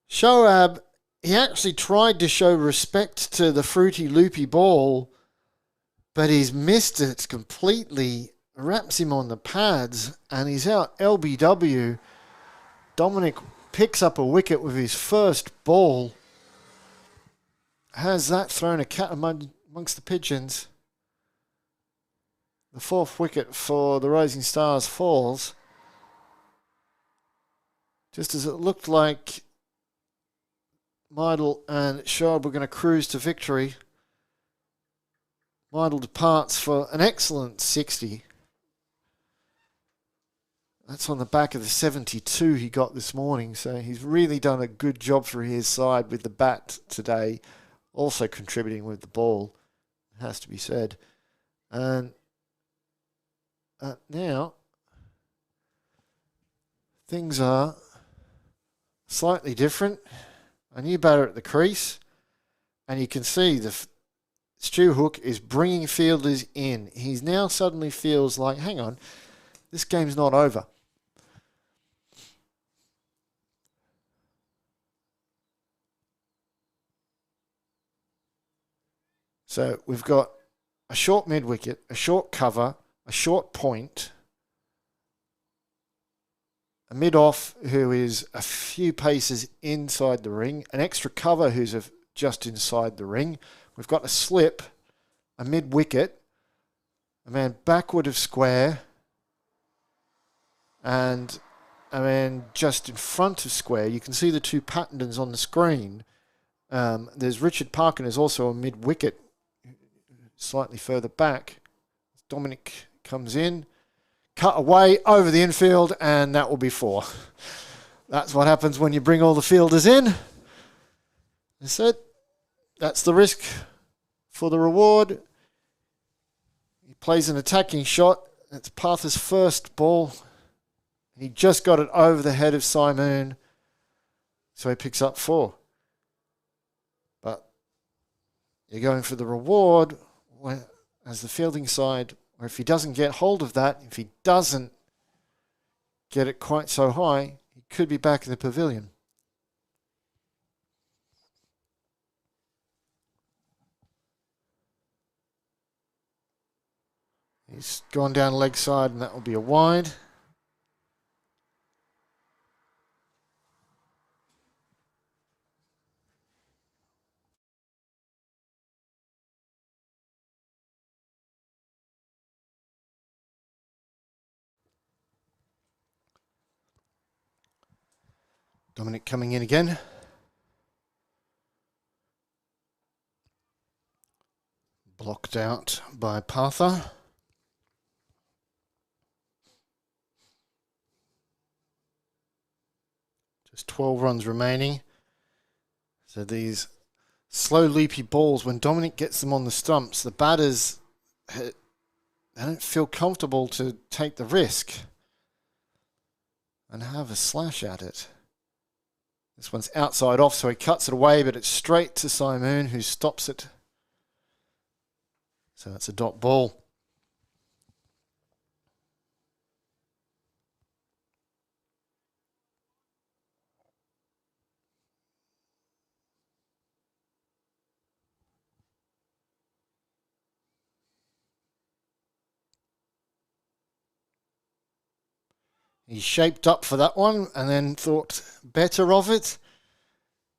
Shoaib, he actually tried to show respect to the fruity, loopy ball, but he's missed it completely. Wraps him on the pads, and he's out LBW. Dominic picks up a wicket with his first ball. Has that thrown a cat amongst the pigeons? The 4th wicket for the Rising Stars falls. Just as it looked like Meidel and Shoaib were going to cruise to victory, Meidel departs for an excellent 60. That's on the back of the 72 he got this morning, so he's really done a good job for his side with the bat today, also contributing with the ball, it has to be said. And now, things are slightly different. A new batter at the crease, and you can see Stu Hook is bringing fielders in. He now suddenly feels like, hang on, this game's not over. So we've got a short mid-wicket, a short cover, a short point, a mid-off who is a few paces inside the ring, an extra cover who's just inside the ring. We've got a slip, a mid-wicket, a man backward of square, and a man just in front of square. You can see the 2 Pattendons on the screen. There's Richard Parkin, who's also a mid-wicket, slightly further back. Dominic comes in, cut away over the infield, and that will be 4. That's what happens when you bring all the fielders in. I said, that's the risk for the reward. He plays an attacking shot. It's Partha's first ball. He just got it over the head of Simoon, so he picks up 4. But you're going for the reward as the fielding side, or if he doesn't get hold of that, if he doesn't get it quite so high, he could be back in the pavilion. He's gone down leg side, and that will be a wide. Dominic coming in again. Blocked out by Partha. Just 12 runs remaining. So these slow leapy balls, when Dominic gets them on the stumps, the batters, they don't feel comfortable to take the risk and have a slash at it. This one's outside off, so he cuts it away, but it's straight to Simoon, who stops it. So that's a dot ball. He shaped up for that one and then thought better of it.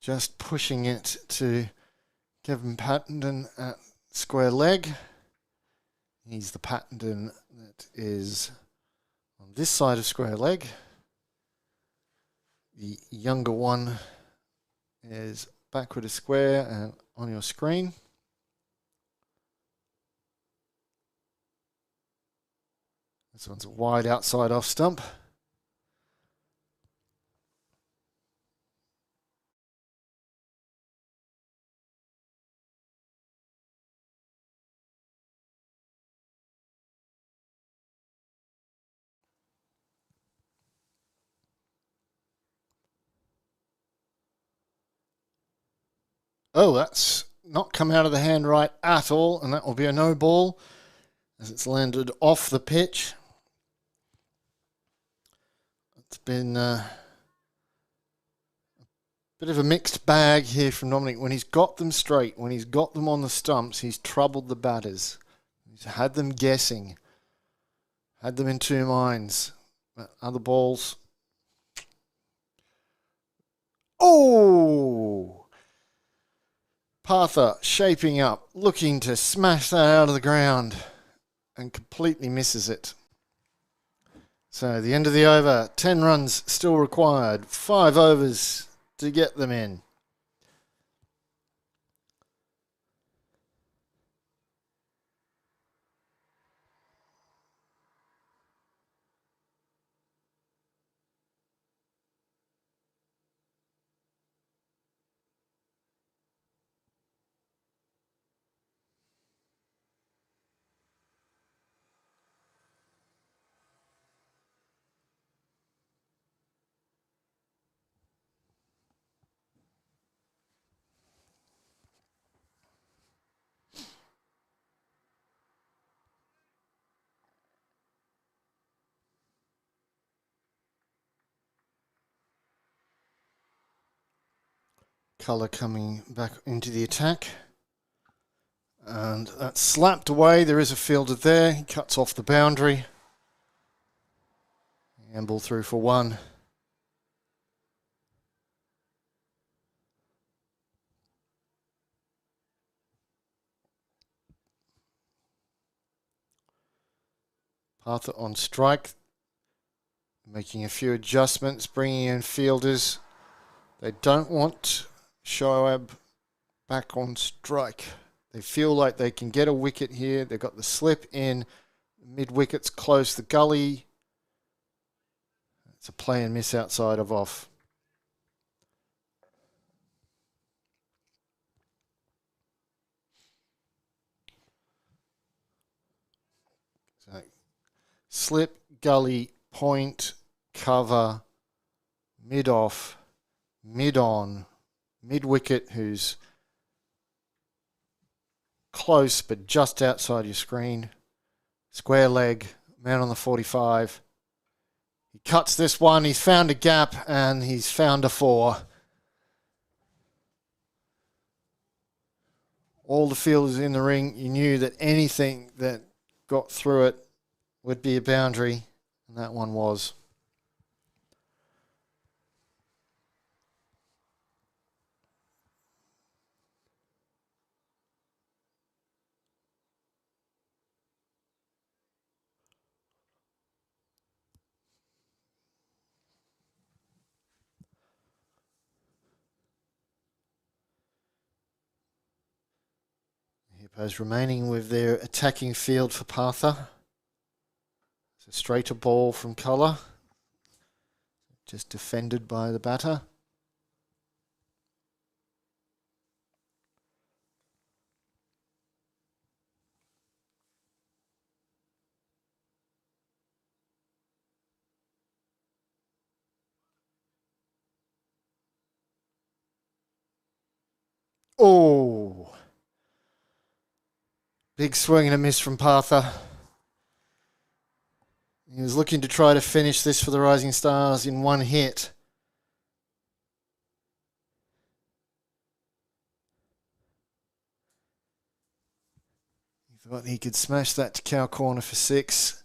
Just pushing it to Kevin Pattenden at square leg. He's the Pattenden that is on this side of square leg. The younger one is backward of square and on your screen. This one's a wide outside off stump. Oh, that's not come out of the hand right at all, and that will be a no ball as it's landed off the pitch. It's been a bit of a mixed bag here from Dominic. When he's got them straight, when he's got them on the stumps, he's troubled the batters. He's had them guessing, had them in two minds. But other balls. Oh! Partha shaping up, looking to smash that out of the ground and completely misses it. So the end of the over, 10 runs still required, 5 overs to get them in. Colour coming back into the attack. And that's slapped away. There is a fielder there. He cuts off the boundary. Amble through for one. Partha on strike. Making a few adjustments, bringing in fielders. They don't want Shoaib back on strike. They feel like they can get a wicket here. They've got the slip in. Mid-wicket's close the gully. It's a play and miss outside of off. So, slip, gully, point, cover, mid-off, mid-on, mid-wicket who's close but just outside your screen. Square leg, man on the 45. He cuts this one, he's found a gap and he's found a 4. All the fielders in the ring, you knew that anything that got through it would be a boundary, and that one was. Hippos remaining with their attacking field for Partha. It's a straighter ball from colour. Just defended by the batter. Oh! Big swing and a miss from Partha. He was looking to try to finish this for the Rising Stars in one hit. He thought he could smash that to cow corner for 6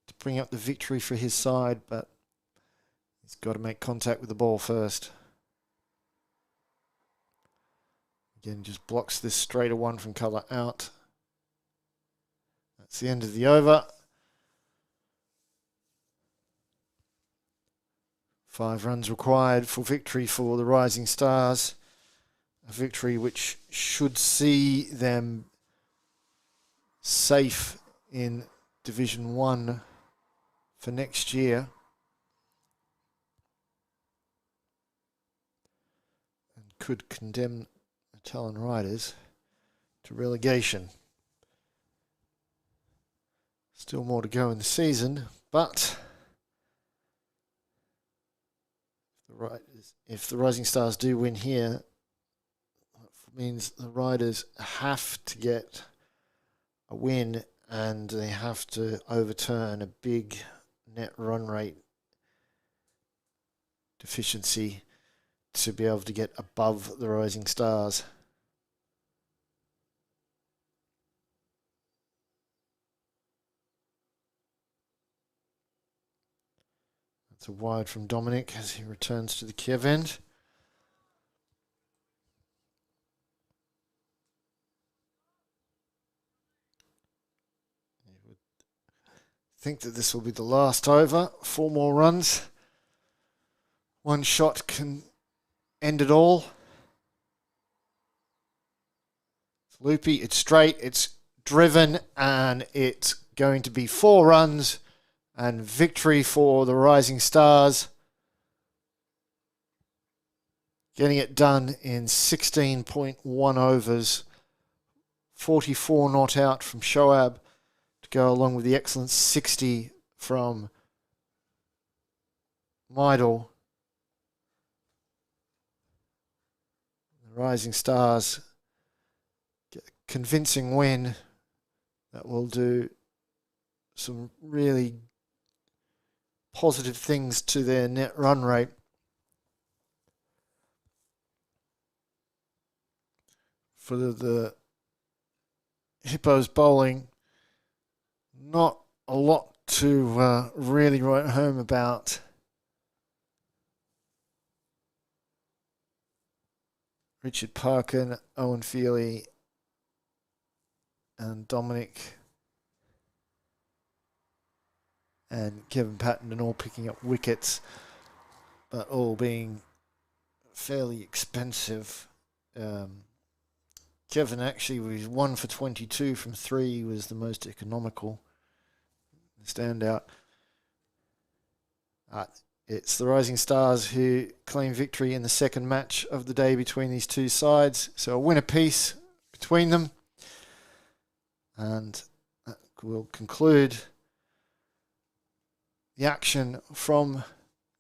to bring up the victory for his side, but He's got to make contact with the ball first. Again, just blocks this straighter one from colour out. That's the end of the over. 5 runs required for victory for the Rising Stars. A victory which should see them safe in Division 1 for next year. And could condemn the Tallinn Riders to relegation. Still more to go in the season, but if the Rising Stars do win here, it means the Riders have to get a win and they have to overturn a big net run rate deficiency to be able to get above the Rising Stars. That's a wide from Dominic as he returns to the Kiev end. You would think that this will be the last over. 4 more runs. One shot can end it all. It's loopy, it's straight, it's driven, and it's going to be 4 runs. And victory for the Rising Stars. Getting it done in 16.1 overs. 44 not out from Shoab to go along with the excellent 60 from Meidel. The Rising Stars get a convincing win that will do some really positive things to their net run rate. For the Hippos bowling, not a lot to really write home about. Richard Parkin, Owen Feely and Dominic and Kevin Patton all picking up wickets, but all being fairly expensive. Kevin actually was 1 for 22 from 3, was the most economical standout. It's the Rising Stars who claim victory in the second match of the day between these two sides. So a win apiece between them. And that will conclude the action from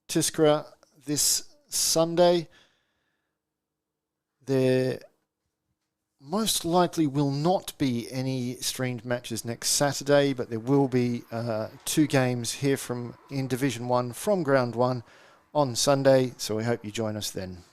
Tiskre this Sunday. There most likely will not be any streamed matches next Saturday, but there will be 2 games here in Division 1 from Ground 1 on Sunday, so we hope you join us then.